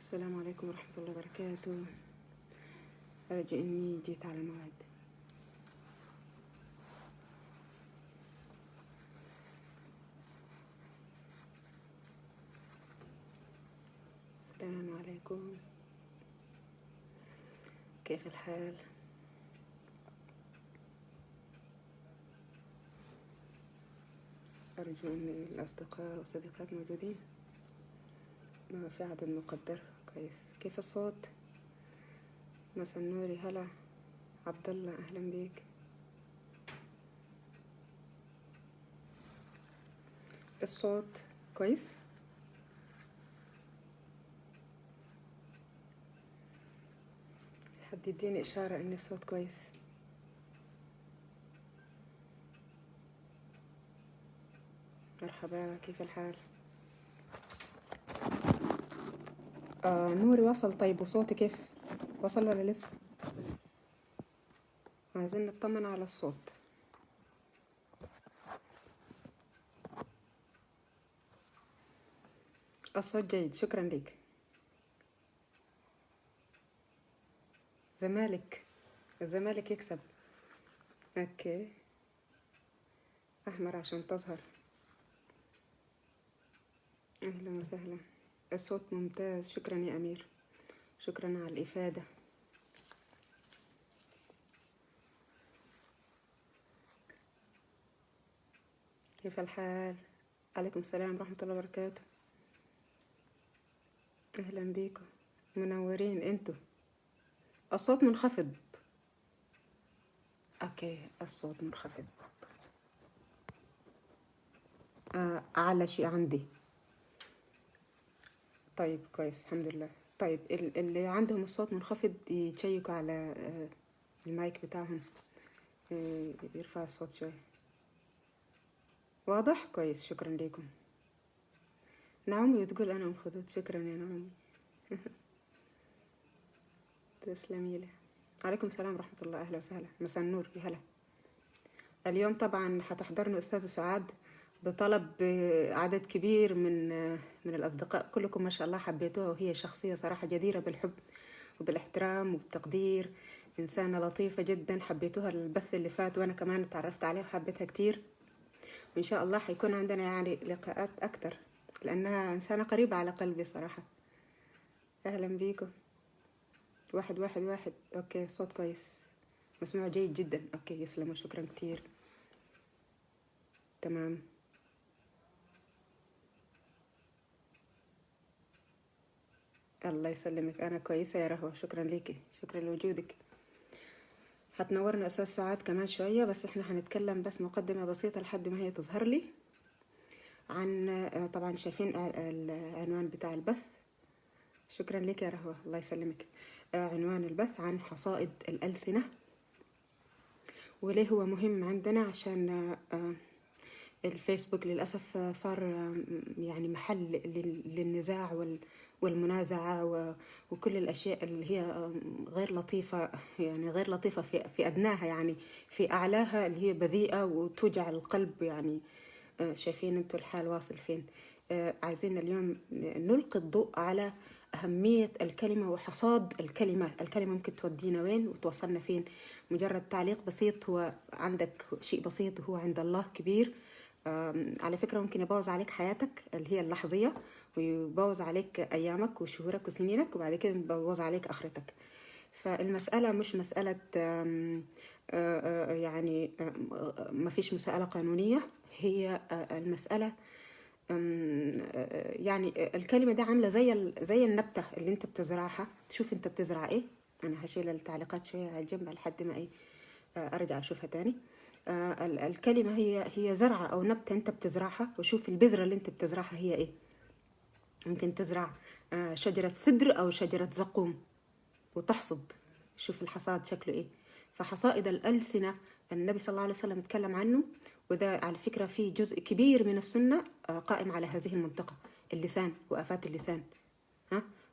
السلام عليكم ورحمة الله وبركاته. أرجو إني جيت على الموعد. السلام عليكم، كيف الحال؟ أرجو إن الأصدقاء والصديقات موجودين، ما في عدد مقدر. كويس. كيف الصوت؟ مساء النور. هلا عبد الله، أهلا بيك. الصوت كويس؟ حد يديني إشارة إن الصوت كويس. مرحبا، كيف الحال؟ نوري وصل. طيب وصوتي كيف؟ وصل ولا لسه؟ عايزين نطمن على الصوت. الصوت جيد، شكرا لك. زمالك، الزمالك يكسب. اوكي، احمر عشان تظهر. اهلا وسهلا. الصوت ممتاز، شكرا يا امير، شكرا على الافاده. كيف الحال؟ عليكم السلام ورحمه الله وبركاته. اهلا بيكم، منورين انتوا. الصوت منخفض. اوكي، الصوت منخفض. اعلى شيء عندي. طيب كويس، الحمد لله. طيب اللي عندهم الصوت منخفض يتشيكوا على المايك بتاعهم، يرفع الصوت شوي. واضح؟ كويس، شكرا لكم. نعومي بتقول انا مخضوض. شكرا يا نعومي. تسلمي لي. عليكم السلام ورحمة الله، أهلا وسهلا، مساء النور، يا هلا. اليوم طبعا هتحضرنا أستاذ سعاد بطلب عدد كبير من الأصدقاء. كلكم ما شاء الله حبيتوها، وهي شخصية صراحة جديرة بالحب وبالاحترام وبالتقدير. إنسانة لطيفة جدا، حبيتوها البث اللي فات، وأنا كمان اتعرفت عليها وحبيتها كتير. وإن شاء الله حيكون عندنا يعني لقاءات أكتر، لأنها إنسانة قريبة على قلبي صراحة. أهلا بيكم. واحد واحد واحد. اوكي، صوت كويس، مسموع جيد جدا. اوكي، يسلموا، شكرا كتير. تمام. الله يسلمك، انا كويسة يا رهوة، شكرا ليكي، شكرا لوجودك. هتنورنا استاذ سعاد كمان شوية، بس احنا هنتكلم بس مقدمة بسيطة لحد ما هي تظهر لي عن طبعا شايفين العنوان بتاع البث. شكرا لك يا رهوة، الله يسلمك. عنوان البث عن حصائد الألسنة، وليه هو مهم عندنا؟ عشان الفيسبوك للأسف صار يعني محل للنزاع والمنازعة وكل الأشياء اللي هي غير لطيفة، يعني غير لطيفة في أدناها، يعني في أعلاها اللي هي بذيئة وتوجع القلب. يعني شايفين انتوا الحال واصل فين. عايزين اليوم نلقي الضوء على أهمية الكلمة وحصاد الكلمة. الكلمة ممكن تودينا وين وتوصلنا فين. مجرد تعليق بسيط، هو عندك شيء بسيط وهو عند الله كبير. على فكرة ممكن يبوظ عليك حياتك اللي هي اللحظية، ويبوظ عليك أيامك وشهورك وسنينك، وبعد كده يبوظ عليك آخرتك. فالمسألة مش مسألة يعني ما فيش مسألة قانونية. هي المسألة يعني الكلمة دي عاملة زي النبتة اللي انت بتزرعها. شوف انت بتزرع ايه. انا هشيل التعليقات شوية على الجنب لحد ما ايه ارجع اشوفها تاني. الكلمة هي زرعة او نبتة انت بتزرعها، وشوف البذرة اللي انت بتزرعها هي ايه. ممكن تزرع شجرة سدر او شجرة زقوم وتحصد. شوف الحصاد شكله ايه. فحصائد الألسنة النبي صلى الله عليه وسلم اتكلم عنه، وده على فكرة في جزء كبير من السنة قائم على هذه المنطقة، اللسان وآفات اللسان.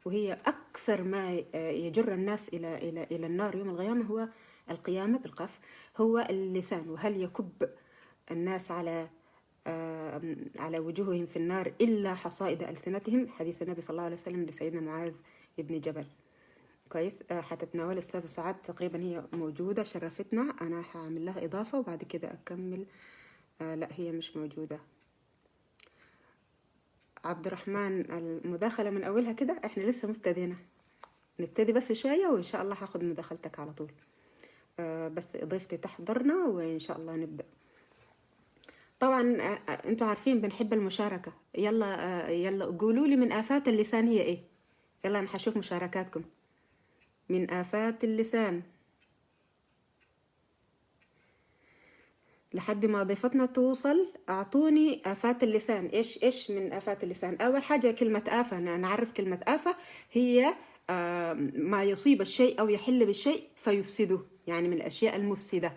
وهي أكثر ما يجر الناس إلى النار يوم القيامة هو القيامة بالقاف، هو اللسان. وهل يكب الناس على وجوههم في النار إلا حصائد ألسنتهم، حديث النبي صلى الله عليه وسلم لسيدنا معاذ ابن جبل. كويس. حتتناول أستاذة سعاد تقريبا، هي موجودة شرفتنا. أنا هعمل لها إضافة وبعد كده أكمل. لا هي مش موجودة. عبد الرحمن المداخلة من أولها كده، إحنا لسه مبتدينا، نبتدي بس شوية وإن شاء الله هاخد مداخلتك على طول. بس إضافتي تحضرنا وإن شاء الله نبدأ. طبعا انتوا عارفين بنحب المشاركة. يلا يلا قولوا لي من آفات اللسان هي إيه. يلا أنا هشوف مشاركاتكم. من آفات اللسان لحد ما ضيفتنا توصل. أعطوني آفات اللسان. إيش من آفات اللسان؟ أول حاجة كلمة آفة، نعرف كلمة آفة هي ما يصيب الشيء أو يحل بالشيء فيفسده، يعني من الأشياء المفسدة.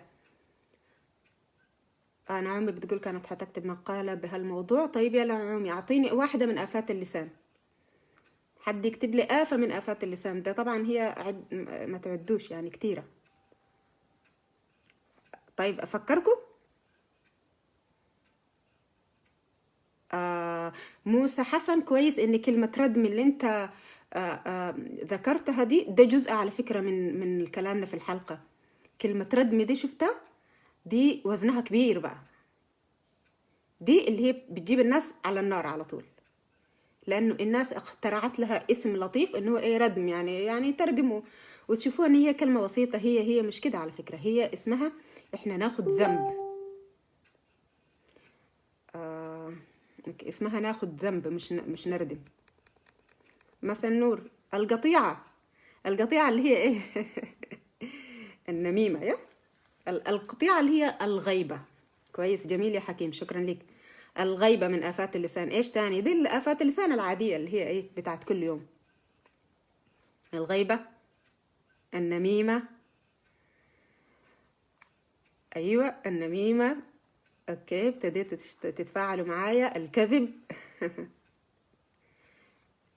نعومي بتقول كانت حتكتب مقالة بهالموضوع. طيب يلا نعومي أعطيني واحدة من آفات اللسان. حد يكتب لي آفة من آفات اللسان. ده طبعا هي ما تعدوش يعني كتيرة. طيب أفكركم. موسى حسن، كويس إن كلمة ردم اللي أنت ذكرتها دي، ده جزء على فكرة من كلامنا في الحلقة. كلمة ردم دي شفتها، دي وزنها كبير بقى. دي اللي هي بتجيب الناس على النار على طول، لأنه الناس اخترعت لها اسم لطيف إنه إيه ردم، يعني تردموا وتشوفوها إن هي كلمة بسيطة. هي مش كده على فكرة. هي اسمها إحنا ناخد ذنب. اسمها ناخد ذنب، مش نردم. مثلا نور القطيعة اللي هي إيه النميمة. يا القطيعة اللي هي الغيبة. كويس، جميل يا حكيم، شكرا لك. الغيبة من آفات اللسان. إيش تاني؟ دي آفات اللسان العادية اللي هي إيه بتاعت كل يوم. الغيبة، النميمة. أيوة النميمة. أوكي، ابتديت تتفاعلوا معايا. الكذب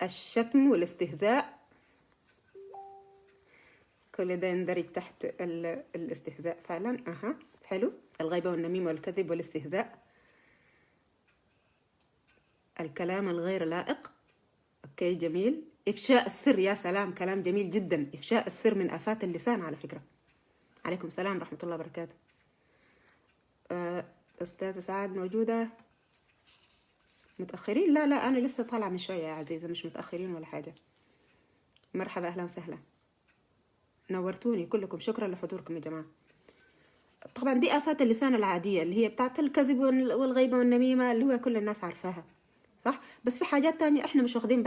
الشتم والاستهزاء، كل ده يندرج تحت الاستهزاء فعلا. حلو. الغيبة والنميمة والكذب والاستهزاء. الكلام الغير لائق. اوكي جميل. افشاء السر، يا سلام، كلام جميل جدا. افشاء السر من آفات اللسان على فكرة. عليكم السلام ورحمة الله وبركاته. أستاذة سعاد موجودة؟ متأخرين؟ لا أنا لسه طالعة من شوية يا عزيزة، مش متأخرين ولا حاجة. مرحبا، أهلا وسهلا، نورتوني كلكم. شكرا لحضوركم يا جماعة. طبعا دي آفات اللسان العادية اللي هي بتاعت الكذب والغيبة والنميمة، اللي هو كل الناس عارفاها صح. بس في حاجات تانية احنا مش واخدين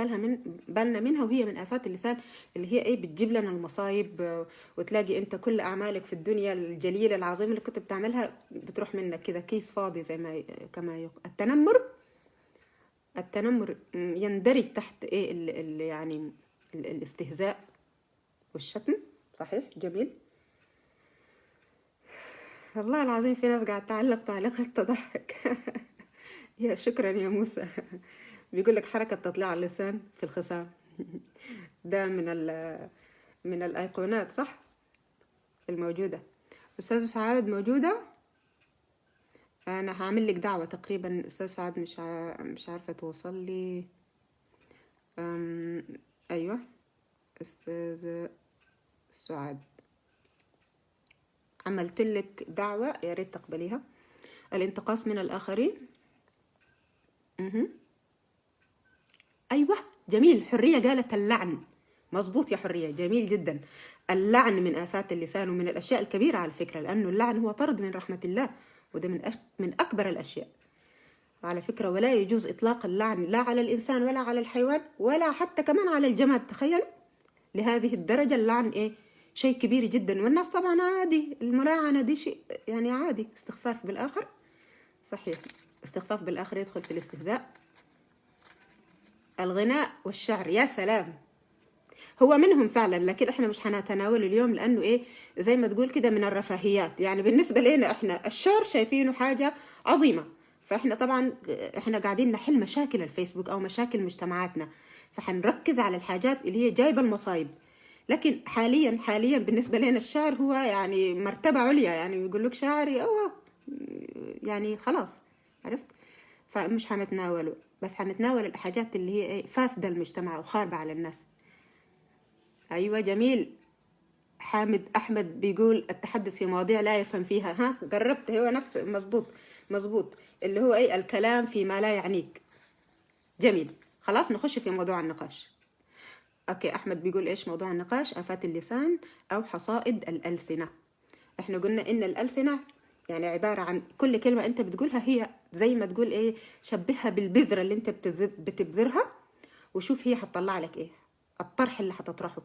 بالنا منها، وهي من آفات اللسان اللي هي ايه بتجيب لنا المصايب. وتلاقي انت كل اعمالك في الدنيا الجليلة العظيمة اللي كنت بتعملها بتروح منك كده كيس فاضي، زي ما التنمر يندرج تحت ايه يعني الاستهزاء والشتم. صحيح، جميل. والله العظيم في ناس قاعد تعلق تعليقات تضحك يا شكرا يا موسى. بيقول لك حركة تطليع اللسان في الخصام ده من الأيقونات صح الموجودة. أستاذ سعاد موجودة؟ أنا هعمل لك دعوة تقريبا. أستاذ سعاد مش عارفة توصل لي. أيوة أستاذ سعاد، عملت لك دعوة، يا ريت تقبليها. الانتقاص من الآخرين. أيوة جميل. حرية قالت اللعن. مظبوط يا حرية، جميل جدا. اللعن من آفات اللسان ومن الأشياء الكبيرة على فكرة، لأنه اللعن هو طرد من رحمة الله، وده من أكبر الأشياء على فكرة. ولا يجوز إطلاق اللعن لا على الإنسان ولا على الحيوان ولا حتى كمان على الجماد. تخيلوا لهذه الدرجة اللعن إيه شيء كبير جدا. والناس طبعا عادي الملاعنة دي شيء يعني عادي. استخفاف بالآخر، صحيح، استخفاف بالآخر يدخل في الاستهزاء. الغناء والشعر، يا سلام، هو منهم فعلا، لكن احنا مش هنتناوله اليوم لانه ايه زي ما تقول كده من الرفاهيات. يعني بالنسبه لنا احنا الشعر شايفينه حاجه عظيمه، فاحنا طبعا احنا قاعدين نحل مشاكل الفيسبوك او مشاكل مجتمعاتنا، فحنركز على الحاجات اللي هي جايبه المصايب. لكن حاليا بالنسبه لنا الشعر هو يعني مرتبه عليا. يعني يقول لك شاعري يعني خلاص عرفت. فمش هنتناوله، بس هنتناول الحاجات اللي هي فاسده المجتمع وخاربه على الناس. أيوة جميل. حامد أحمد بيقول التحدث في مواضيع لا يفهم فيها. ها قربت، هو نفس مظبوط. مظبوط، اللي هو أي الكلام فيما لا يعنيك. جميل، خلاص نخش في موضوع النقاش. أوكي، أحمد بيقول إيش موضوع النقاش؟ آفات اللسان أو حصائد الألسنة. إحنا قلنا إن الألسنة يعني عبارة عن كل كلمة أنت بتقولها هي زي ما تقول إيه، شبهها بالبذرة اللي أنت بتبذرها، وشوف هي حتطلع لك إيه الطرح اللي حتطرحه.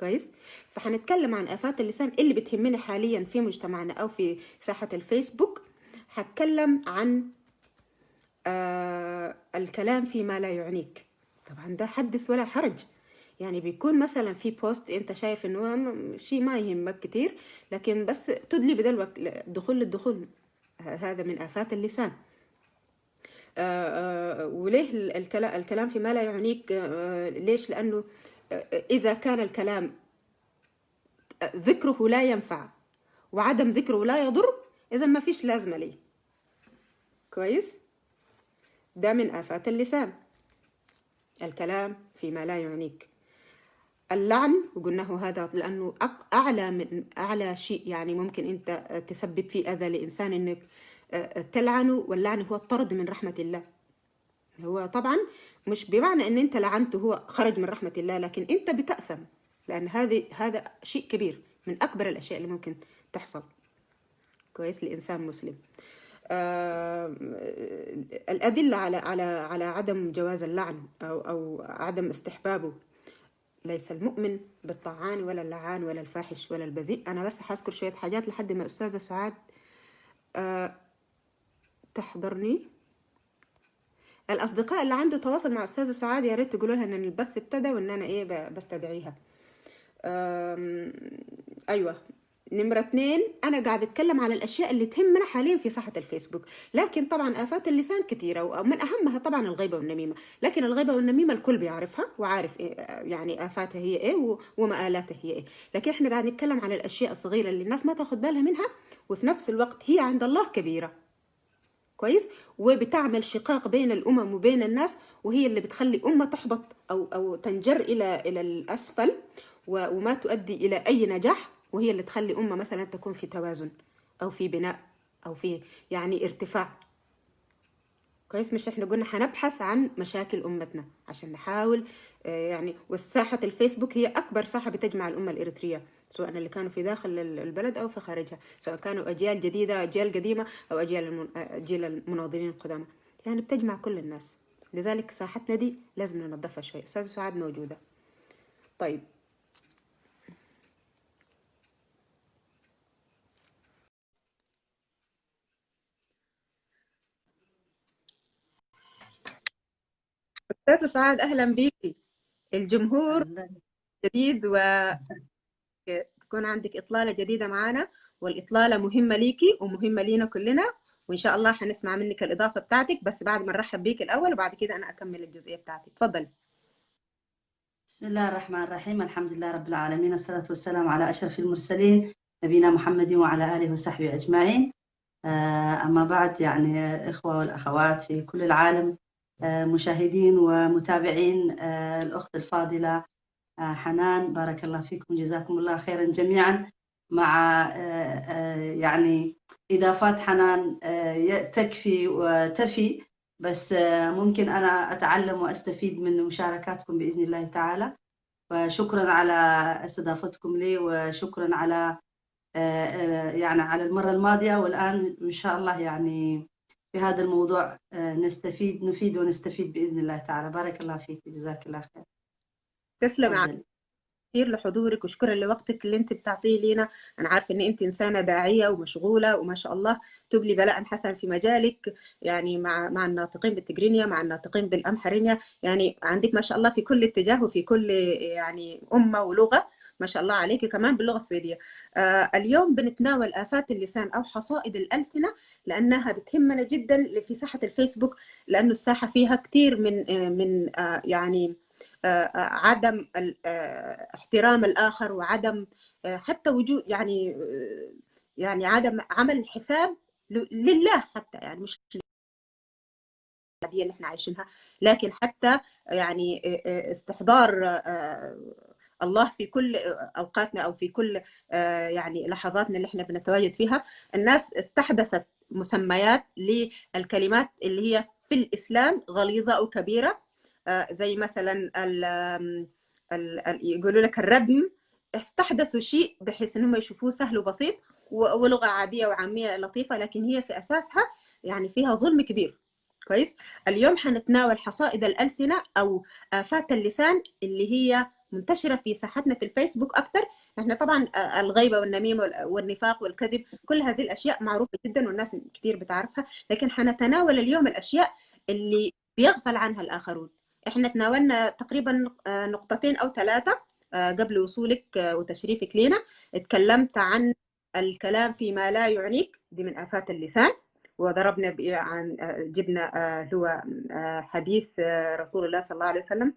كويس. فهنتكلم عن آفات اللسان اللي بتهمنا حاليا في مجتمعنا أو في ساحة الفيسبوك. هتكلم عن الكلام فيما لا يعنيك. طبعا ده حدث ولا حرج. يعني بيكون مثلا في بوست انت شايف انه شيء ما يهمك كتير، لكن بس تدلي بدلوك دخول للدخول. هذا من آفات اللسان. وليه الكلام فيما لا يعنيك؟ ليش؟ لأنه إذا كان الكلام ذكره لا ينفع وعدم ذكره لا يضر، إذا ما فيش لازمة ليه. كويس. ده من آفات اللسان، الكلام فيما لا يعنيك. اللعن وقلناه هذا لأنه أعلى من أعلى شيء يعني ممكن أنت تسبب فيه أذى لإنسان، إنك تلعنه. واللعن هو الطرد من رحمة الله. هو طبعا مش بمعنى ان انت لعنته هو خرج من رحمة الله، لكن انت بتأثم، لان هذا شيء كبير من اكبر الاشياء اللي ممكن تحصل. كويس، لانسان مسلم. الادلة على عدم جواز اللعن او عدم استحبابه: ليس المؤمن بالطعان ولا اللعان ولا الفاحش ولا البذيء. انا بس هذكر شوية حاجات لحد ما استاذة سعاد تحضرني. الأصدقاء اللي عنده تواصل مع أستاذة سعاد يا ريت تقولوا لها إن البث ابتدى وإن أنا إيه بستدعيها. أيوة. نمرة 2، أنا قاعد أتكلم على الأشياء اللي تهمنا حاليا في ساحة الفيسبوك، لكن طبعا آفات اللسان كثيرة ومن أهمها طبعا الغيبة والنميمة. لكن الغيبة والنميمة الكل بيعرفها وعارف إيه يعني آفاتها هي إيه ومآلاتها هي إيه، لكن إحنا قاعد نتكلم على الأشياء الصغيرة اللي الناس ما تاخد بالها منها، وفي نفس الوقت هي عند الله كبيرة. كويس. وبتعمل شقاق بين الأمم وبين الناس، وهي اللي بتخلي أمة تحبط أو تنجر إلى الأسفل وما تؤدي إلى أي نجاح، وهي اللي تخلي أمة مثلا تكون في توازن أو في بناء أو في يعني ارتفاع. كويس. مش احنا قلنا هنبحث عن مشاكل أمتنا عشان نحاول يعني. والساحة الفيسبوك هي أكبر ساحة بتجمع الأمة الإريترية، سواء اللي كانوا في داخل البلد أو في خارجها، سواء كانوا أجيال جديدة أجيال قديمة أو أجيال المناضلين القدامى، يعني بتجمع كل الناس. لذلك ساحتنا دي لازم ننظفها شوي. أستاذ سعاد موجودة. طيب، أستاذ سعاد أهلا بيكي. الجمهور جديد وتكون عندك إطلالة جديدة معنا، والإطلالة مهمة ليكي ومهمة لينا كلنا، وإن شاء الله حنسمع منك الإضافة بتاعتك، بس بعد ما نرحب بيك الأول وبعد كده أنا أكمل الجزئية بتاعتي. تفضلي. بسم الله الرحمن الرحيم. الحمد لله رب العالمين، الصلاة والسلام على أشرف المرسلين نبينا محمد وعلى آله وصحبه أجمعين. أما بعد، يعني إخوة والأخوات في كل العالم، مشاهدين ومتابعين، الأخت الفاضلة حنان، بارك الله فيكم، جزاكم الله خيرا جميعا. مع يعني إضافات حنان تكفي وتفي، بس ممكن أنا أتعلم وأستفيد من مشاركاتكم بإذن الله تعالى. وشكرا على استضافتكم لي، وشكرا على يعني على المرة الماضية، والآن إن شاء الله يعني في هذا الموضوع نفيد ونستفيد بإذن الله تعالى. بارك الله فيك، جزاك الله خير. تسلم تفضل. كثير لحضورك وشكرا لوقتك اللي انت بتعطيه لينا. انا عارفه ان انت انسانه داعيه ومشغوله وما شاء الله تبلي بلاء حسنا في مجالك، يعني مع الناطقين بالتجرينيا، مع الناطقين بالامحرينيا، يعني عندك ما شاء الله في كل اتجاه وفي كل يعني امه ولغه. ما شاء الله عليك، كمان باللغه السويديه. اليوم بنتناول آفات اللسان او حصائد الألسنة، لانها بتهمنا جدا في ساحه الفيسبوك، لانه الساحه فيها كثير من يعني عدم احترام الآخر، وعدم حتى وجود يعني عدم عمل حساب لله حتى، يعني مش العادية اللي احنا عايشينها، لكن حتى يعني استحضار الله في كل أوقاتنا أو في كل يعني لحظاتنا اللي احنا بنتواجد فيها. الناس استحدثت مسميات للكلمات اللي هي في الإسلام غليظة أو كبيرة، زي مثلا يقولوا لك الردم. استحدثوا شيء بحيث انهم يشوفوه سهل وبسيط ولغة عادية وعامية لطيفة، لكن هي في أساسها يعني فيها ظلم كبير. كويس. اليوم حنتناول حصائد الألسنة أو آفات اللسان اللي هي منتشرة في ساحتنا في الفيسبوك أكتر. احنا طبعا الغيبة والنميمة والنفاق والكذب كل هذه الأشياء معروفة جدا والناس كتير بتعرفها، لكن حنتناول اليوم الأشياء اللي بيغفل عنها الآخرون. احنا تناولنا تقريبا نقطتين أو ثلاثة قبل وصولك وتشريفك لنا. اتكلمت عن الكلام فيما لا يعنيك، دي من آفات اللسان، وضربنا عن جبنا هو حديث رسول الله صلى الله عليه وسلم.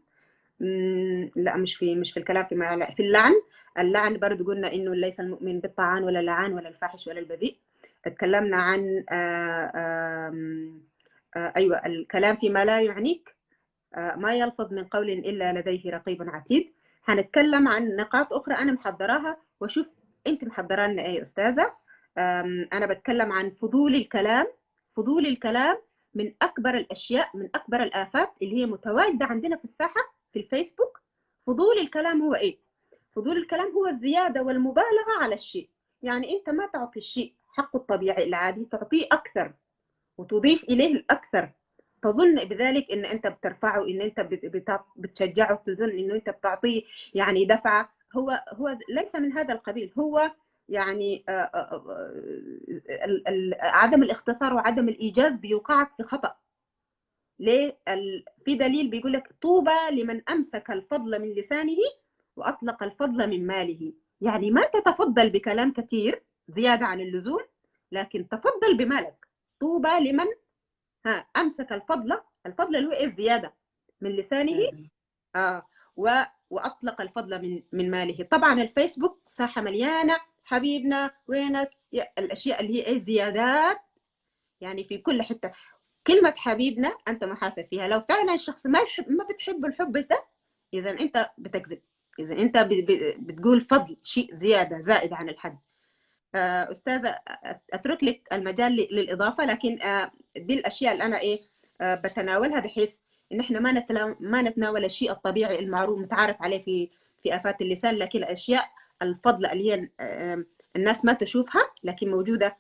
لا، مش في الكلام فيما في اللعن. اللعن برضو قلنا انه ليس المؤمن بالطعان ولا اللعان ولا الفاحش ولا البذيء. اتكلمنا عن ايوه الكلام فيما لا يعنيك، ما يلفظ من قول إلا لديه رقيب عتيد. هنتكلم عن نقاط أخرى أنا محضراها، وشوف أنت محضرة لنا إيه يا أستاذة. أنا بتكلم عن فضول الكلام. فضول الكلام من أكبر الأشياء، من أكبر الآفات اللي هي متواجدة عندنا في الساحة في الفيسبوك. فضول الكلام هو إيه؟ فضول الكلام هو الزيادة والمبالغة على الشيء. يعني أنت ما تعطي الشيء حقه الطبيعي العادي، تعطيه أكثر وتضيف إليه الأكثر. تظن بذلك ان انت بترفعه، ان انت بتشجعه، تظن انه انت بتعطيه يعني دفعه. هو ليس من هذا القبيل. هو يعني عدم الاختصار وعدم الايجاز بيوقعك في خطأ. ليه؟ في دليل بيقول لك طوبى لمن امسك الفضل من لسانه واطلق الفضل من ماله. يعني ما تتفضل بكلام كثير زياده عن اللزوم، لكن تفضل بمالك. طوبى لمن امسك الفضل اللي هو ايه؟ الزياده من لسانه. اه واطلق الفضل من ماله. طبعا الفيسبوك ساحه مليانه حبيبنا وينك، الاشياء اللي هي ايه؟ زيادات. يعني في كل حته كلمه حبيبنا انت محاسب فيها. لو فعلا الشخص ما بتحب الحب ده، اذا انت بتكذب، اذا انت بتقول فضل شيء زياده زائد عن الحد. أستاذة أترك لك المجال للإضافة، لكن دي الأشياء اللي أنا بتناولها بحيث إن إحنا ما نتناول الشيء الطبيعي المعروف متعارف عليه في آفات اللسان، لكن الأشياء الفضل اللي هي الناس ما تشوفها لكن موجودة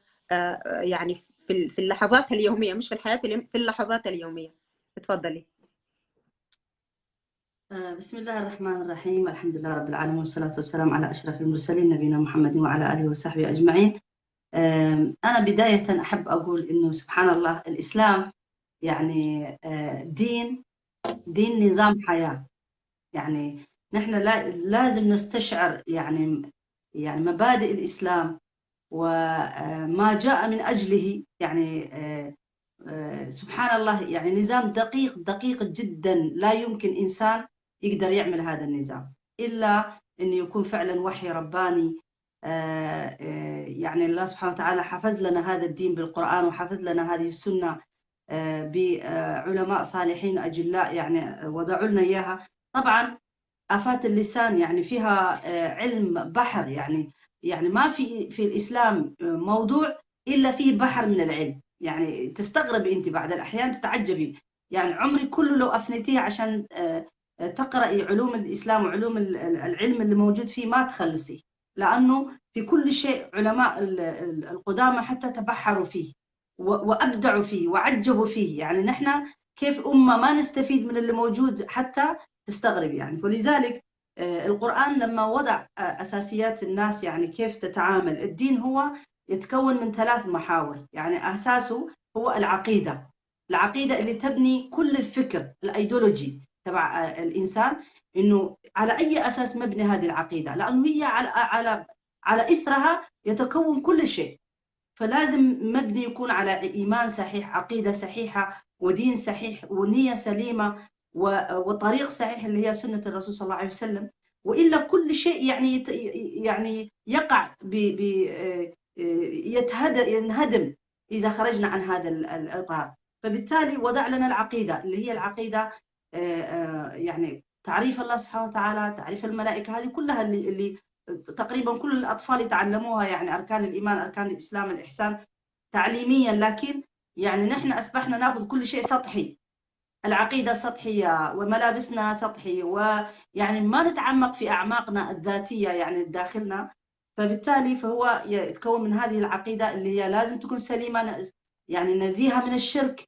يعني في اللحظات اليومية، مش في الحياة في اللحظات اليومية. اتفضلي. بسم الله الرحمن الرحيم. الحمد لله رب العالمين والصلاة والسلام على أشرف المرسلين نبينا محمد وعلى آله وصحبه أجمعين. أنا بداية أحب أقول إنه سبحان الله الإسلام يعني دين نظام حياة. يعني نحن لازم نستشعر يعني مبادئ الإسلام وما جاء من أجله. يعني سبحان الله، يعني نظام دقيق جدا. لا يمكن إنسان يقدر يعمل هذا النظام إلا أنه يكون فعلا وحي رباني. يعني الله سبحانه وتعالى حفظ لنا هذا الدين بالقرآن، وحفظ لنا هذه السنة بعلماء صالحين أجلاء يعني وضعوا لنا إياها. طبعا آفات اللسان يعني فيها علم بحر. يعني ما في الإسلام موضوع إلا فيه بحر من العلم. يعني تستغربي أنت بعد الأحيان، تتعجبي. يعني عمري كله لو أفنيتيه عشان تقرأي علوم الإسلام وعلوم العلم اللي موجود فيه ما تخلصي، لأنه في كل شيء علماء القدامى حتى تبحروا فيه وأبدعوا فيه وعجبوا فيه. يعني نحن كيف أمة ما نستفيد من اللي موجود حتى تستغرب يعني. ولذلك القرآن لما وضع أساسيات الناس يعني كيف تتعامل، الدين هو يتكون من 3 محاور. يعني أساسه هو العقيدة اللي تبني كل الفكر الأيديولوجي تبع الإنسان، إنه على أي أساس مبني هذه العقيدة، لأنه هي على إثرها يتكون كل شيء. فلازم مبني يكون على إيمان صحيح، عقيدة صحيحة، ودين صحيح، ونية سليمة، وطريق صحيح اللي هي سنة الرسول صلى الله عليه وسلم. وإلا كل شيء يعني يقع ينهدم إذا خرجنا عن هذا الإطار. فبالتالي وضع لنا العقيدة اللي هي العقيدة يعني تعريف الله سبحانه وتعالى، تعريف الملائكة، هذه كلها اللي تقريبا كل الأطفال يتعلموها، يعني أركان الإيمان، أركان الإسلام، الإحسان تعليميا. لكن يعني نحن أصبحنا نأخذ كل شيء سطحي، العقيدة سطحية وملابسنا سطحي، ويعني ما نتعمق في أعماقنا الذاتية يعني داخلنا. فبالتالي فهو يتكون من هذه العقيدة اللي هي لازم تكون سليمة، يعني نزيهة من الشرك،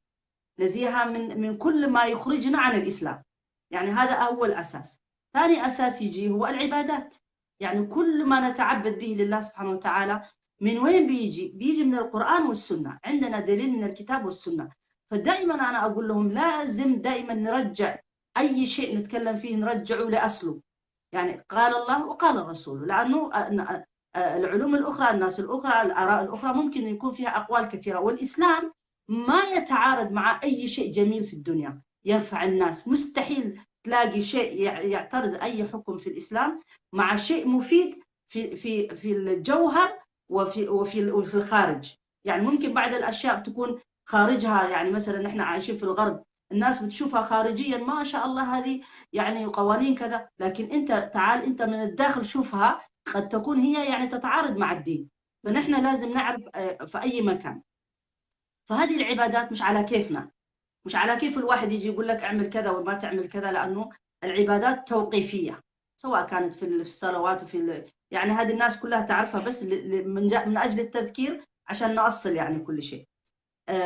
نزيهة من كل ما يخرجنا عن الإسلام. يعني هذا أول أساس. ثاني أساس يجي هو العبادات، يعني كل ما نتعبد به لله سبحانه وتعالى من وين بيجي؟ بيجي من القرآن والسنة، عندنا دليل من الكتاب والسنة. فدائما أنا أقول لهم لازم دائما نرجع أي شيء نتكلم فيه نرجعه لأصله، يعني قال الله وقال الرسول، لأنه العلوم الأخرى، الناس الأخرى، الآراء الأخرى ممكن يكون فيها أقوال كثيرة، والإسلام ما يتعارض مع أي شيء جميل في الدنيا ينفع الناس. مستحيل تلاقي شيء يعترض أي حكم في الإسلام مع شيء مفيد في الجوهر وفي الخارج. يعني ممكن بعض الأشياء تكون خارجها، يعني مثلا نحن عايشين في الغرب، الناس بتشوفها خارجيا ما شاء الله هذه يعني قوانين كذا، لكن أنت تعال أنت من الداخل شوفها قد تكون هي يعني تتعارض مع الدين. فنحن لازم نعرف في أي مكان. فهذه العبادات مش على كيفنا، مش على كيف الواحد يجي يقول لك اعمل كذا وما تعمل كذا، لأنه العبادات توقيفية، سواء كانت في الصلوات يعني هذه الناس كلها تعرفها، بس من أجل التذكير عشان نأصل يعني كل شيء.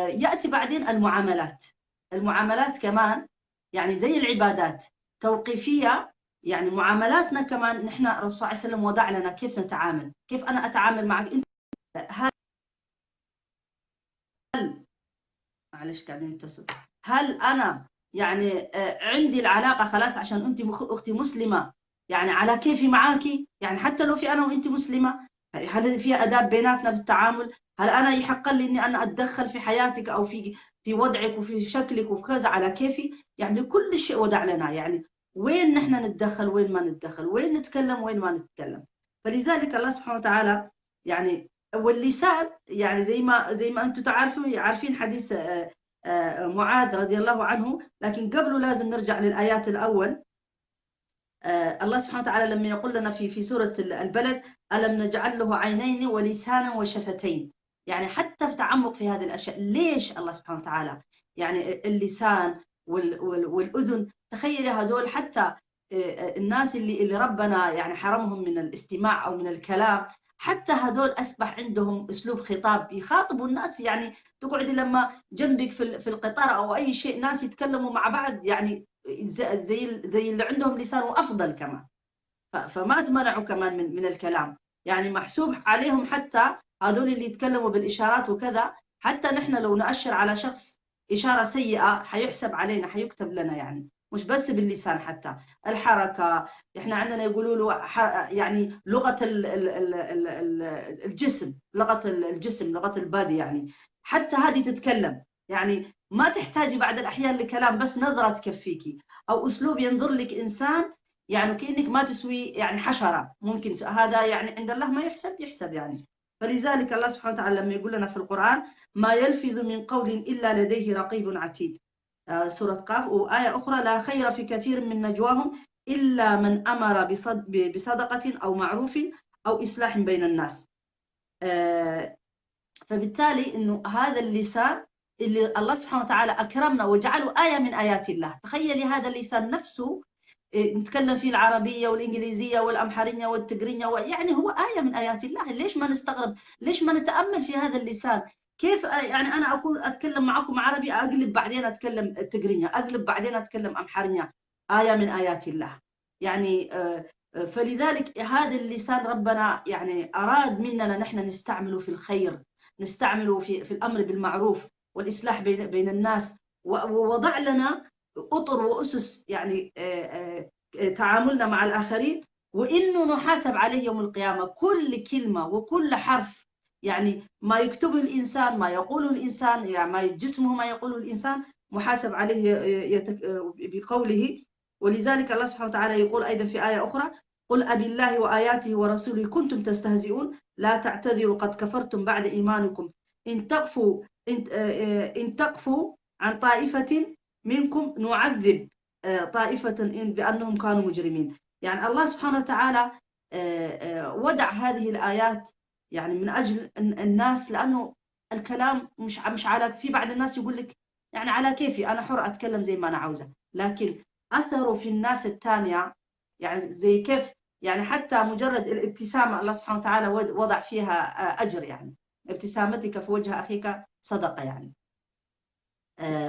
يأتي بعدين المعاملات. المعاملات كمان يعني زي العبادات توقيفية، يعني معاملاتنا كمان نحن الرسول صلى الله عليه وسلم وضع لنا كيف نتعامل، كيف أنا أتعامل معك أنت. معلش قاعدين يتصل. هل أنا يعني عندي العلاقة خلاص عشان أنت أختي مسلمة يعني على كيفي معاكي، يعني حتى لو في أنا وأنت مسلمة، هل في آداب بيناتنا بالتعامل؟ هل أنا يحق لي إني أنا أتدخل في حياتك أو في وضعك وفي شكلك وفي كذا على كيفي؟ يعني كل شيء وضع لنا، يعني وين نحن نتدخل وين ما نتدخل، وين نتكلم وين ما نتكلم. فلذلك الله سبحانه وتعالى يعني واللسان، يعني زي ما انتم عارفين حديث معاذ رضي الله عنه، لكن قبله لازم نرجع للآيات الأول. الله سبحانه وتعالى لما يقول لنا في سورة البلد ألم نجعل له عينين ولسانا وشفتين، يعني حتى في تعمق في هذه الأشياء. ليش الله سبحانه وتعالى يعني اللسان والأذن؟ تخيلي هذول حتى الناس اللي ربنا يعني حرمهم من الاستماع أو من الكلام، حتى هذول أصبح عندهم أسلوب خطاب يخاطبوا الناس. يعني تقعدي لما جنبك في القطار أو أي شيء ناس يتكلموا مع بعض، يعني زي اللي عندهم لسان وأفضل كمان، فما تمنعوا كمان من الكلام، يعني محسوب عليهم حتى هذول اللي يتكلموا بالإشارات وكذا. حتى نحن لو نأشر على شخص إشارة سيئة حيحسب علينا، حيكتب لنا، يعني مش بس باللسان، حتى الحركة. إحنا عندنا يقولوا له يعني لغة الجسم، لغة البادي، يعني حتى هذه تتكلم. يعني ما تحتاجي بعد الأحيان لكلام، بس نظرة تكفيكي، أو أسلوب ينظر لك إنسان يعني كأنك ما تسوي، يعني حشرة ممكن هذا يعني عند الله ما يحسب يعني. فلذلك الله سبحانه وتعالى لما يقول لنا في القرآن ما يلفظ من قول إلا لديه رقيب عتيد، سورة قاف. وآية أخرى لا خير في كثير من نجواهم إلا من أمر بصدقة أو معروف أو إصلاح بين الناس. فبالتالي إنه هذا اللسان اللي الله سبحانه وتعالى أكرمنا وجعله آية من آيات الله. تخيلي هذا اللسان نفسه نتكلم فيه العربية والإنجليزية والأمحرية والتجرية، يعني هو آية من آيات الله. ليش ما نستغرب؟ ليش ما نتأمل في هذا اللسان؟ كيف يعني أنا أكون أتكلم معكم عربي، أقلب بعدين أتكلم تجرية، أقلب بعدين أتكلم أمحرية، آية من آيات الله يعني. فلذلك هذا اللسان ربنا يعني أراد مننا نحن نستعمله في الخير، نستعمله في الأمر بالمعروف والإصلاح بين الناس، ووضع لنا أطر وأسس يعني تعاملنا مع الآخرين، وإنه نحاسب عليه يوم القيامة. كل كلمة وكل حرف، يعني ما يكتبه الإنسان، ما يقوله الإنسان، يعني ما جسمه ما يقوله الإنسان محاسب عليه بقوله. ولذلك الله سبحانه وتعالى يقول أيضا في آية أخرى قل أبي الله وآياته ورسوله كنتم تستهزئون لا تعتذروا قد كفرتم بعد إيمانكم إن تكفوا عن طائفة منكم نعذب طائفة بأنهم كانوا مجرمين. يعني الله سبحانه وتعالى وضع هذه الآيات يعني من أجل الناس، لأنه الكلام مش على، في بعض الناس يقول لك يعني على كيفي أنا حر أتكلم زي ما أنا عاوزة، لكن أثره في الناس الثانية يعني زي كيف، يعني حتى مجرد الابتسامة الله سبحانه وتعالى وضع فيها أجر، يعني ابتسامتك في وجه أخيك صدقة يعني.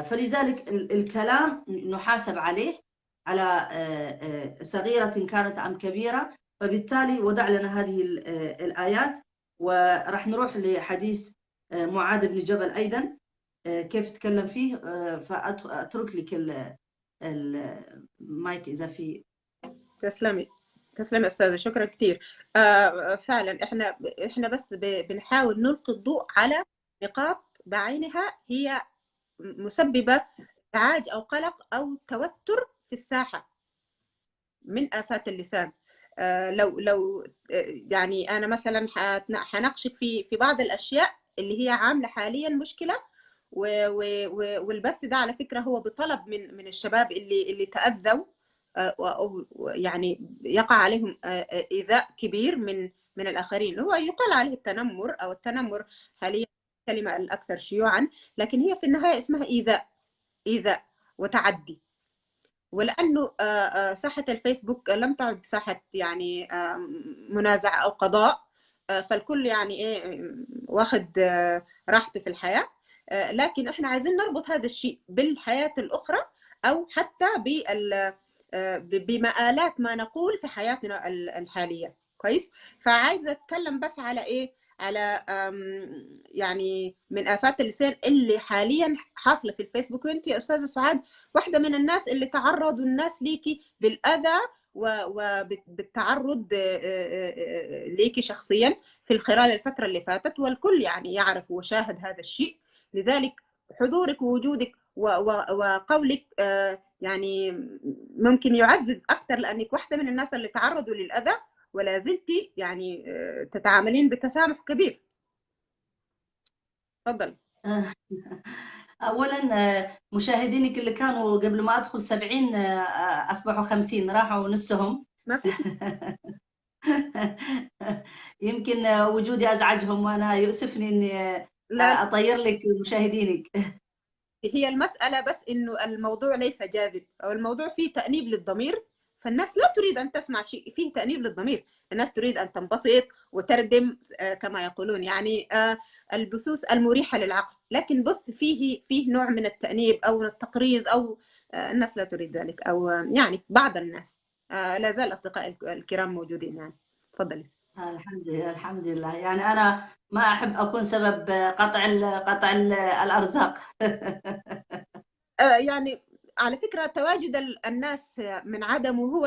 فلذلك الكلام نحاسب عليه على صغيرة كانت أم كبيرة، فبالتالي وضع لنا هذه الآيات. وراح نروح لحديث معاذ بن جبل أيضا كيف تكلم فيه، فأترك لك المايك إذا في. تسلمي تسلمي أستاذة، شكرا كثير. فعلا احنا بس بنحاول نلقي الضوء على نقاط بعينها هي مسببة ازعاج أو قلق أو توتر في الساحة من آفات اللسان. لو يعني أنا مثلا هناقشك في بعض الأشياء اللي هي عاملة حاليا مشكلة، والبث ده على فكرة هو بطلب من الشباب اللي تأذوا، أو يعني يقع عليهم إيذاء كبير من الآخرين. هو يقال عليه التنمر، أو التنمر حاليا الكلمة الأكثر شيوعا، لكن هي في النهاية اسمها إيذاء وتعدي. ولأنه ساحة الفيسبوك لم تعد ساحة يعني منازعة أو قضاء، فالكل يعني إيه واخد راحته في الحياة. لكن إحنا عايزين نربط هذا الشيء بالحياة الأخرى، أو حتى بمآلات ما نقول في حياتنا الحالية. كويس. فعايزة أتكلم بس على إيه، على يعني من آفات اللسان اللي حاليا حاصلة في الفيسبوك. وأنت يا أستاذة سعاد واحدة من الناس اللي تعرضوا الناس ليكي بالأذى وبالتعرض ليكي شخصيا في خلال الفترة اللي فاتت، والكل يعني يعرف وشاهد هذا الشيء. لذلك حضورك ووجودك وقولك يعني ممكن يعزز أكثر، لأنك واحدة من الناس اللي تعرضوا للأذى ولا زلتي يعني تتعاملين بتسامح كبير. تفضل. أولا مشاهدينك اللي كانوا قبل ما أدخل 70 أصبحوا 50، راحوا نصهم. ما في يمكن وجودي أزعجهم، وأنا يؤسفني إني لا، أطير لك مشاهدينك. هي المسألة بس إنه الموضوع ليس جاذب، أو الموضوع فيه تأنيب للضمير، فالناس لا تريد أن تسمع شيء فيه تأنيب للضمير. الناس تريد أن تنبسط وتردم كما يقولون، يعني البثوث المريحة للعقل. لكن بث فيه نوع من التأنيب أو التقريظ، أو الناس لا تريد ذلك، أو يعني بعض الناس. لا زال أصدقاء الكرام موجودين يعني. تفضلي. الحمد لله الحمد لله. يعني أنا ما أحب أكون سبب قطع الأرزاق. يعني على فكرة تواجد الناس من عدمه هو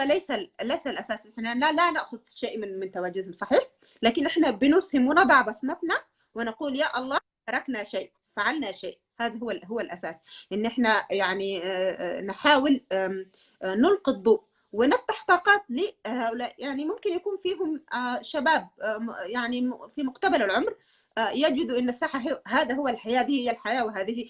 ليس الأساس. احنا لا نأخذ شيء من تواجدهم، صحيح، لكن احنا بنسهم ونضع بصمتنا ونقول يا الله تركنا شيء، فعلنا شيء. هذا هو الأساس، إن احنا يعني نحاول نلقي الضوء ونفتح طاقات لهؤلاء. يعني ممكن يكون فيهم شباب يعني في مقتبل العمر يجدوا ان الساحه هذا هو الحياه، هذه هي الحياه، وهذه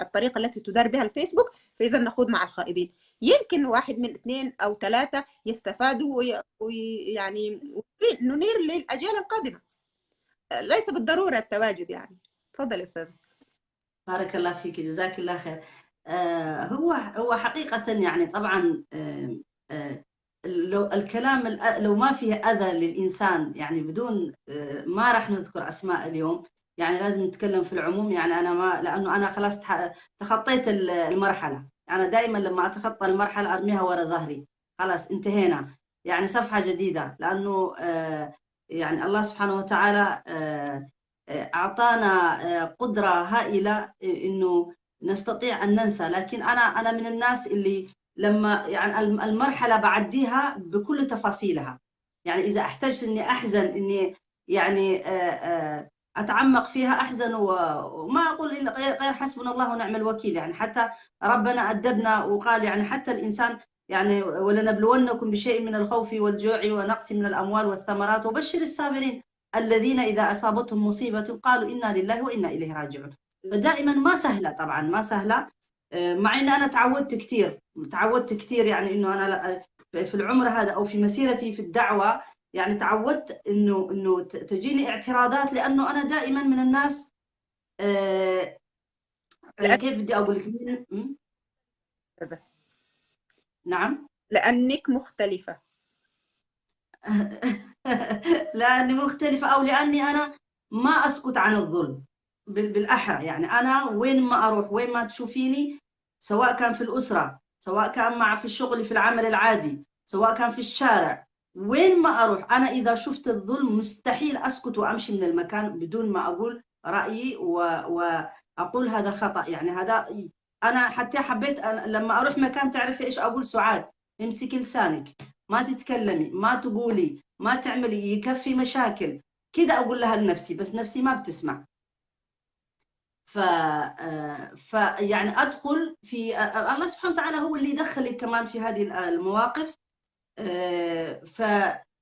الطريقه التي تدار بها الفيسبوك. فاذا نخوض مع الخائضين. يمكن واحد من 2 أو 3 يستفادوا ويعني ننير للاجيال القادمه. ليس بالضروره التواجد يعني. تفضل يا استاذ. بارك الله فيك، جزاك الله خير. هو حقيقة يعني طبعا لو الكلام لو ما فيه أذى للإنسان، يعني بدون ما راح نذكر أسماء اليوم، يعني لازم نتكلم في العموم. يعني أنا ما، لأنه أنا خلاص تخطيت المرحلة. أنا دائما لما أتخطى المرحلة أرميها ورا ظهري، خلاص انتهينا، يعني صفحة جديدة. لأنه يعني الله سبحانه وتعالى أعطانا قدرة هائلة إنه نستطيع أن ننسى. لكن أنا من الناس اللي لما يعني المرحلة بعديها بكل تفاصيلها. يعني إذا احتجت إني أحزن، إني يعني أتعمق فيها أحزن، وما أقول إلا غير حسبنا الله ونعم الوكيل. يعني حتى ربنا أدبنا وقال يعني حتى الإنسان يعني ولنبلونكم بشيء من الخوف والجوع ونقص من الأموال والثمرات وبشر الصابرين الذين إذا أصابتهم مصيبة قالوا إنا لله وإنا إليه راجعون. فدائما ما سهلة، طبعا ما سهلة. مع ان انا تعودت كثير يعني انه انا في العمر هذا او في مسيرتي في الدعوة، يعني تعودت انه تجيني اعتراضات، لانه انا دائما من الناس آه، لأن كيف بدي اقول لك كذا. نعم. لأنك مختلفة. لاني مختلفة او لاني انا ما اسكت عن الظلم بالاحرى. يعني انا وين ما اروح، وين ما تشوفيني، سواء كان في الاسرة، سواء كان في الشغل في العمل العادي، سواء كان في الشارع، وين ما اروح انا اذا شفت الظلم مستحيل اسكت وامشي من المكان بدون ما اقول رايي واقول هذا خطأ. يعني هذا انا حتى حبيت لما اروح مكان، تعرفي ايش اقول؟ سعاد، امسكي لسانك، ما تتكلمي، ما تقولي، ما تعملي، يكفي مشاكل. كذا اقول لها لنفسي، بس نفسي ما بتسمع. ف يعني ادخل في الله سبحانه وتعالى هو اللي يدخلي كمان في هذه المواقف. ف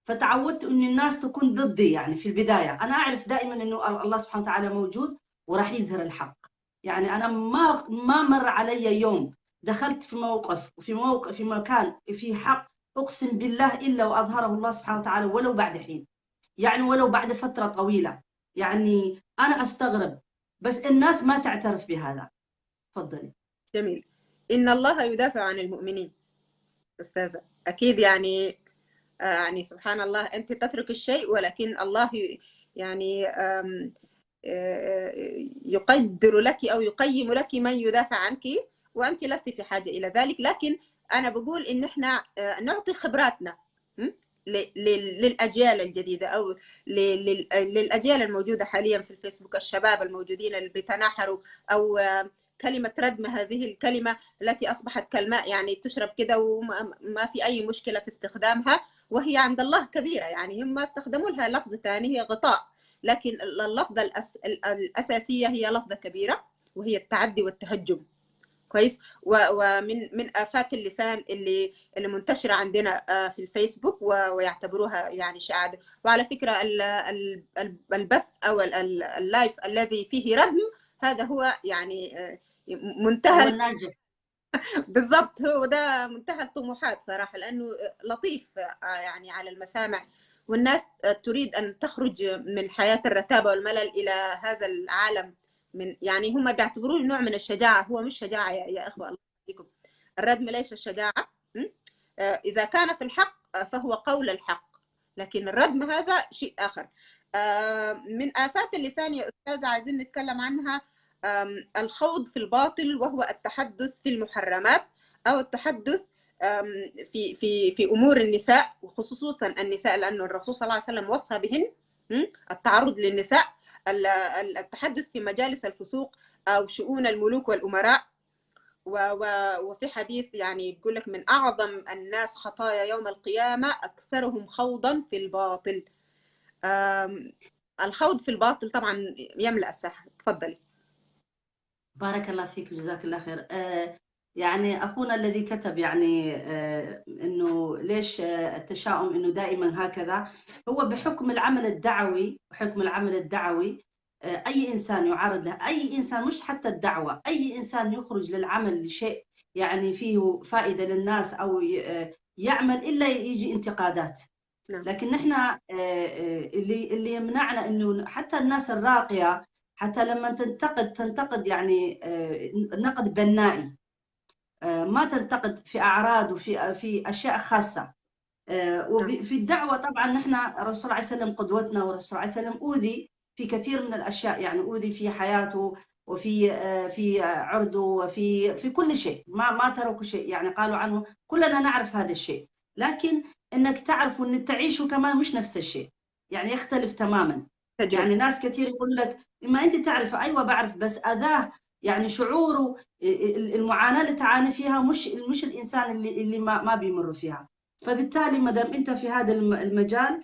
فتعودت ان الناس تكون ضدي. يعني في البدايه انا اعرف دائما انه الله سبحانه وتعالى موجود وراح يظهر الحق. يعني انا ما مر علي يوم دخلت في موقف في مكان في حق، اقسم بالله الا واظهره الله سبحانه وتعالى، ولو بعد حين، يعني ولو بعد فتره طويله. يعني انا استغرب، بس الناس ما تعترف بهذا. تفضلي. جميل. إن الله يدافع عن المؤمنين أستاذة، أكيد يعني. يعني سبحان الله، أنت تترك الشيء ولكن الله يعني يقدر لك أو يقيم لك من يدافع عنك، وأنت لست في حاجة إلى ذلك. لكن أنا بقول إن إحنا نعطي خبراتنا للأجيال الجديدة، أو للأجيال الموجودة حاليا في الفيسبوك، الشباب الموجودين اللي بيتناحروا، أو كلمة ردم، هذه الكلمة التي أصبحت كالماء، يعني تشرب كده وما في أي مشكلة في استخدامها، وهي عند الله كبيرة. يعني هم استخدموا لها لفظ ثاني، هي غطاء، لكن اللفظة الأساسية هي لفظة كبيرة، وهي التعدي والتهجم. كويس. ومن آفات اللسان اللي منتشرة عندنا في الفيسبوك، ويعتبروها يعني شهادة. وعلى فكرة البث أو اللايف الذي فيه ردم، هذا هو يعني هو منتهى الناجح. بالضبط، هو ده منتهى الطموحات صراحة، لأنه لطيف يعني على المسامع، والناس تريد أن تخرج من حياة الرتابة والملل إلى هذا العالم. يعني هم بيعتبروه نوع من الشجاعة. هو مش شجاعة يا إخوة، الله يحفظكم. الردم ليس الشجاعة. إذا كان في الحق فهو قول الحق، لكن الردم هذا شيء آخر. من آفات اللسان يا أستاذة عايزين نتكلم عنها، الخوض في الباطل، وهو التحدث في المحرمات، أو التحدث في أمور النساء، وخصوصا النساء، لأن الرسول صلى الله عليه وسلم وصى بهن التعرض للنساء، التحدث في مجالس الفسوق أو شؤون الملوك والأمراء. وفي حديث يعني بيقول لك من أعظم الناس خطايا يوم القيامة أكثرهم خوضا في الباطل. الخوض في الباطل طبعا يملأ الساحة. تفضلي. بارك الله فيك، جزاك الله خير. يعني أخونا الذي كتب يعني إنه ليش التشاؤم إنه دائما هكذا، هو بحكم العمل الدعوي. أي إنسان يعرض له، أي إنسان، مش حتى الدعوة، أي إنسان يخرج للعمل لشيء يعني فيه فائدة للناس أو يعمل، إلا يجي انتقادات. نعم. لكن نحن اللي يمنعنا إنه حتى الناس الراقية، حتى لما تنتقد يعني نقد بنائي، ما تنتقد في أعراض وفي أشياء خاصة. نعم. وفي الدعوة طبعا نحن الرسول صلى الله عليه وسلم قدوتنا، والرسول صلى الله عليه وسلم أوذي في كثير من الأشياء، يعني أوذي في حياته وفي في عرضه وفي كل شيء، ما تركوا شيء. يعني قالوا عنه كلنا نعرف هذا الشيء، لكن إنك تعرف وإن تعيشه كمان مش نفس الشيء، يعني يختلف تماما. تجربة. يعني ناس كثير يقول لك ما أنت تعرف، أيوة بعرف، بس أذاه، يعني شعوره، المعاناة اللي تعاني فيها مش الإنسان اللي ما بيمر فيها. فبالتالي ما دام انت في هذا المجال،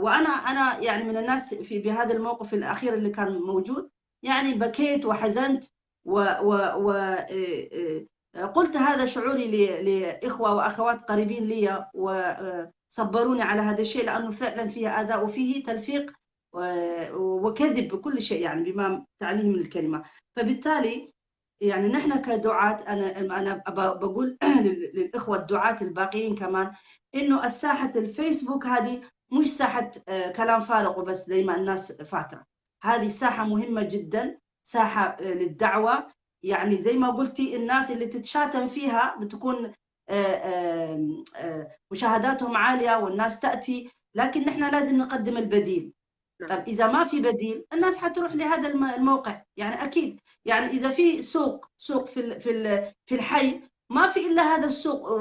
وانا يعني من الناس في بهذا الموقف الاخير اللي كان موجود، يعني بكيت وحزنت وقلت هذا شعوري لاخوه واخوات قريبين لي، وصبروني على هذا الشيء، لانه فعلا فيه اذى وفيه تلفيق وكذب بكل شيء يعني بما تعنيه من الكلمة. فبالتالي يعني نحن كدعاة، أنا بقول للإخوة الدعاة الباقيين كمان إنه الساحة الفيسبوك هذه مش ساحة كلام فارغ وبس زي ما الناس فاكرة. هذه ساحة مهمة جدا، ساحة للدعوة. يعني زي ما قلتي الناس اللي تتشاتم فيها بتكون مشاهداتهم عالية والناس تأتي، لكن نحن لازم نقدم البديل. طب إذا ما في بديل الناس حتروح لهذا الموقع، يعني أكيد. يعني إذا في سوق في الحي، ما في إلا هذا السوق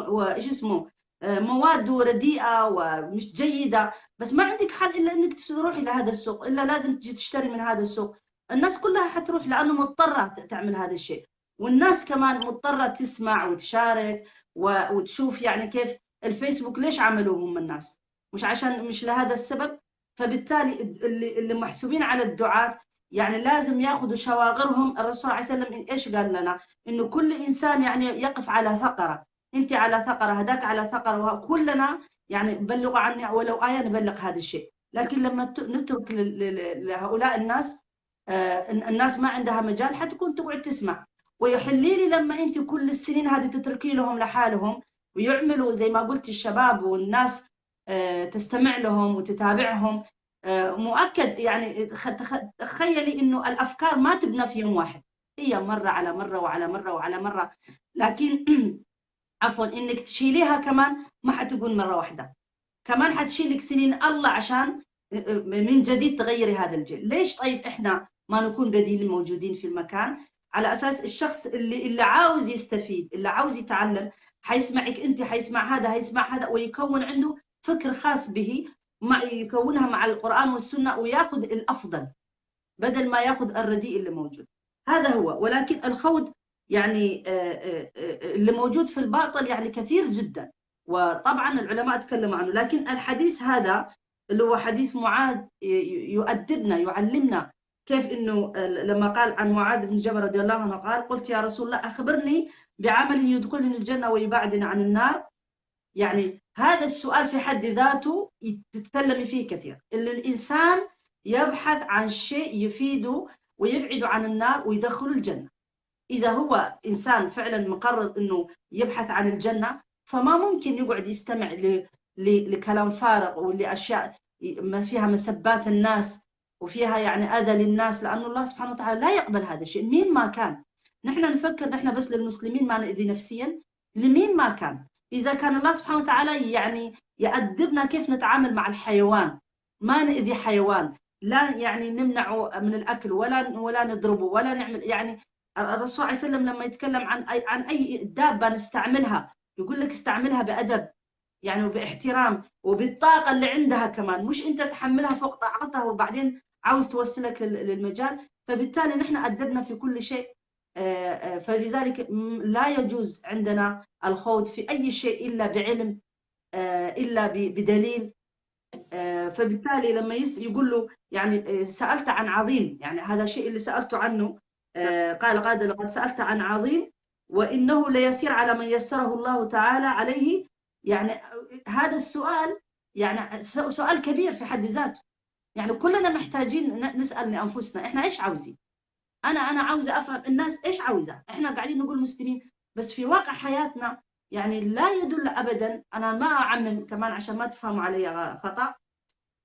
وإيش اسمه مواد رديئة ومش جيدة، بس ما عندك حل إلا إنك تروح إلى هذا السوق، إلا لازم تجي تشتري من هذا السوق. الناس كلها حتروح لأنه مضطرة تعمل هذا الشيء، والناس كمان مضطرة تسمع وتشارك وتشوف يعني كيف الفيسبوك ليش عملوه هم الناس، مش لهذا السبب. فبالتالي اللي محسوبين على الدعاة يعني لازم ياخذوا شواغرهم. الرسول صلى الله عليه وسلم ايش قال لنا؟ انه كل انسان يعني يقف على ثغره، انت على ثغره، هذاك على ثغره، وكلنا يعني بلغوا عني ولو آية نبلغ هذا الشيء. لكن لما نترك لهؤلاء الناس، الناس ما عندها مجال حتكون تقعد تسمع. ويحلي لي لما انت كل السنين هذه تتركي لهم لحالهم ويعملوا زي ما قلت الشباب والناس تستمع لهم وتتابعهم. مؤكد يعني تخيلي انه الافكار ما تبنى في يوم واحد، هي مره على مره وعلى مره وعلى مره، لكن عفوا انك تشيليها كمان ما حتكون مره واحده، كمان حتشيلك سنين الله عشان من جديد تغيري هذا الجيل. ليش طيب احنا ما نكون بديل موجودين في المكان، على اساس الشخص اللي عاوز يستفيد، اللي عاوز يتعلم، حيسمعك انت، حيسمع هذا، هيسمع هذا، ويكون عنده فكر خاص به، يكونها مع القرآن والسنة وياخذ الافضل بدل ما ياخذ الرديء اللي موجود. هذا هو. ولكن الخوض يعني اللي موجود في الباطل يعني كثير جدا، وطبعا العلماء تكلموا عنه. لكن الحديث هذا اللي هو حديث معاذ يؤدبنا، يعلمنا كيف انه لما قال عن معاذ بن جبل رضي الله عنه قال: قلت يا رسول الله اخبرني بعمل يدخلني الجنه ويبعدني عن النار. يعني هذا السؤال في حد ذاته تتكلمي فيه كثير، اللي الانسان يبحث عن شيء يفيده ويبعده عن النار ويدخله الجنه. إذا هو إنسان فعلا مقرر إنه يبحث عن الجنة، فما ممكن يقعد يستمع لكلام فارغ ولأشياء ما فيها مسبات الناس وفيها يعني أذى للناس، لأنه الله سبحانه وتعالى لا يقبل هذا الشيء. مين ما كان، نحن نفكر نحن بس للمسلمين ما نأذي نفسيا، لمين ما كان. إذا كان الله سبحانه وتعالى يعني يأدبنا كيف نتعامل مع الحيوان، ما نأذي حيوان، لا يعني نمنعه من الأكل ولا نضربه ولا نعمل. يعني الرسول صلى الله عليه وسلم لما يتكلم عن أي دابة نستعملها يقول لك استعملها بأدب يعني وباحترام وبالطاقة اللي عندها كمان، مش أنت تحملها فوق طاقتها وبعدين عاوز توصلك للمجال. فبالتالي نحن أدبنا في كل شيء. فلذلك لا يجوز عندنا الخوض في أي شيء إلا بعلم، إلا بدليل. فبالتالي لما يقول له يعني سألت عن عظيم، يعني هذا الشيء اللي سألته عنه، قال لقد سألت عن عظيم وإنه ليسير على من يسره الله تعالى عليه. يعني هذا السؤال يعني سؤال كبير في حد ذاته. يعني كلنا محتاجين نسأل لأنفسنا إحنا إيش عاوزين. أنا عاوزة أفهم الناس إيش عاوزة. إحنا قاعدين نقول مسلمين، بس في واقع حياتنا يعني لا يدل أبدا. أنا ما أعمم كمان عشان ما تفهموا علي خطأ.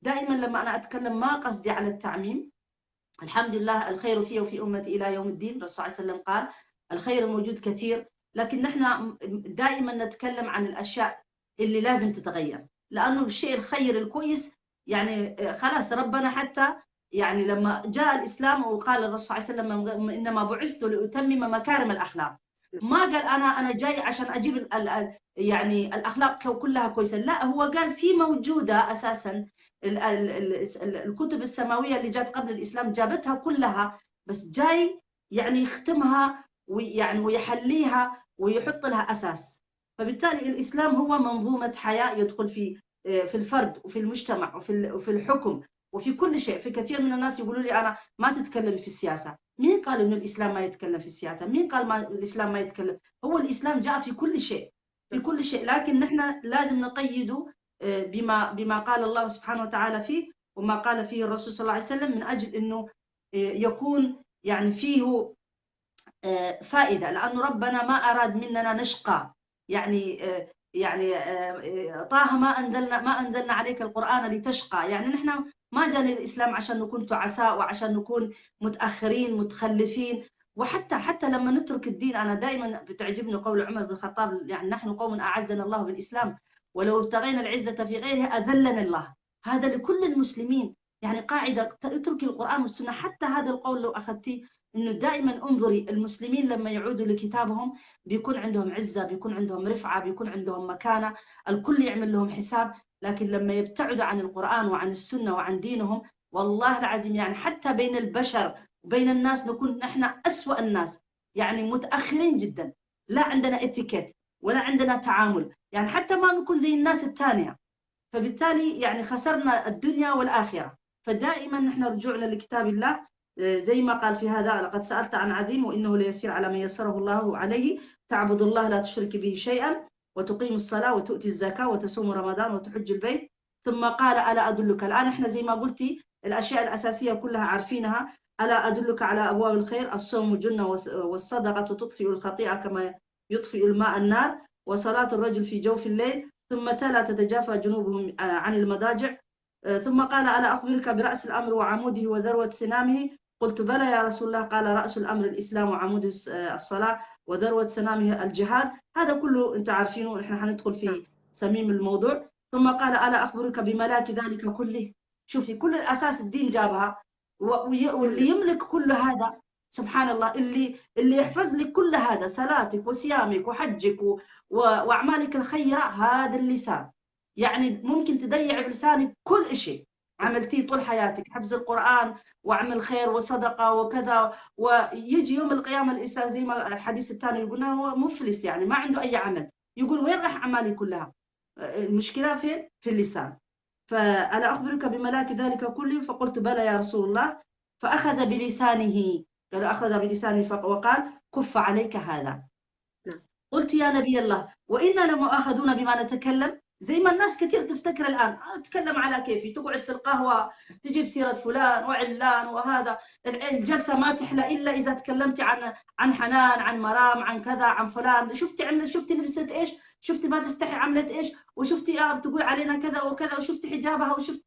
دائما لما أنا أتكلم ما قصدي على التعميم. الحمد لله الخير فيه وفي أمتي إلى يوم الدين. الرسول صلى الله عليه وسلم قال الخير موجود كثير، لكن نحن دائما نتكلم عن الأشياء اللي لازم تتغير، لأنه الشيء الخير الكويس يعني خلاص ربنا حتى يعني لما جاء الإسلام وقال الرسول صلى الله عليه وسلم إنما بعثت لأتمم مكارم الأخلاق، ما قال أنا جاي عشان أجيب يعني الأخلاق كلها كويسة، لا، هو قال في موجودة أساسا الكتب السماوية اللي جات قبل الإسلام جابتها كلها، بس جاي يعني يختمها ويعني ويحليها ويحط لها أساس. فبالتالي الإسلام هو منظومة حياة يدخل في الفرد وفي المجتمع وفي الحكم وفي كل شيء. في كثير من الناس يقولوا لي أنا ما تتكلم في السياسة. مين قال إنه الإسلام ما يتكلم في السياسة؟ مين قال الإسلام ما يتكلم؟ هو الإسلام جاء في كل شيء، في كل شيء، لكن نحن لازم نقيده بما قال الله سبحانه وتعالى فيه، وما قال فيه الرسول صلى الله عليه وسلم، من أجل أنه يكون يعني فيه فائدة، لأنه ربنا ما أراد مننا نشقى. يعني طه ما أنزلنا عليك القرآن لتشقى. يعني نحن ما جاني الإسلام عشان نكون تعساء وعشان نكون متأخرين متخلفين. وحتى لما نترك الدين، أنا دائما بتعجبني قول عمر بن الخطاب، يعني نحن قوم أعزنا الله بالإسلام ولو ابتغينا العزة في غيره أذلنا الله. هذا لكل المسلمين، يعني قاعدة اتركي القرآن والسنة. حتى هذا القول لو أخذتيه، انه دائما انظري المسلمين لما يعودوا لكتابهم بيكون عندهم عزه، بيكون عندهم رفعه، بيكون عندهم مكانه، الكل يعمل لهم حساب. لكن لما يبتعدوا عن القران وعن السنه وعن دينهم، والله العظيم يعني حتى بين البشر وبين الناس نكون نحن اسوأ الناس، يعني متاخرين جدا، لا عندنا اتيكيت ولا عندنا تعامل، يعني حتى ما نكون زي الناس الثانيه. فبالتالي يعني خسرنا الدنيا والاخره. فدائما نحن رجوعنا لكتاب الله، زي ما قال في هذا: لقد سألت عن عظيم وإنه ليسير على من يسره الله عليه، تعبد الله لا تشرك به شيئا وتقيم الصلاة وتؤتي الزكاة وتصوم رمضان وتحج البيت. ثم قال: ألا أدلك. الآن إحنا زي ما قلتي الأشياء الأساسية كلها عارفينها. ألا أدلك على أبواب الخير: الصوم جنة والصدقة تطفئ الخطيئة كما يطفئ الماء النار، وصلاة الرجل في جوف الليل. ثم تلا: تتجافى جنوبهم عن المضاجع. ثم قال: ألا أخبرك برأس الأمر وعموده وذروة سنامه؟ قلت: بلى يا رسول الله. قال: رأس الأمر الإسلام وعمود الصلاة وذروة سنامه الجهاد. هذا كله أنت عارفينه، نحن حندخل في صميم الموضوع. ثم قال: ألا أخبرك بملاك ذلك كله؟ شوفي كل الأساس الدين جابها. واللي يملك كل هذا سبحان الله، اللي يحفظ لك كل هذا، صلاتك وصيامك وحجك وأعمالك الخيرة، هذا اللسان. يعني ممكن تضيع بلسانك كل شيء عملتيه طول حياتك، حفظ القرآن وعمل خير وصدقة وكذا، ويجي يوم القيامة الإنسان زي ما الحديث الثاني اللي قلنا هو مفلس، يعني ما عنده أي عمل، يقول: وين راح أعمالي كلها؟ المشكلة فين؟ في اللسان. فألا أخبرك بملاك ذلك كله؟ فقلت: بلى يا رسول الله. فأخذ بلسانه، قال: أخذ بلسانه وقال: كف عليك هذا. قلت: يا نبي الله، وإنا لمؤاخذون بما نتكلم؟ زي ما الناس كثير تفتكر الآن أتكلم على كيفي، تقعد في القهوة تجيب سيرة فلان وعلان، وهذا الجلسة ما تحلى إلا إذا تكلمتي عن حنان، عن مرام، عن كذا، عن فلان. شفتي عملت، شفتي لبست إيش، شفتي ما تستحي عملت إيش، وشفتي بتقول علينا كذا وكذا، وشفتي حجابها، وشفت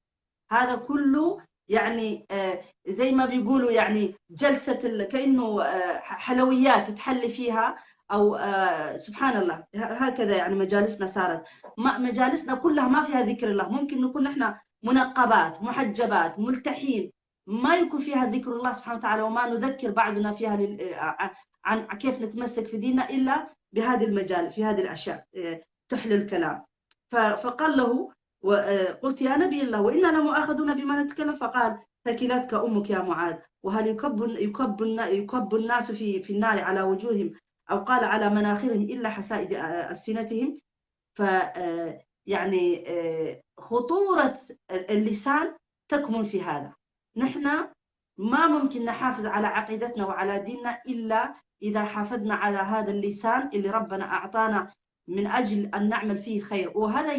هذا كله. يعني زي ما بيقولوا يعني جلسة كأنه حلويات تتحلي فيها، أو سبحان الله هكذا. يعني مجالسنا صارت، مجالسنا كلها ما فيها ذكر الله. ممكن نكون نحن منقبات محجبات ملتحين، ما يكون فيها ذكر الله سبحانه وتعالى، وما نذكر بعضنا فيها عن كيف نتمسك في ديننا إلا بهذه المجال، في هذه الأشياء تحلي الكلام. فقال له: وقلت: يا نبي الله، وإنا لمؤاخذون بما نتكلم؟ فقال: ثكلتك أمك يا معاذ. وهل يكب الناس في النار على وجوههم، أو قال على مناخرهم، إلا حسائد ألسنتهم؟ ف يعني خطورة اللسان تكمن في هذا. نحن ما ممكن نحافظ على عقيدتنا وعلى ديننا إلا إذا حافظنا على هذا اللسان اللي ربنا أعطانا من أجل أن نعمل فيه خير. وهذا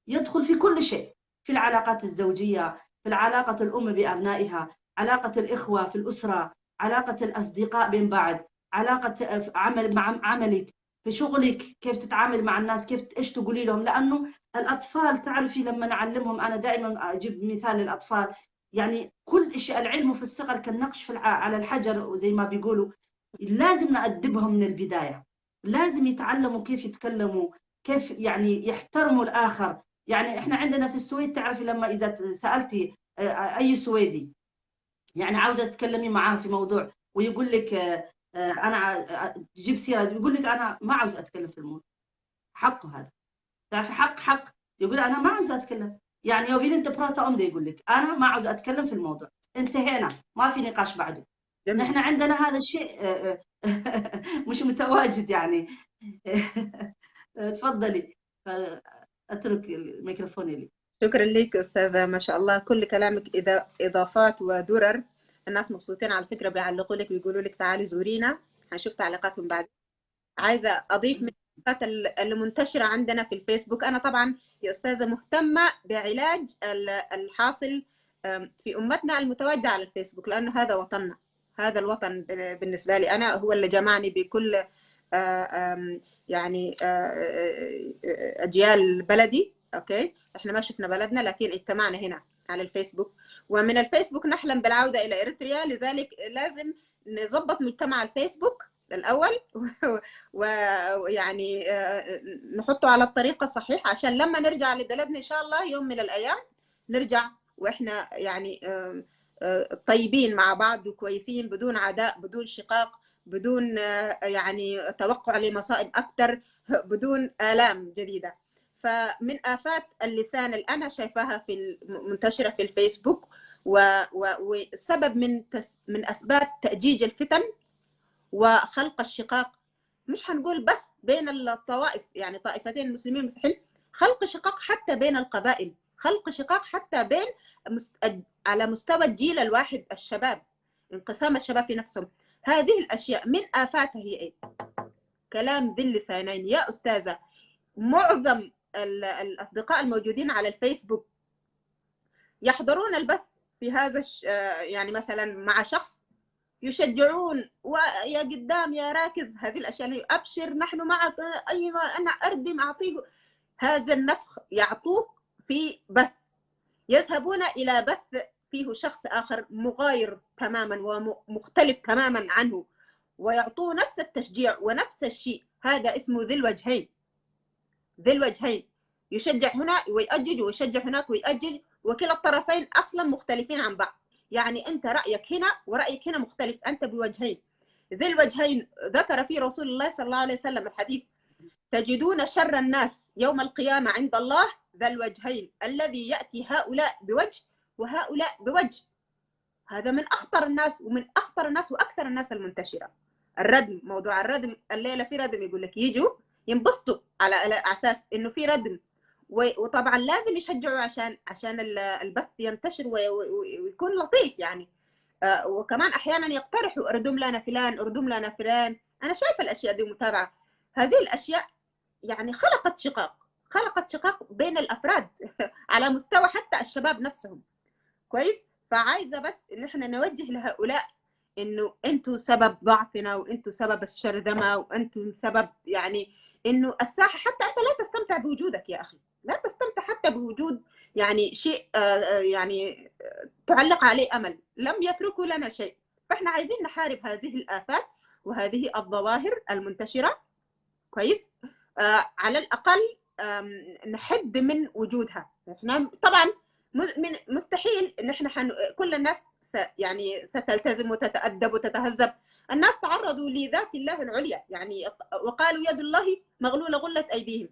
يدخل في كل شيء، في العلاقات الزوجية، في العلاقة الأم بأبنائها، علاقة الإخوة في الأسرة، علاقة الأصدقاء بين بعض، علاقة عمل مع عملك، في شغلك، كيف تتعامل مع الناس، كيف إيش تقولي لهم. لأنه الأطفال تعرفي لما نعلمهم، أنا دائما أجيب مثال للأطفال، يعني كل شيء العلم في الصغر كالنقش على الحجر، وزي ما بيقولوا لازم نأدبهم من البداية، لازم يتعلموا كيف يتكلموا، كيف يعني يحترموا الآخر. يعني إحنا عندنا في السويد تعرفي لما إذا سألتي أي سويدي يعني عاوزة تتكلمي معاه في موضوع ويقول لك أنا تجيب سيرة، يقول لك أنا ما عاوز أتكلم في الموضوع، حقه هذا، تعرفي حق يقول أنا ما عاوز أتكلم. يعني يو فيل أنت براتا أم، يقول لك أنا ما عاوز أتكلم في الموضوع، انتهينا، ما في نقاش بعده. نحن عندنا هذا الشيء مش متواجد يعني. تفضلي، أترك الميكروفون لي. شكرا لك أستاذة، ما شاء الله كل كلامك إضافات ودرر. الناس مبسوطين على فكرة، بيعلقوا لك بيقولوا لك تعالي زورينا، هنشوف تعليقاتهم بعد. عايزة أضيف من التعليقات اللي منتشرة عندنا في الفيسبوك. أنا طبعا يا أستاذة مهتمة بعلاج الحاصل في أمتنا المتواجدة على الفيسبوك، لأنه هذا وطننا، هذا الوطن بالنسبة لي أنا هو اللي جمعني بكل يعني أجيال بلدي. أوكي، إحنا ما شفنا بلدنا لكن اجتمعنا هنا على الفيسبوك، ومن الفيسبوك نحلم بالعودة إلى إريتريا، لذلك لازم نظبط مجتمع الفيسبوك الأول ويعني نحطه على الطريقة الصحيحة عشان لما نرجع لبلدنا إن شاء الله يوم من الأيام نرجع وإحنا يعني طيبين مع بعض وكويسين، بدون عداء، بدون شقاق، بدون يعني توقع لمصائب أكثر، بدون آلام جديدة. فمن آفات اللسان اللي أنا شايفاها في منتشرة في الفيسبوك وسبب من أسباب تأجيج الفتن وخلق الشقاق، مش هنقول بس بين الطوائف، يعني طائفتين المسلمين والمسيحيين، خلق شقاق حتى بين القبائل، خلق شقاق حتى بين على مستوى الجيل الواحد، الشباب، انقسام الشباب في نفسهم. هذه الأشياء من آفاتها هي إيه؟ كلام ذي اللسانين يا أستاذة. معظم الأصدقاء الموجودين على الفيسبوك يحضرون البث في هذا يعني مثلا مع شخص يشجعون ويا قدام يا راكز، هذه الأشياء اللي أبشر نحن معك، أيوة أنا أردم أعطيه، هذا النفخ يعطوه في بث، يذهبون إلى بث فيه شخص آخر مغاير تماما ومختلف تماما عنه ويعطوه نفس التشجيع ونفس الشيء. هذا اسمه ذي الوجهين، ذي الوجهين، يشجع هنا ويأجج ويشجع هناك ويأجج، وكلا الطرفين أصلا مختلفين عن بعض، يعني أنت رأيك هنا ورأيك هنا مختلف، أنت بوجهين. ذي الوجهين ذكر فيه رسول الله صلى الله عليه وسلم الحديث: تجدون شر الناس يوم القيامة عند الله ذا الوجهين الذي يأتي هؤلاء بوجه وهؤلاء بوجه. هذا من أخطر الناس ومن أخطر الناس وأكثر الناس المنتشرة. الردم، موضوع الردم، الليلة في ردم، يقول لك يجوا ينبسطوا على أساس إنه في ردم، وطبعا لازم يشجعوا عشان البث ينتشر ويكون لطيف يعني. وكمان أحيانا يقترحوا اردم لنا فلان، اردم لنا فلان. أنا شايفة الأشياء دي متابعة. هذه الأشياء يعني خلقت شقاق بين الأفراد على مستوى حتى الشباب نفسهم. كويس. فعايزة بس إن احنا نوجه لهؤلاء إنه أنتوا سبب ضعفنا، وأنتوا سبب الشرذمة، وأنتوا سبب يعني إنه الساحة، حتى أنت لا تستمتع بوجودك يا أخي، لا تستمتع حتى بوجود يعني شيء يعني تعلق عليه أمل، لم يتركوا لنا شيء. فإحنا عايزين نحارب هذه الآفات وهذه الظواهر المنتشرة. كويس. على الأقل نحد من وجودها. احنا طبعا مستحيل ان احنا كل الناس يعني ستلتزم وتتأدب وتتهذب. الناس تعرضوا لذات الله العليا يعني، وقالوا يد الله مغلولة غلت أيديهم.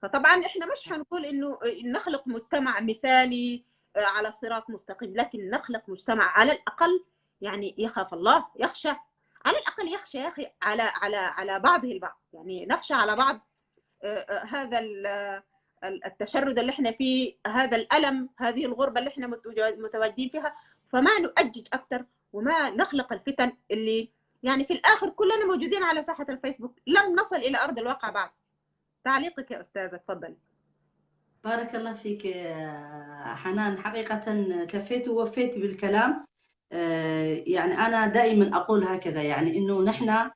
فطبعا احنا مش هنقول انه نخلق مجتمع مثالي على صراط مستقيم، لكن نخلق مجتمع على الأقل يعني يخاف الله، يخشى، على الأقل يخشى يا أخي على بعضه البعض، يعني نخشى على بعض. هذا التشرد اللي احنا فيه، هذا الألم، هذه الغربة اللي احنا متواجدين فيها، فما نؤجج أكثر وما نخلق الفتن اللي يعني في الآخر كلنا موجودين على ساحة الفيسبوك، لم نصل إلى أرض الواقع بعد. تعليقك يا أستاذة، تفضلي. بارك الله فيك حنان، حقيقة كفيت ووفيت بالكلام. يعني أنا دائما أقول هكذا، يعني إنه نحن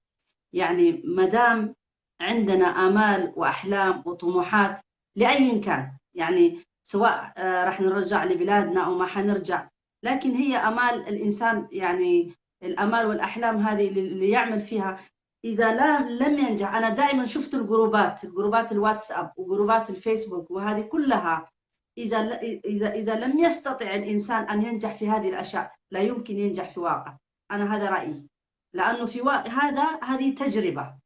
يعني مدام عندنا آمال وأحلام وطموحات لأي كان، يعني سواء راح نرجع لبلادنا أو ما حنرجع، لكن هي آمال الإنسان، يعني الآمال والأحلام هذه اللي يعمل فيها إذا لم ينجح. أنا دائما شفت الجروبات الواتساب وجروبات الفيسبوك وهذه كلها، إذا لم يستطع الإنسان أن ينجح في هذه الأشياء لا يمكن ينجح في واقع. أنا هذا رأيي، لأنه في هذه تجربة.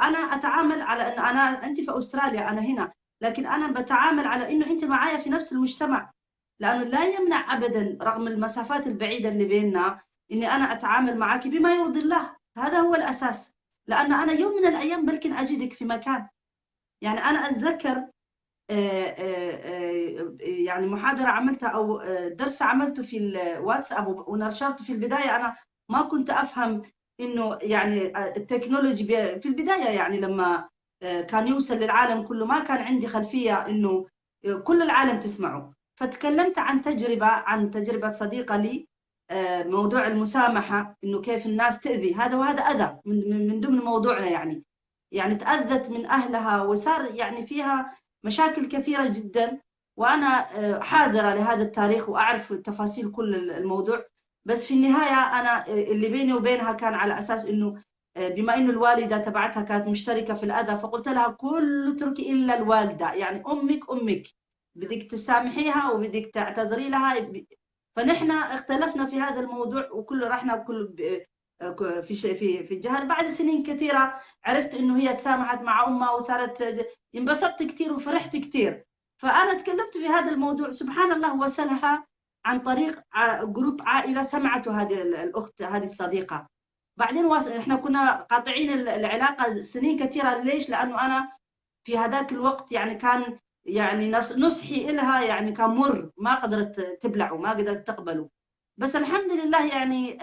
أنا أتعامل على أن أنت في أستراليا، أنا هنا، لكن أنا بتعامل على أنه أنت معايا في نفس المجتمع، لأنه لا يمنع أبدا رغم المسافات البعيدة اللي بيننا أني أنا أتعامل معك بما يرضي الله. هذا هو الأساس، لأن أنا يوم من الأيام بلكن أجدك في مكان. يعني أنا أتذكر يعني محاضرة عملتها أو درس عملته في الواتساب ونشرته في البداية. أنا ما كنت أفهم إنه يعني التكنولوجي في البداية، يعني لما كان يوصل للعالم كله ما كان عندي خلفية إنه كل العالم تسمعه. فتكلمت عن تجربة صديقة لي، موضوع المسامحة، إنه كيف الناس تأذي، وهذا أذى من ضمن موضوعنا. يعني تأذت من أهلها وصار يعني فيها مشاكل كثيرة جدا. وأنا حاضرة لهذا التاريخ وأعرف تفاصيل كل الموضوع. بس في النهاية أنا اللي بيني وبينها كان على أساس إنه بما إنه الوالدة تبعتها كانت مشتركة في الأذى، فقلت لها كل تركي إلا الوالدة، يعني أمك بدك تسامحيها وبدك تعتذري لها. فنحن اختلفنا في هذا الموضوع، وكل رحنا كل في جهة. بعد سنين كثيرة عرفت إنه هي تسامحت مع أمها وصارت، انبسطت كثير وفرحت كثير. فأنا تكلمت في هذا الموضوع، سبحان الله وصلها عن طريق جروب عائلة سمعته هذه الأخت، هذه الصديقة. بعدين احنا كنا قاطعين العلاقة سنين كثيرة. ليش؟ لأنه أنا في هذاك الوقت يعني كان يعني نصحي إلها يعني كان مر، ما قدرت تبلعه، ما قدرت تقبله. بس الحمد لله يعني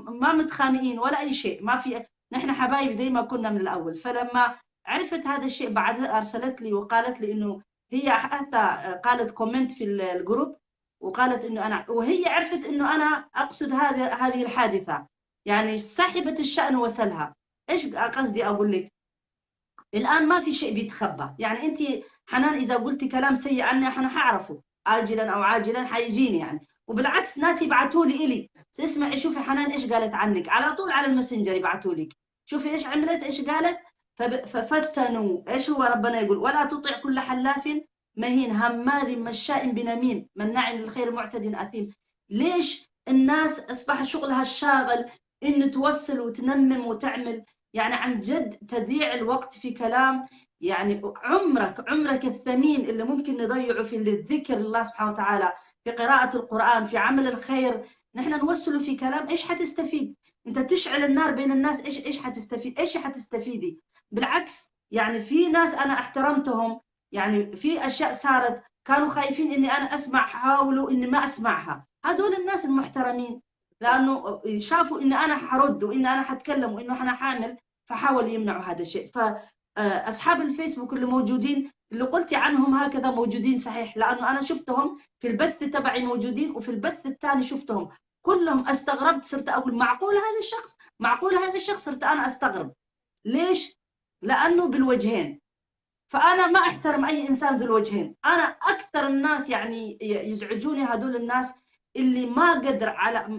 ما متخانقين ولا أي شيء، ما في، نحن حبايب زي ما كنا من الأول. فلما عرفت هذا الشيء بعد أرسلت لي وقالت لي إنه هي حتى قالت كومنت في الجروب، وقالت إنه أنا، وهي عرفت إنه أنا أقصد هذه الحادثة، يعني صاحبة الشأن وصلها. إيش قصدي أقول لك؟ الآن ما في شيء بيتخبى. يعني أنت حنان إذا قلتي كلام سيء عني أنا حعرفه آجلا أو عاجلا، حيجيني يعني. وبالعكس ناس يبعثوا لي اسمعي شوفي حنان إيش قالت عنك، على طول على الماسنجر يبعثوا لك، شوفي إيش عملت، إيش قالت. ففتنوا. إيش هو ربنا يقول؟ ولا تطع كل حلاف مهين هماذ مشاء بنميم مناع للخير معتد أثيم. ليش الناس أصبح شغلها الشاغل إن توصل وتنمم وتعمل؟ يعني عن جد تضييع الوقت في كلام، يعني عمرك الثمين اللي ممكن نضيعه في الذكر الله سبحانه وتعالى، في قراءة القرآن، في عمل الخير، نحن نوصله في كلام. ايش حتستفيد؟ انت تشعل النار بين الناس، ايش حتستفيد؟ ايش حتستفيدي؟ بالعكس، يعني في ناس انا احترمتهم، يعني في اشياء صارت كانوا خايفين اني انا اسمع، حاولوا اني ما اسمعها. هذول الناس المحترمين، لانه شافوا ان انا حرد وان انا حتكلم وانه انا حامل، فحاولوا يمنعوا هذا الشيء. فاصحاب الفيسبوك اللي موجودين، اللي قلتي عنهم هكذا موجودين صحيح، لانه انا شفتهم في البث تبعي موجودين، وفي البث الثاني شفتهم كلهم. استغربت، صرت اقول معقول هذا الشخص، معقول هذا الشخص، صرت انا استغرب. ليش؟ لانه بالوجهين. فانا ما احترم اي انسان ذو الوجهين. انا اكثر الناس يعني يزعجوني هذول الناس اللي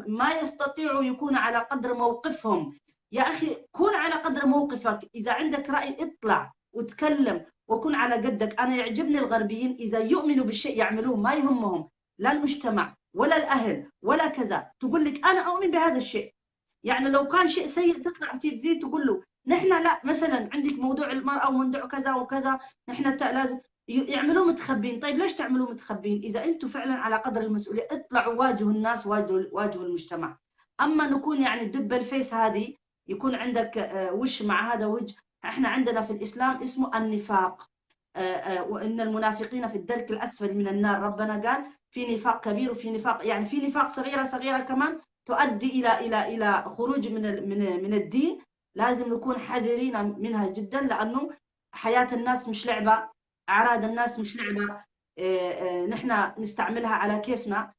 ما يستطيعوا يكون على قدر موقفهم. يا اخي كون على قدر موقفك، اذا عندك راي اطلع وتكلم وكن على قدك. انا يعجبني الغربيين اذا يؤمنوا بالشيء يعملوه، ما يهمهم لا المجتمع ولا الاهل ولا كذا، تقول لك انا اؤمن بهذا الشيء. يعني لو كان شيء سيء تطلع فيه تقول له. نحن لا، مثلا عندك موضوع المرأة وموضوع كذا وكذا، نحن لازم يعملوه متخبين. طيب ليش تعملوه متخبين؟ إذا أنتم فعلا على قدر المسؤولية اطلعوا واجهوا الناس، واجهوا المجتمع. أما نكون يعني دب الفيس هذه، يكون عندك وش مع هذا وجه. احنا عندنا في الإسلام اسمه النفاق، وإن المنافقين في الدرك الأسفل من النار. ربنا قال في نفاق كبير وفي نفاق، يعني في نفاق صغيرة كمان تؤدي إلى خروج من الدين. لازم نكون حذرين منها جدا، لأنه حياة الناس مش لعبة، أعراض الناس مش لعبة. نحن نستعملها على كيفنا.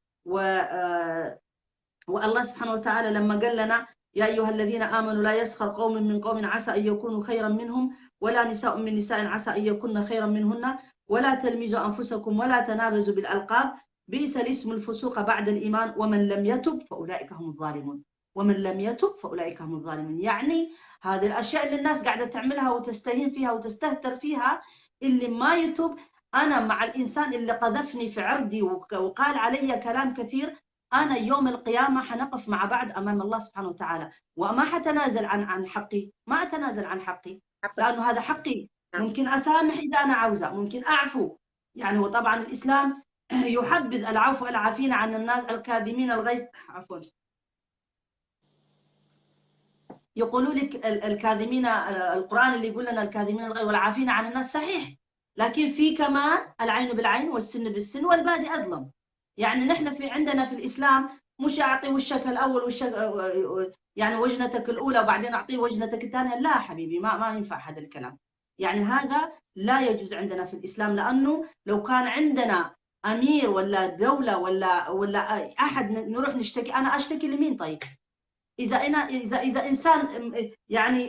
والله سبحانه وتعالى لما قال لنا يا أيها الذين آمنوا لا يسخر قوم من قوم عسى أن يكونوا خيرا منهم ولا نساء من نساء عسى أن يكون خيرا منهن ولا تلمزوا أنفسكم ولا تنابزوا بالألقاب بئس الاسم الفسوق بعد الإيمان ومن لم يتب فأولئك هم الظالمون. ومن لم يتب فأولئك هم الظالمون. يعني هذه الأشياء اللي الناس قاعدة تعملها وتستهين فيها وتستهتر فيها، اللي ما يتوب. أنا مع الإنسان اللي قذفني في عرضي وقال علي كلام كثير، أنا يوم القيامة حنقف مع بعض أمام الله سبحانه وتعالى، وما حتنازل عن حقي، ما أتنازل عن حقي، لأنه هذا حقي. ممكن أسامح إذا أنا عاوزة، ممكن أعفو يعني. وطبعا الإسلام يحبذ العفو، العافين عن الناس، الكاظمين الغيظ، عفوا. يقولوا لك الكاظمين، القرآن اللي يقول لنا الكاظمين الغيظ والعافين عن الناس صحيح، لكن في كمان العين بالعين والسن بالسن والبادي أظلم. يعني نحن عندنا في الإسلام مش أعطي وشك الأول يعني وجنتك الأولى وبعدين أعطيه وجنتك الثانية. لا حبيبي، ما ينفع هذا الكلام. يعني هذا لا يجوز عندنا في الإسلام، لأنه لو كان عندنا امير ولا دوله ولا احد نروح نشتكي. انا اشتكي لمين طيب؟ اذا انسان يعني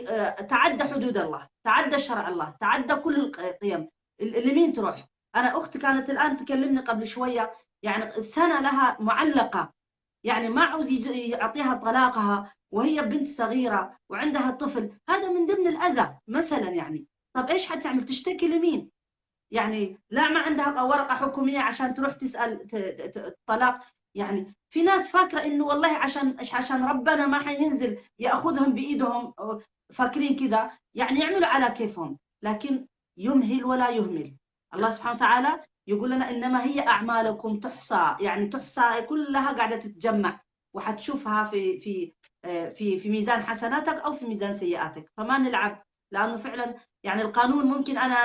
تعدى حدود الله، تعدى شرع الله، تعدى كل القيم، لمين تروح؟ انا اختي كانت الان تكلمني قبل شويه، يعني سنه لها معلقه، يعني ما عاوز يعطيها طلاقها وهي بنت صغيره وعندها طفل، هذا من ضمن الاذى مثلا يعني. طب ايش حتعمل؟ تشتكي لمين؟ يعني لا ما عندها ورقة حكومية عشان تروح تسأل الطلاق. يعني في ناس فاكرة إنه والله عشان ربنا ما حينزل يأخذهم بإيدهم، فاكرين كذا يعني يعملوا على كيفهم، لكن يمهل ولا يهمل. الله سبحانه وتعالى يقول لنا إنما هي أعمالكم تحصى، يعني تحصى كلها قاعدة تتجمع، وحتشوفها في ميزان حسناتك أو في ميزان سيئاتك. فما نلعب، لأنه فعلا يعني القانون ممكن أنا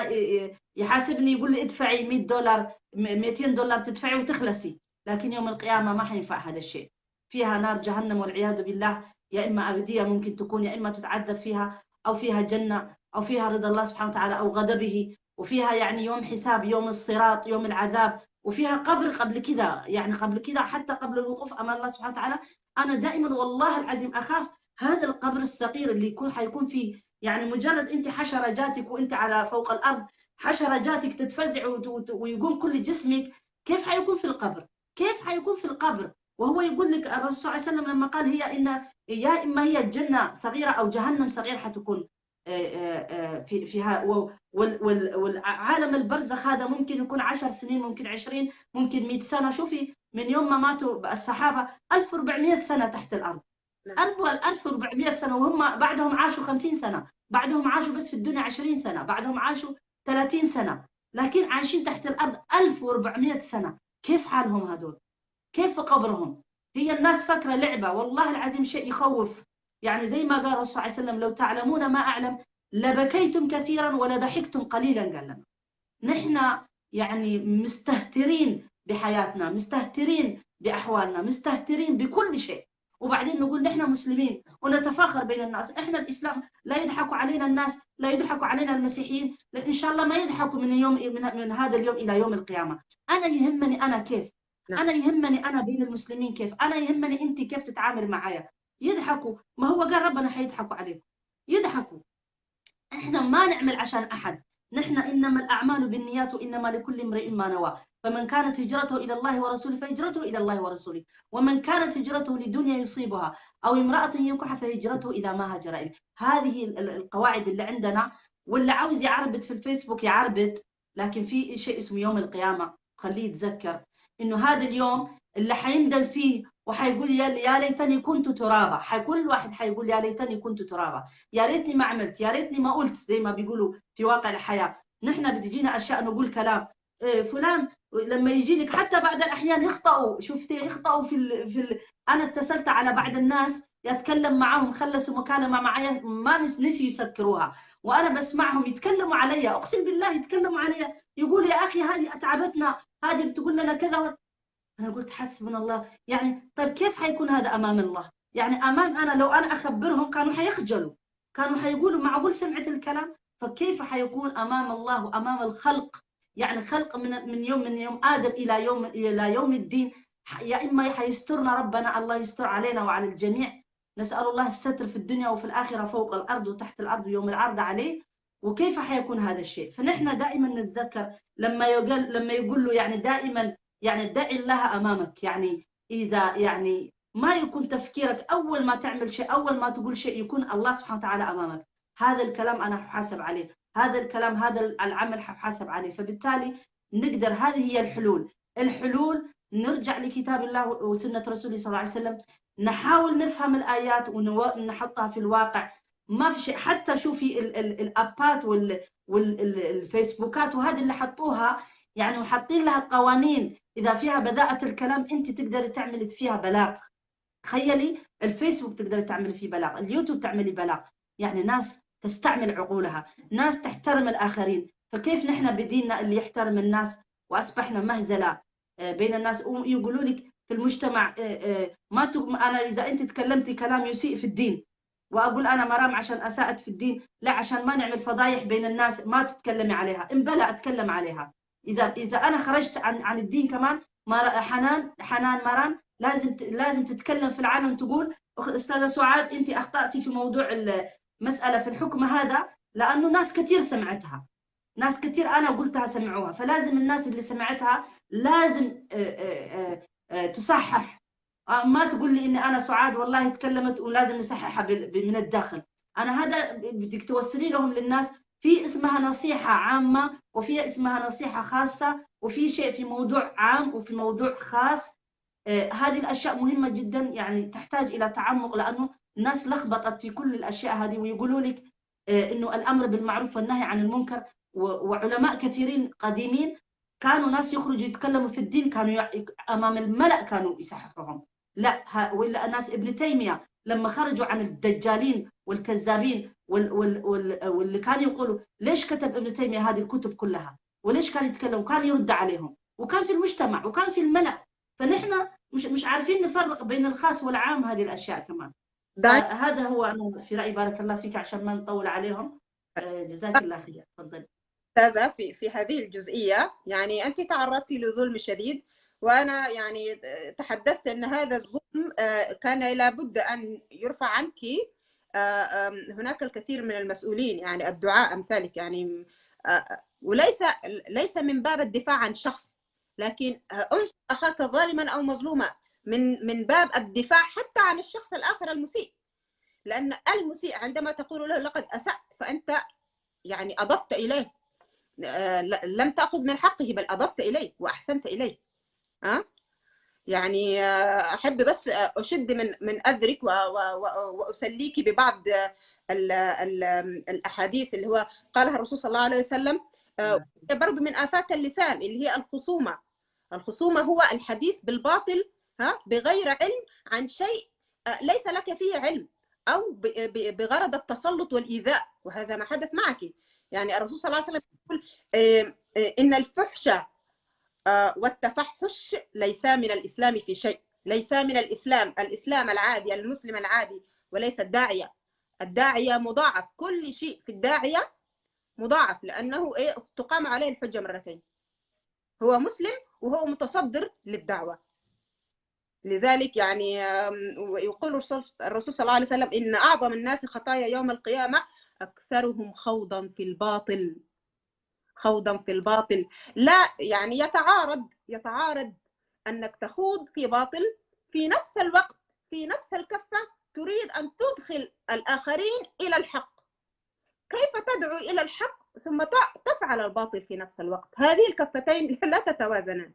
يحاسبني يقول لي ادفعي $100 $200 تدفعي وتخلصي، لكن يوم القيامة ما حينفع هذا الشيء. فيها نار جهنم والعياذ بالله، يا إما أبدية ممكن تكون، يا إما تتعذب فيها، أو فيها جنة، أو فيها رضا الله سبحانه وتعالى أو غضبه، وفيها يعني يوم حساب، يوم الصراط، يوم العذاب، وفيها قبر قبل كذا، يعني قبل كذا حتى قبل الوقوف أمام الله سبحانه وتعالى. أنا دائما والله العظيم أخاف هذا القبر الصغير اللي حيكون فيه، يعني مجرد أنت حشرة جاتك وأنت على فوق الأرض، حشرة جاتك تتفزع ويقوم كل جسمك، كيف حيكون في القبر؟ كيف حيكون في القبر؟ وهو يقول لك الرسول صلى الله عليه وسلم لما قال هي إن يا إما هي الجنة صغيرة أو جهنم صغير حتكون فيها، والعالم البرزخ هذا ممكن يكون 10 سنين، ممكن 20، ممكن 100 سنة. شوفي من يوم ما ماتوا الصحابة 1400 سنة تحت الأرض، 1400 سنة، وهم بعدهم عاشوا 50 سنة، بعدهم عاشوا بس في الدنيا 20 سنة، بعدهم عاشوا 30 سنة، لكن عايشين تحت الأرض 1400 سنة. كيف حالهم هذول؟ كيف في قبرهم؟ هي الناس فاكرة لعبة، والله العظيم شيء يخوف. يعني زي ما قال الرسول صلى الله عليه وسلم لو تعلمون ما أعلم لبكيتم كثيرا ولضحكتم قليلا. قال لنا نحن يعني مستهترين بحياتنا، مستهترين بأحوالنا، مستهترين بكل شيء، وبعدين نقول نحن مسلمين ونتفاخر بين الناس. احنا الاسلام لا يضحكوا علينا الناس، لا يضحكوا علينا المسيحيين، ان شاء الله ما يضحكوا من هذا اليوم الى يوم القيامه. انا يهمني انا كيف، انا يهمني انا بين المسلمين كيف، انا يهمني انت كيف تتعامل معايا. يضحكوا، ما هو قال ربنا حيضحكوا عليكم، يضحكوا. احنا ما نعمل عشان احد، نحن انما الاعمال بالنيات وانما لكل امرئ ما نوى. فمن كانت هجرته الى الله ورسوله فهجرته الى الله ورسوله، ومن كانت هجرته لدنيا يصيبها او امراه ينكح فهجرته الى ما هاجر اليه. هذه القواعد اللي عندنا. واللي عاوز يعربت في الفيسبوك يعربت، لكن في شيء اسمه يوم القيامه، خليه يتذكر انه هذا اليوم اللي حيندم فيه وحيقول يا ليتني كنت ترابا. كل واحد حيقول يا ليتني كنت ترابا، يا ريتني ما عملت، يا ريتني ما قلت، زي ما بيقولوا في واقع الحياة. نحن بتجينا أشياء نقول كلام فلان لما يجي لك حتى بعد الأحيان يخطئوا، شفتي يخطئوا أنا اتصلت على بعض الناس يتكلم معهم، خلصوا مكالمة معي ما نسي يسكروها، وأنا بسمعهم يتكلموا علي، أقسم بالله يتكلموا علي، يقول يا أخي هذه أتعبتنا، هذه بتقول لنا كذا. أنا قلت حسبنا الله. يعني طيب كيف حيكون هذا أمام الله؟ يعني أمام أنا لو أنا أخبرهم كانوا حيخجلوا، كانوا حيقولوا معقول سمعت الكلام؟ فكيف حيكون أمام الله وأمام الخلق؟ يعني خلق من يوم آدم إلى يوم الدين. يا إما حيسترنا ربنا، الله يستر علينا وعلى الجميع، نسأل الله الستر في الدنيا وفي الآخرة، فوق الأرض وتحت الأرض ويوم العرض عليه. وكيف حيكون هذا الشيء؟ فنحن دائما نتذكر لما يقول له يعني دائما يعني دعي الله أمامك، يعني إذا يعني ما يكون تفكيرك أول ما تعمل شيء، أول ما تقول شيء، يكون الله سبحانه وتعالى أمامك. هذا الكلام أنا ححاسب عليه، هذا الكلام هذا العمل ححاسب عليه. فبالتالي نقدر، هذه هي الحلول نرجع لكتاب الله وسنة رسوله صلى الله عليه وسلم، نحاول نفهم الآيات ونحطها في الواقع. ما في شيء. حتى شوفي الأبات والفيسبوكات وهذه اللي حطوها، يعني وحاطين لها قوانين، إذا فيها بذاءة الكلام أنت تقدري تعملي فيها بلاغ. تخيلي الفيسبوك تقدري تعملي فيه بلاغ، اليوتيوب تعملي بلاغ. يعني ناس تستعمل عقولها، ناس تحترم الآخرين. فكيف نحن بديننا اللي يحترم الناس وأصبحنا مهزلة بين الناس؟ يقولوا لك في المجتمع أنا إذا أنت تكلمتي كلام يسيء في الدين، وأقول أنا مرام عشان أساءت في الدين، لا عشان ما نعمل فضايح بين الناس ما تتكلمي عليها. إن بلا أتكلم عليها، اذا انا خرجت عن الدين كمان، حنان مران لازم تتكلم في العالم، تقول استاذه سعاد انت اخطاتي في موضوع المساله في الحكم هذا، لانه ناس كثير سمعتها، ناس كثير انا قلتها سمعوها، فلازم الناس اللي سمعتها لازم تصحح. ما تقول لي اني انا سعاد والله تكلمت ولازم نصححها من الداخل. انا هذا بدك توصلي لهم للناس، في اسمها نصيحة عامة وفي اسمها نصيحة خاصة، وفي شيء في موضوع عام وفي موضوع خاص. هذه الأشياء مهمة جدا، يعني تحتاج إلى تعمق، لأنه الناس لخبطت في كل الأشياء هذه، ويقولوا لك إنه الأمر بالمعروف والنهي عن المنكر. وعلماء كثيرين قديمين كانوا ناس يخرجوا يتكلموا في الدين، كانوا أمام الملأ كانوا يصححوهم. لا، ولا ناس ابن تيمية لما خرجوا عن الدجالين والكذابين واللي كانوا يقولوا ليش كتب ابن تيمية هذه الكتب كلها، وليش كان يتكلم وكان يرد عليهم، وكان في المجتمع وكان في الملأ. فنحن مش عارفين نفرق بين الخاص والعام، هذه الأشياء كمان. فهذا هو أنا في رأيي. بارك الله فيك، عشان ما نطول عليهم. جزاك الله خير. تفضل أستاذة. في هذه الجزئية يعني أنت تعرضتِ لظلم شديد، وأنا يعني تحدثت أن هذا الظلم كان لابد أن يرفع عنك. هناك الكثير من المسؤولين، يعني الدعاء أمثالك، يعني ليس من باب الدفاع عن شخص، لكن أنصر أخاك ظالما أو مظلوما من باب الدفاع حتى عن الشخص الآخر المسيء، لأن المسيء عندما تقول له لقد أسأت فأنت يعني أضفت إليه، لم تأخذ من حقه بل أضفت إليه وأحسنت إليه. يعني أحب بس أشد من أذرك وأسليك ببعض الأحاديث اللي هو قالها الرسول صلى الله عليه وسلم. برضو من آفات اللسان اللي هي الخصومة. الخصومة هو الحديث بالباطل بغير علم عن شيء ليس لك فيه علم، أو بغرض التسلط والإيذاء، وهذا ما حدث معك. يعني الرسول صلى الله عليه وسلم يقول إن الفحش والتفحش ليسا من الإسلام في شيء، ليسا من الإسلام العادي، المسلم العادي، وليس الداعية. الداعية مضاعف، كل شيء في الداعية مضاعف، لأنه تقام عليه الحجة مرتين، هو مسلم وهو متصدر للدعوة. لذلك يعني يقول الرسول صلى الله عليه وسلم إن أعظم الناس خطايا يوم القيامة أكثرهم خوضا في الباطل. خوضا في الباطل، لا يعني يتعارض أنك تخوض في باطل، في نفس الوقت في نفس الكفة تريد أن تدخل الآخرين إلى الحق. كيف تدعو إلى الحق ثم تفعل الباطل في نفس الوقت؟ هذه الكفتين لا تتوازنان،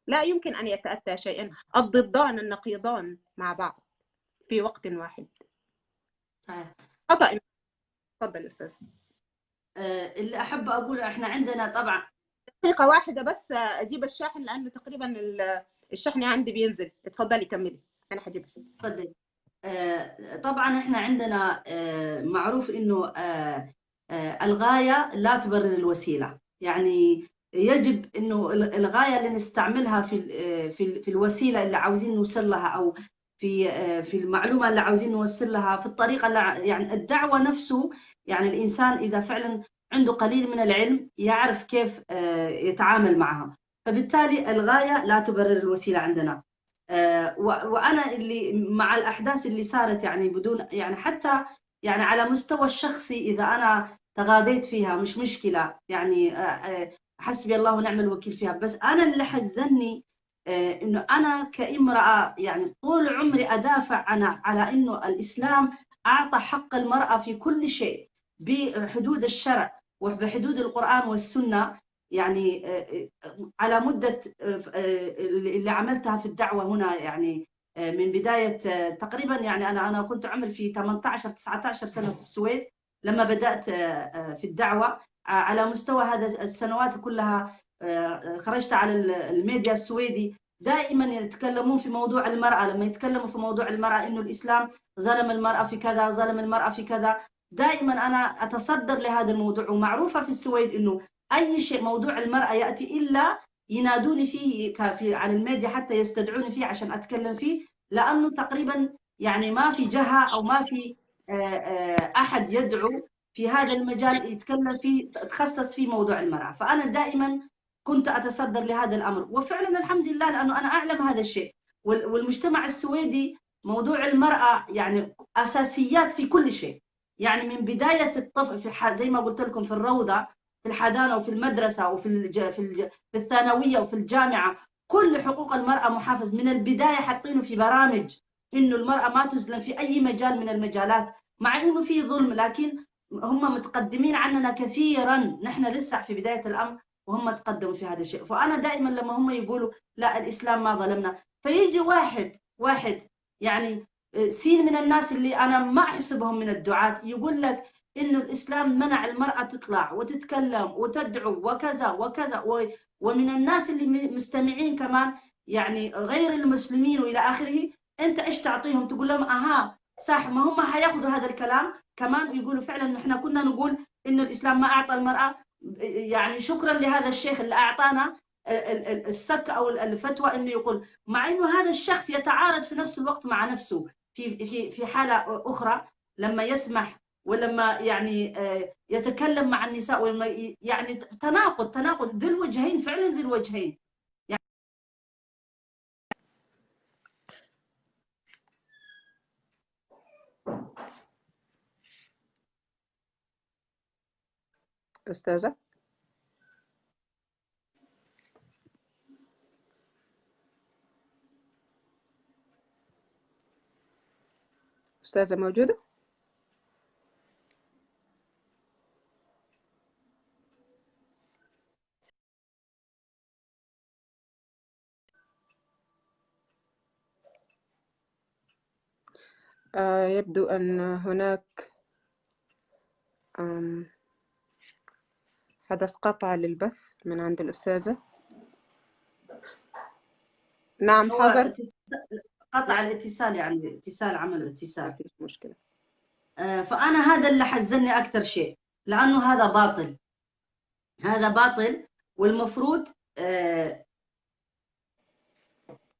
لا يمكن أن يتأتى شيئا، الضدان النقيضان مع بعض في وقت واحد. صحيح. خطأ. تفضل أستاذ. اللي أحب أقوله، إحنا عندنا طبعا دقيقة واحدة بس أجيب الشاحن، لأنه تقريبا الشحن عندي بينزل. اتفضلي كملي، أنا هجيب الشحن. تفضلي. طبعا إحنا عندنا معروف إنه الغاية لا تبرر الوسيلة. يعني يجب إنه الغاية اللي نستعملها في الوسيلة اللي عاوزين نوصل لها، أو في المعلومة اللي عاوزين نوصل لها، في الطريقة اللي يعني الدعوة نفسه. يعني الإنسان إذا فعلا عنده قليل من العلم يعرف كيف يتعامل معها، فبالتالي الغاية لا تبرر الوسيلة عندنا. وأنا اللي مع الأحداث اللي صارت، يعني بدون يعني حتى يعني على مستوى الشخصي، إذا أنا تغاضيت فيها مش مشكلة، يعني حسبي الله ونعم الوكيل فيها. بس أنا اللي حزني إنه أنا كامرأة يعني طول عمري أدافع على إنه الإسلام أعطى حق المرأة في كل شيء بحدود الشرع وبحدود القرآن والسنة. يعني على مدة اللي عملتها في الدعوة هنا، يعني من بداية تقريبا، يعني أنا كنت عمري في 18-19 سنة في السويد لما بدأت في الدعوة. على مستوى هذا السنوات كلها خرجت على الميديا السويدي، دائما يتكلمون في موضوع المرأة. لما يتكلموا في موضوع المرأة إنه الإسلام ظلم المرأة في كذا، ظلم المرأة في كذا، دائما أنا أتصدر لهذا الموضوع. ومعروفة في السويد إنه أي شيء موضوع المرأة يأتي إلا ينادوني فيه على الميديا، حتى يستدعوني فيه عشان أتكلم فيه، لأنه تقريبا يعني ما في جهة أو ما في أحد يدعو في هذا المجال يتكلم فيه، تخصص في موضوع المرأة. فأنا دائما كنت أتصدر لهذا الأمر. وفعلا الحمد لله، لأنه أنا أعلم هذا الشيء. والمجتمع السويدي موضوع المرأة يعني أساسيات في كل شيء، يعني من بداية الطفل زي ما قلت لكم في الروضة، في الحضانة وفي المدرسة وفي في الثانوية وفي الجامعة، كل حقوق المرأة محافظ من البداية، حاطينه في برامج إنه المرأة ما تظلم في أي مجال من المجالات، مع إنه في ظلم، لكن هم متقدمين عننا كثيرا، نحن لسه في بداية الأمر وهم تقدموا في هذا الشيء. فأنا دائما لما هم يقولوا لا الإسلام ما ظلمنا، فيجي واحد يعني سين من الناس اللي أنا ما أحسبهم من الدعاة يقول لك إنه الإسلام منع المرأة تطلع وتتكلم وتدعو وكذا وكذا، ومن الناس اللي مستمعين كمان يعني غير المسلمين وإلى آخره، أنت إيش تعطيهم؟ تقول لهم أها صح، ما هم حياخذوا هذا الكلام كمان ويقولوا فعلا إحنا كنا نقول إنه الإسلام ما أعطى المرأة، يعني شكرا لهذا الشيخ اللي أعطانا السك أو الفتوى إنه يقول، مع إنه هذا الشخص يتعارض في نفس الوقت مع نفسه في حالة أخرى لما يسمح ولما يعني يتكلم مع النساء، ولما يعني تناقض ذي الوجهين، فعلا ذي الوجهين. أستاذة موجودة؟ يبدو أن هناك حدث قطع للبث من عند الأستاذة. نعم حاضر. قطع الاتصال، يعني اتصال عمل اتصال، ما فيش مشكلة. فأنا هذا اللي حزني أكثر شيء، لأنه هذا باطل والمفروض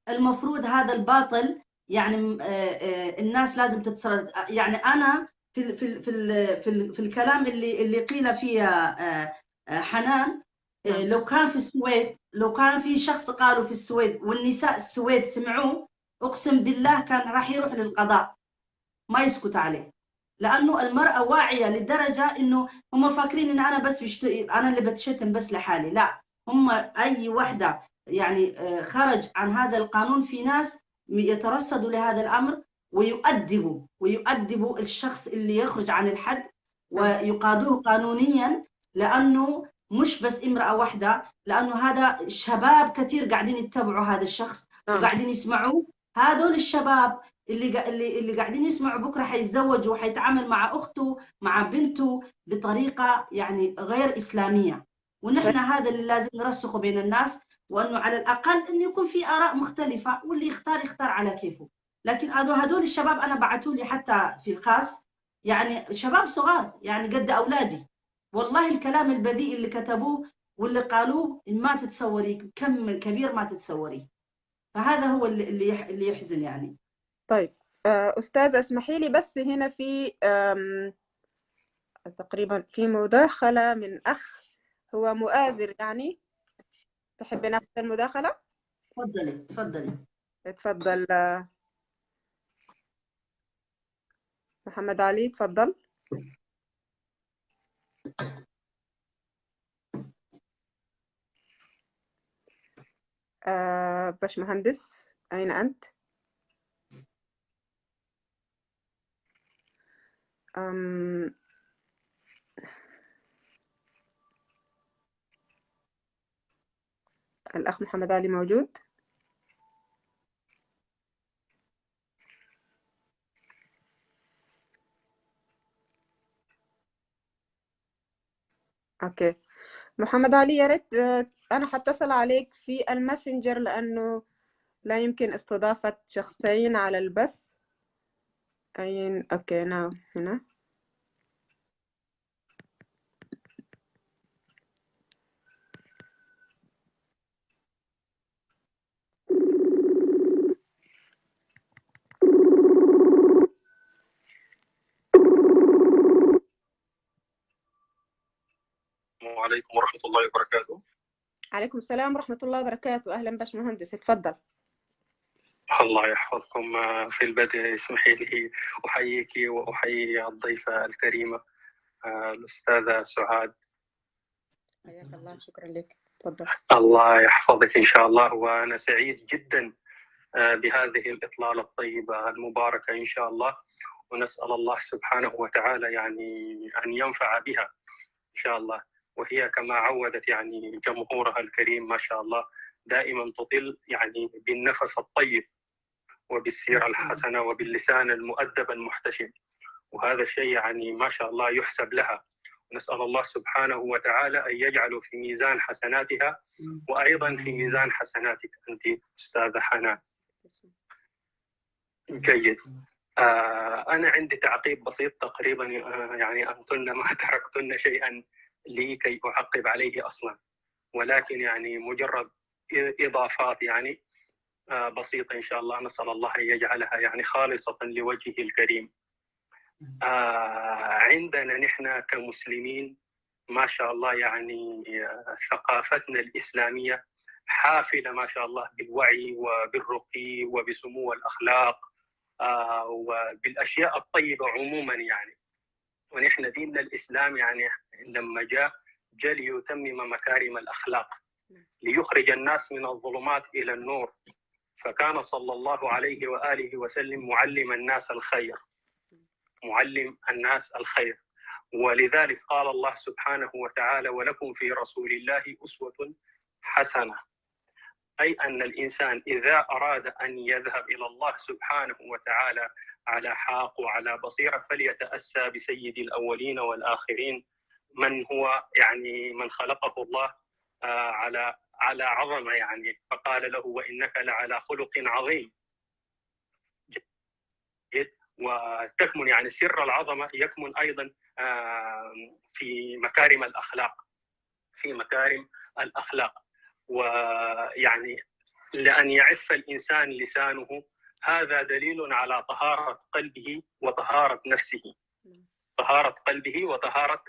المفروض هذا الباطل يعني الناس لازم تتصرف. يعني أنا في الكلام اللي قيل فيه حنان، لو كان في السويد، لو كان في شخص قالوا في السويد والنساء السويد سمعوه، أقسم بالله كان راح يروح للقضاء ما يسكت عليه، لأنه المرأة واعية لدرجة إنه هم فاكرين إن أنا بس أنا اللي بتشتم بس لحالي، لا، هم أي وحدة يعني خرج عن هذا القانون، في ناس يترصدوا لهذا الأمر ويؤدبوا الشخص اللي يخرج عن الحد ويقادوه قانونيا، لأنه مش بس امرأة واحدة، لأنه هذا شباب كثير قاعدين يتبعوا هذا الشخص وقاعدين يسمعوه. هذول الشباب اللي قاعدين يسمعوا بكره حيتزوجوا وحيتعامل مع اخته مع بنته بطريقه يعني غير اسلاميه، ونحن هذا اللي لازم نرسخه بين الناس، وانه على الاقل انه يكون في اراء مختلفه واللي يختار على كيفه. لكن هذول الشباب انا بعثوا لي حتى في الخاص، يعني شباب صغار يعني قد اولادي، والله الكلام البذيء اللي كتبوه واللي قالوه ما تتصوري، كم كبير ما تتصوري. فهذا هو اللي يحزن يعني. طيب أستاذة اسمحي لي بس، هنا في تقريبا في مداخلة من أخ هو مؤازر، يعني تحبي ناخذ المداخلة؟ تفضلي. اتفضل محمد علي، تفضل. باشمهندس أين أنت؟ الأخ محمد علي موجود؟ أوكي محمد علي، يا ريت أنا حتصل عليك في الماسنجر لأنه لا يمكن استضافة شخصين على البث. أوكي نعم هنا. السلام عليكم ورحمة الله وبركاته. عليكم السلام ورحمة الله وبركاته. أهلا باشمهندس، اتفضل. الله يحفظكم. في البدء اسمحي لي أحييك وأحيي الضيفة الكريمة الأستاذة سعاد. حياك الله، شكرا لك، تفضل. الله يحفظك إن شاء الله. وأنا سعيد جدا بهذه الإطلالة الطيبة المباركة إن شاء الله، ونسأل الله سبحانه وتعالى يعني أن ينفع بها إن شاء الله. وهي كما عودت يعني جمهورها الكريم ما شاء الله دائما تطل يعني بالنفس الطيب وبالسيرة الحسنة وباللسان المؤدب المحتشم، وهذا الشيء يعني ما شاء الله يحسب لها. نسأل الله سبحانه وتعالى أن يجعله في ميزان حسناتها وأيضا في ميزان حسناتك أنت أستاذة حنان. جيد. أنا عندي تعقيب بسيط تقريبا، يعني أنتن ما تركتن شيئا لي كي أعقب عليه أصلا، ولكن يعني مجرد إضافات يعني بسيطة إن شاء الله. نسأل الله أن يجعلها يعني خالصة لوجهه الكريم. عندنا نحن كمسلمين ما شاء الله يعني ثقافتنا الإسلامية حافلة ما شاء الله بالوعي وبالرقي وبسمو الأخلاق وبالأشياء الطيبة عموما يعني. ونحن ديننا الإسلام يعني لما جاء ليتمم مكارم الأخلاق ليخرج الناس من الظلمات إلى النور، فكان صلى الله عليه وآله وسلم معلم الناس الخير، معلم الناس الخير. ولذلك قال الله سبحانه وتعالى: ولكم في رسول الله أسوة حسنة. أي أن الإنسان إذا أراد أن يذهب إلى الله سبحانه وتعالى على حق وعلى بصيرة فليتأسى بسيد الأولين والآخرين، من هو يعني من خلقه الله على عظمة يعني، فقال له: وإنك لعلى خلق عظيم. وتكمن يعني سر العظمة يكمن أيضا في مكارم الأخلاق، في مكارم الأخلاق. ويعني لأن يعف الإنسان لسانه هذا دليل على طهارة قلبه وطهارة نفسه، طهارة قلبه وطهارة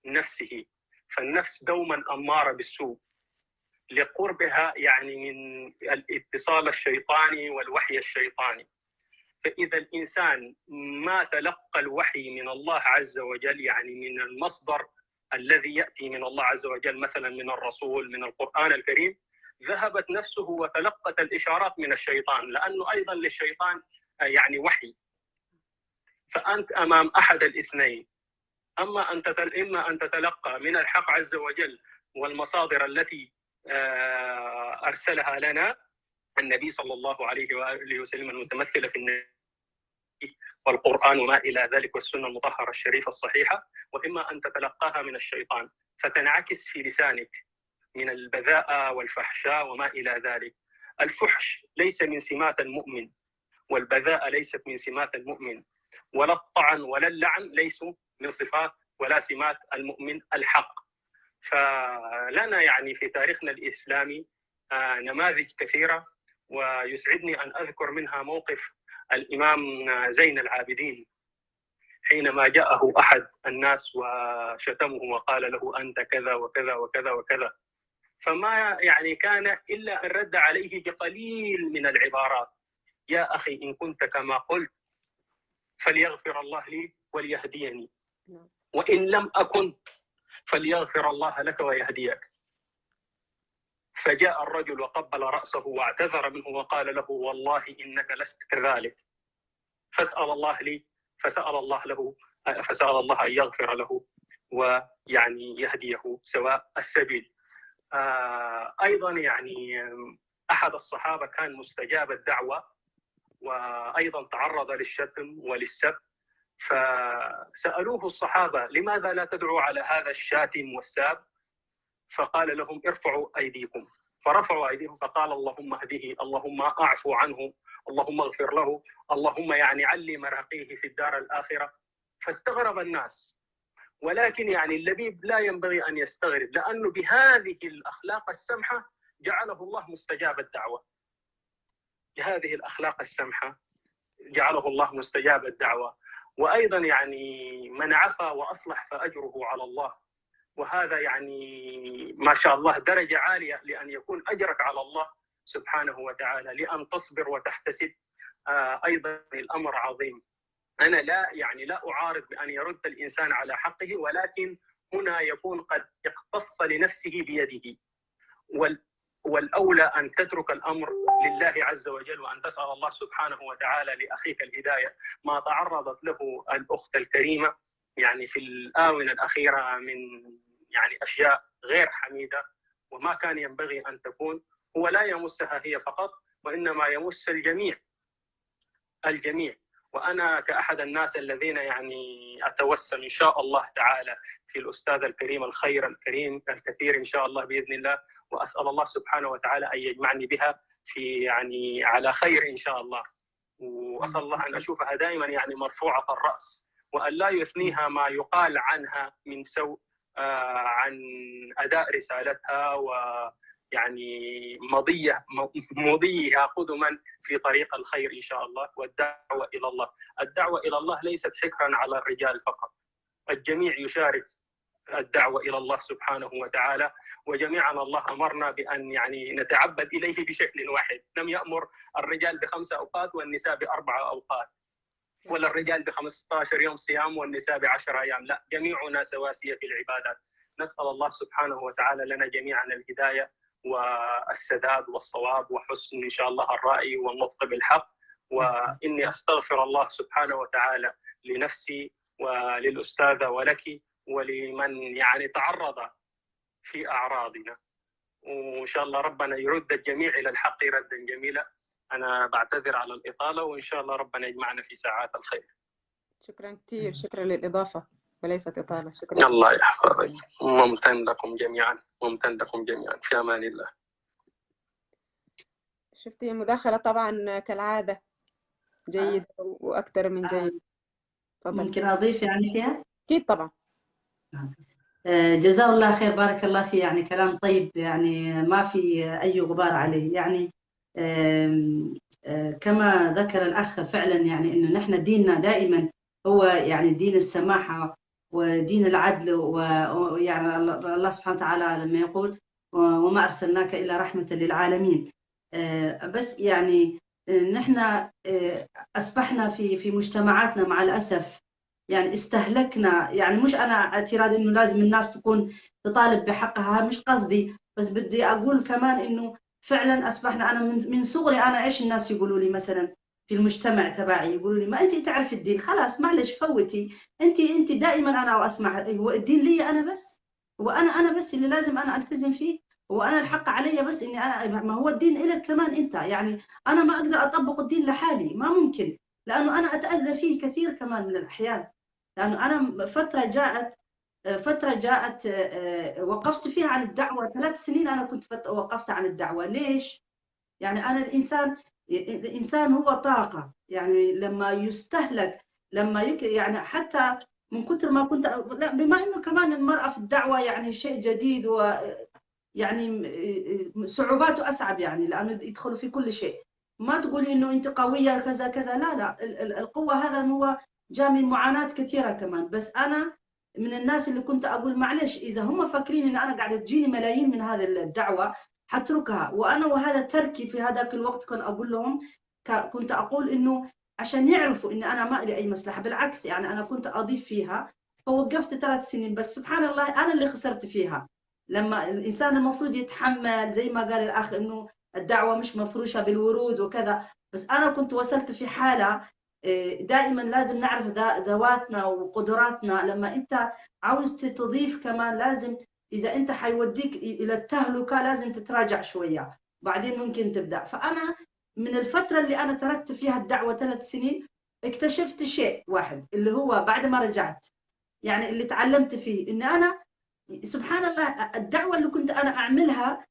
نفسه. فالنفس دوما أمارة بالسوء لقربها يعني من الاتصال الشيطاني والوحي الشيطاني. فإذا الإنسان ما تلقى الوحي من الله عز وجل، يعني من المصدر الذي يأتي من الله عز وجل مثلا من الرسول من القرآن الكريم، ذهبت نفسه وتلقت الإشارات من الشيطان، لأنه أيضا للشيطان يعني وحي. فأنت أمام أحد الاثنين: إما أن تتلقى من الحق عز وجل والمصادر التي أرسلها لنا النبي صلى الله عليه وآله وسلم المتمثلة في النبي والقرآن وما إلى ذلك والسنة المطهرة الشريفة الصحيحة، وإما أن تتلقاها من الشيطان فتنعكس في لسانك من البذاءة والفحشاء وما إلى ذلك. الفحش ليس من سمات المؤمن، والبذاءة ليست من سمات المؤمن، ولا الطعن ولا اللعن ليسوا من صفات ولا سمات المؤمن الحق. فلنا يعني في تاريخنا الإسلامي نماذج كثيرة، ويسعدني أن أذكر منها موقف الإمام زين العابدين حينما جاءه أحد الناس وشتمه وقال له: أنت كذا وكذا وكذا وكذا، فما يعني كان إلا أن رد عليه بقليل من العبارات: يا أخي إن كنت كما قلت فليغفر الله لي وليهديني، وإن لم أكن فليغفر الله لك ويهديك. فجاء الرجل وقبل رأسه واعتذر منه وقال له: والله إنك لست كذلك، فسأل الله لي، فسأل الله أن يغفر له ويعني يهديه سواء السبيل. أيضا يعني أحد الصحابة كان مستجاب الدعوة وأيضا تعرض للشتم وللسب، فسألوه الصحابة: لماذا لا تدعو على هذا الشاتم والساب؟ فقال لهم: ارفعوا أيديكم. فرفعوا أيديهم فقال: اللهم اهده، اللهم أعفو عنه، اللهم اغفر له، اللهم يعني علي مراقيه في الدار الآخرة. فاستغرب الناس، ولكن يعني اللبيب لا ينبغي أن يستغرب، لأنه بهذه الأخلاق السمحة جعله الله مستجاب الدعوة. بهذه الأخلاق السمحة جعله الله مستجاب الدعوة. وأيضا يعني من عفا وأصلح فأجره على الله، وهذا يعني ما شاء الله درجة عالية لأن يكون أجرك على الله سبحانه وتعالى، لأن تصبر وتحتسب أيضا الأمر عظيم. أنا لا أعارض بأن يرد الإنسان على حقه، ولكن هنا يكون قد اقتص لنفسه بيده، والأولى أن تترك الأمر لله عز وجل، وأن تسأل الله سبحانه وتعالى لأخيك الهداية. ما تعرضت له الأخت الكريمة يعني في الآونة الأخيرة من يعني أشياء غير حميدة وما كان ينبغي أن تكون، هو لا يمسها هي فقط، وإنما يمس الجميع. وأنا كأحد الناس الذين يعني أتوسم إن شاء الله تعالى في الأستاذة الكريمة الخير الكريم الكثير إن شاء الله بإذن الله، وأسأل الله سبحانه وتعالى أن يجمعني بها في يعني على خير إن شاء الله، وأسأل الله أن أشوفها دائما يعني مرفوعة الرأس، وأن لا يثنيها ما يقال عنها من سوء عن أداء رسالتها ويعني مضيها قدما في طريق الخير إن شاء الله والدعوة إلى الله. الدعوة إلى الله ليست حكرا على الرجال فقط، الجميع يشارك الدعوة إلى الله سبحانه وتعالى، وجميعا الله أمرنا بأن يعني نتعبد إليه بشكل واحد. لم يأمر الرجال ب5 أوقات والنساء ب4 أوقات، ولا الرجال ب15 يوم صيام والنساء ب10 أيام، لا، جميعنا سواسية في العبادات. نسأل الله سبحانه وتعالى لنا جميعا الهداية والسداد والصواب وحسن إن شاء الله الرأي والنطق بالحق. وإني أستغفر الله سبحانه وتعالى لنفسي وللأستاذة ولك ولمن يعني تعرض في أعراضنا، وإن شاء الله ربنا يرد الجميع إلى الحق ردا جميلا. أنا بعتذر على الإطالة، وإن شاء الله ربنا يجمعنا في ساعات الخير. شكرا كثير، شكرا للإضافة وليست إطالة. شكرا. الله يحفظك. ممتن لكم جميعا، ممتن لكم جميعا، في أمان الله. شفتي مداخلة طبعا كالعادة جيدة وأكثر من جيد. تفضل. ممكن أضيف يعني فيها؟ أكيد طبعا. جزاه الله خير، بارك الله فيه، يعني كلام طيب، يعني ما في أي غبار عليه. يعني كما ذكر الأخ فعلا يعني إنه نحن ديننا دائما هو يعني دين السماحة ودين العدل، ويعني الله سبحانه وتعالى لما يقول وما أرسلناك إلا رحمة للعالمين. بس يعني نحن أصبحنا في مجتمعاتنا مع الأسف يعني استهلكنا، يعني مش أنا اعتراض إنه لازم الناس تكون تطالب بحقها، مش قصدي، بس بدي أقول كمان إنه فعلا أصبحنا، أنا من صغري أنا إيش الناس يقولوا لي مثلا في المجتمع تبعي، يقولوا لي ما أنت تعرف الدين، خلاص معلش فوتي، أنت دائما أنا أسمع هو الدين لي أنا بس، وأنا بس اللي لازم أنا ألتزم فيه، وأنا الحق علي بس إني أنا، ما هو الدين إلك كمان أنت، يعني أنا ما أقدر أطبق الدين لحالي، ما ممكن، لأنه أنا أتأذى فيه كثير كمان من الأحيان، لأنه أنا فترة جاءت وقفت فيها عن الدعوة 3 سنين. أنا كنت وقفت عن الدعوة. ليش؟ يعني أنا الإنسان هو طاقة، يعني لما يستهلك، لما يعني حتى من كثر ما كنت، بما إنه كمان المرأة في الدعوة يعني شيء جديد، ويعني صعوباته أصعب، يعني لأنه يدخلوا في كل شيء. ما تقولي إنه أنت قوية كذا كذا، لا، القوة هذا هو جاء من معاناة كثيرة كمان. بس أنا من الناس اللي كنت أقول معلش، إذا هم فاكرين إن أنا قاعدة تجيني ملايين من هذه الدعوة حتركها، وهذا تركي في هذاك الوقت كنت أقول لهم، كنت أقول إنه عشان يعرفوا إن أنا ما لي أي مصلحة، بالعكس يعني أنا كنت أضيف فيها. فوقفت 3 سنين، بس سبحان الله أنا اللي خسرت فيها. لما الإنسان المفروض يتحمل، زي ما قال الأخ إنه الدعوة مش مفروشة بالورود وكذا، بس أنا كنت وصلت في حالة دائما لازم نعرف ذواتنا وقدراتنا. لما أنت عاوز تضيف كمان لازم، إذا أنت حيوديك إلى التهلكة لازم تتراجع شوية، بعدين ممكن تبدأ. فأنا من الفترة اللي أنا تركت فيها الدعوة 3 سنين اكتشفت شيء واحد، اللي هو بعد ما رجعت يعني اللي تعلمت فيه، إن أنا سبحان الله الدعوة اللي كنت أنا أعملها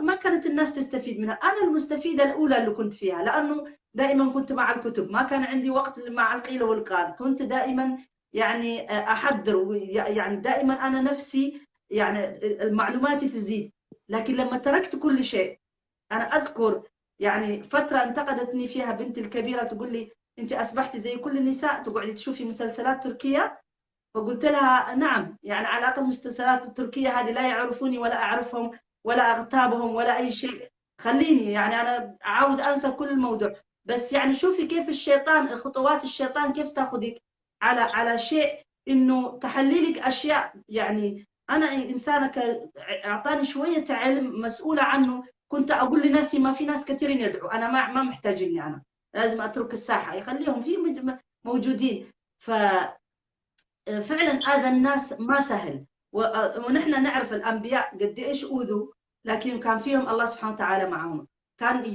ما كانت الناس تستفيد منها، أنا المستفيدة الأولى اللي كنت فيها، لأنه دائما كنت مع الكتب، ما كان عندي وقت مع القيل والقال، كنت دائما يعني أحضر، يعني دائما أنا نفسي يعني معلوماتي تزيد. لكن لما تركت كل شيء، أنا أذكر يعني فترة انتقدتني فيها بنتي الكبيرة، تقول لي أنت أصبحتي زي كل النساء، تقعدي تشوفي مسلسلات تركية فقلت لها نعم، يعني على الأقل المسلسلات التركية هذه لا يعرفوني ولا أعرفهم ولا أغتابهم ولا أي شيء، خليني يعني أنا عاوز أنسى كل الموضوع. بس يعني شوفي كيف الشيطان، خطوات الشيطان كيف تاخذك على شيء إنه تحليلك أشياء. يعني أنا إنسانة أعطاني شوية علم مسؤولة عنه، كنت أقول لنفسي ما في ناس كثيرين يدعوا، أنا ما محتاجيني، أنا لازم أترك الساحة يخليهم في موجودين. ففعلا هذا الناس ما سهل، ونحن نعرف الأنبياء قد إيش أوذوا، لكن كان فيهم الله سبحانه وتعالى معهم. كان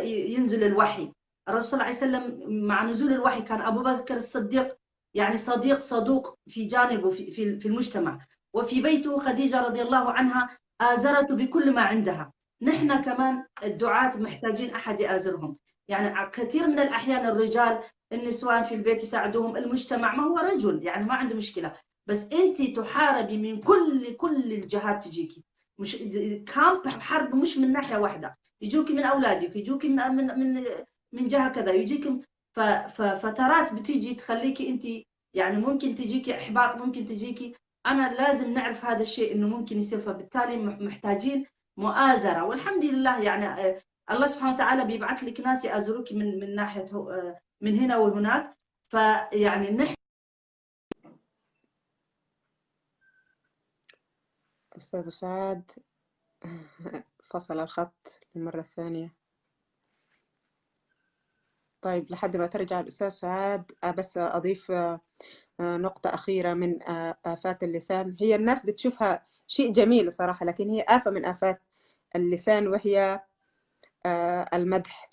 ينزل الوحي، الرسول صلى الله عليه وسلم مع نزول الوحي كان أبو بكر الصديق يعني صديق صدوق في جانبه في المجتمع، وفي بيته خديجة رضي الله عنها آزرته بكل ما عندها. نحن كمان الدعاة محتاجين أحد يآزرهم. يعني كثير من الأحيان الرجال النسوان في البيت يساعدوهم، المجتمع ما هو رجل يعني ما عنده مشكلة، بس أنت تحاربي من كل الجهات تجيكي، مش كامب حرب، مش من ناحية واحدة، يجوكي من أولادك، يجوكي من جهة كذا، يجيكي ففترات بتيجي تخليكي أنت يعني ممكن تجيكي إحباط، ممكن تجيكي. أنا لازم نعرف هذا الشيء إنه ممكن يصير، فبالتالي محتاجين مؤازرة. والحمد لله يعني الله سبحانه وتعالى بيبعث لك ناس يآزروك من ناحية من هنا وهناك. فيعني نحن أستاذ سعاد فصل الخط للمرة الثانية. طيب لحد ما ترجع الأستاذ سعاد بس أضيف نقطة أخيرة من آفات اللسان. هي الناس بتشوفها شيء جميل صراحة، لكن هي آفة من آفات اللسان، وهي المدح.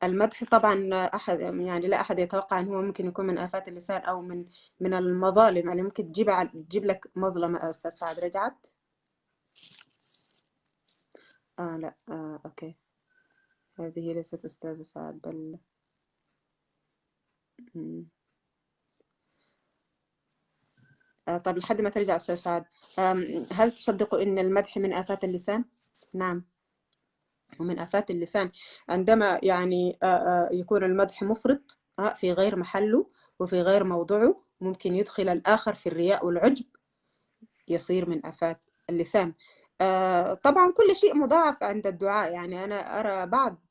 المدح طبعا أحد يعني لا أحد يتوقع أن هو ممكن يكون من آفات اللسان أو من المظالم، يعني ممكن تجيب لك مظلمة. أستاذ سعاد رجعت؟ لا أوكي، هذه ليست أستاذ سعاد بل طب لحد ما ترجع أستاذ سعاد، هل تصدقوا أن المدح من آفات اللسان؟ نعم، ومن آفات اللسان عندما يعني يكون المدح مفرط في غير محله وفي غير موضعه، ممكن يدخل الآخر في الرياء والعجب، يصير من آفات اللسان. طبعا كل شيء مضاعف عند الدعاء. يعني أنا أرى بعض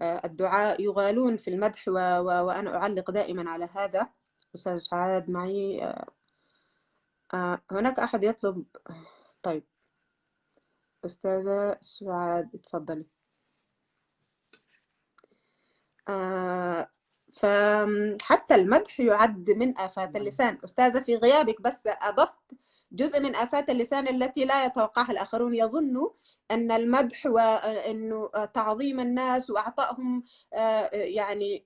الدعاء يغالون في المدح وأنا أعلق دائما على هذا. أستاذ سعاد معي؟ هناك أحد يطلب؟ طيب أستاذة سعاد اتفضلي. فحتى المدح يعد من آفات اللسان. أستاذة في غيابك بس أضفت جزء من آفات اللسان التي لا يتوقعها الآخرون. يظنوا أن المدح وأنه تعظيم الناس وأعطائهم يعني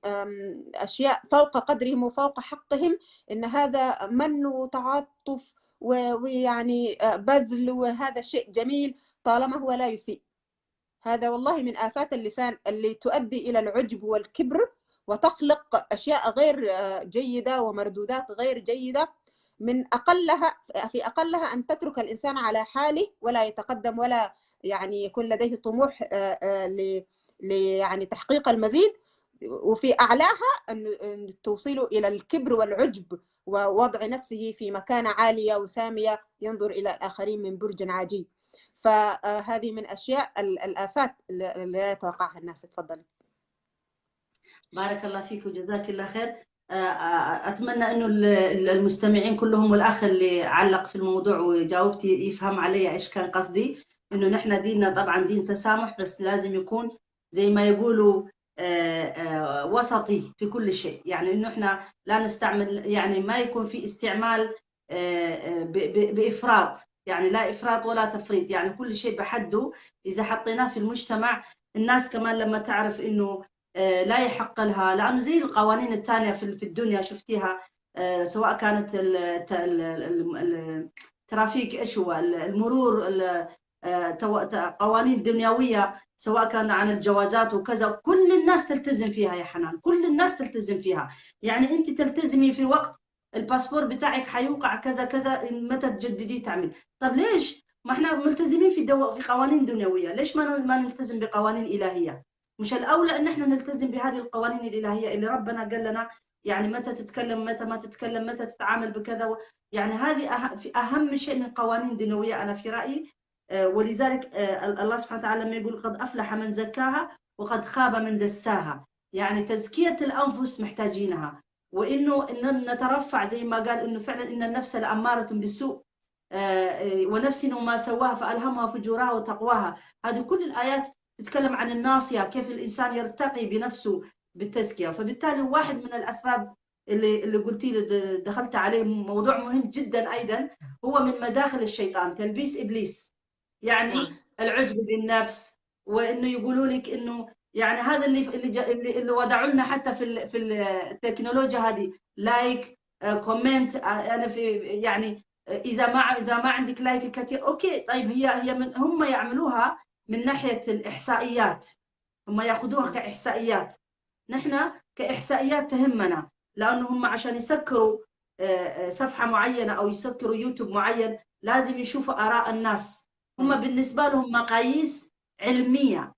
أشياء فوق قدرهم وفوق حقهم، أن هذا من وتعاطف ويعني بذل، وهذا شيء جميل طالما هو لا يسيء. هذا والله من آفات اللسان اللي تؤدي إلى العجب والكبر، وتخلق أشياء غير جيدة ومردودات غير جيدة. من أقلها في أقلها أن تترك الإنسان على حاله ولا يتقدم ولا يعني يكون لديه طموح يعني تحقيق المزيد، وفي أعلاها أن توصله إلى الكبر والعجب ووضع نفسه في مكانة عالية وسامية ينظر إلى الآخرين من برج عجيب. فهذه من أشياء الآفات اللي لا يتوقعها الناس. تفضلي. بارك الله فيك وجزاك الله خير. أتمنى أنه المستمعين كلهم والأخ اللي علق في الموضوع وجاوبتي يفهم علي إيش كان قصدي. إنه نحن ديننا طبعا دين تسامح، بس لازم يكون زي ما يقولوا وسطي في كل شيء. يعني إنه إحنا لا نستعمل، يعني ما يكون في استعمال بإفراط، يعني لا إفراط ولا تفريط، يعني كل شيء بحده. إذا حطيناه في المجتمع الناس كمان لما تعرف إنه لا يحق لها، لأنه زي القوانين الثانية في الدنيا شفتيها، سواء كانت الترافيك، إيش هو المرور، قوانين دنيوية، سواء كان عن الجوازات وكذا، كل الناس تلتزم فيها يا حنان، كل الناس تلتزم فيها. يعني أنت تلتزمي في وقت الباسبور بتاعك حيوقع كذا كذا، متى تجدديه تعمل. طب ليش ما احنا ملتزمين في قوانين دنيوية، ليش ما نلتزم بقوانين إلهية؟ مش الأولى أن احنا نلتزم بهذه القوانين الإلهية اللي ربنا قال لنا يعني متى تتكلم متى ما تتكلم، متى تتعامل بكذا. يعني هذه أهم شيء من قوانين دنيوية أنا في رأيي. ولذلك الله سبحانه وتعالى لما يقول قد أفلح من زكاها وقد خاب من دساها، يعني تزكية الأنفس محتاجينها، وإنه إن نترفع زي ما قال إنه فعلا إن النفس لأمارة بالسوء، ونفس وما سواها فألهمها فجورها وتقواها. هذه كل الآيات تتكلم عن الناصية، كيف الإنسان يرتقي بنفسه بالتزكية. فبالتالي واحد من الأسباب اللي قلتي لي دخلت عليه موضوع مهم جدا أيضا، هو من مداخل الشيطان تلبيس إبليس، يعني العجب بالنفس، وإنه يقولوا لك إنه يعني هذا اللي وضعوا لنا حتى في التكنولوجيا هذه، لايك كومنت. أنا في يعني إذا ما عندك لايك كثير أوكي، طيب هي هم يعملوها من ناحية الإحصائيات، هم ياخذوها كإحصائيات. نحن كإحصائيات تهمنا، لأنه هم عشان يسكروا صفحة معينة أو يسكروا يوتيوب معين لازم يشوفوا آراء الناس، هم بالنسبة لهم مقاييس علمية.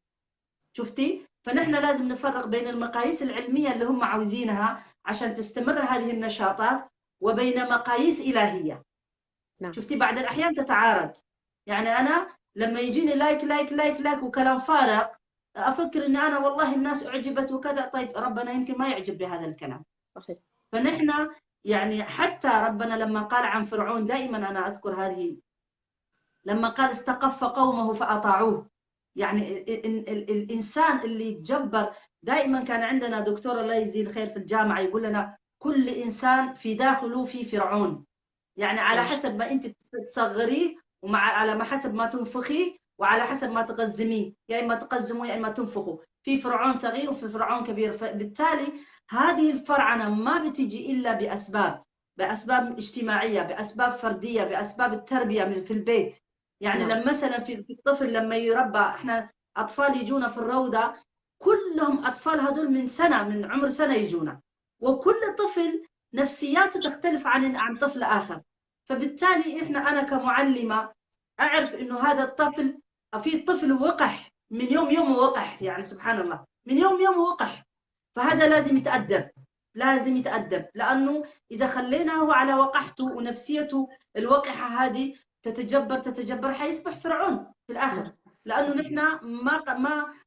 شفتي؟ فنحن لازم نفرق بين المقاييس العلمية اللي هم عاوزينها عشان تستمر هذه النشاطات، وبين مقاييس إلهية. شفتي؟ بعد الأحيان تتعارض. يعني أنا لما يجيني لايك لايك لايك لايك وكلام فارغ، أفكر إن أنا والله الناس أعجبت وكذا، طيب ربنا يمكن ما يعجب بهذا الكلام. صحيح. فنحن يعني حتى ربنا لما قال عن فرعون، دائما أنا أذكر هذه، لما قال استقف قومه فأطاعوه. يعني الإنسان اللي يتجبر، دائما كان عندنا دكتور الله يجزيه الخير في الجامعة يقول لنا كل إنسان في داخله في فرعون، يعني على حسب ما أنت تصغريه على ما حسب ما تنفخيه وعلى حسب ما تقزميه، يا إما تقزمه يا إما تنفخه. في فرعون صغير وفي فرعون كبير. فبالتالي هذه الفرعنة ما بتجي إلا بأسباب اجتماعية، بأسباب فردية، بأسباب التربية في البيت. يعني لما مثلا في الطفل لما يربى، احنا أطفال يجونا في الروضة كلهم أطفال هذول من عمر سنة يجونا، وكل طفل نفسياته تختلف عن طفل آخر. فبالتالي أنا كمعلمة أعرف إنه هذا الطفل، في طفل وقح من يوم وقح، يعني سبحان الله من يوم وقح، فهذا لازم يتأدب، لأنه إذا خليناه على وقحته ونفسيته الوقحة هذه تتجبر حيصبح فرعون في الآخر. لأنه نحن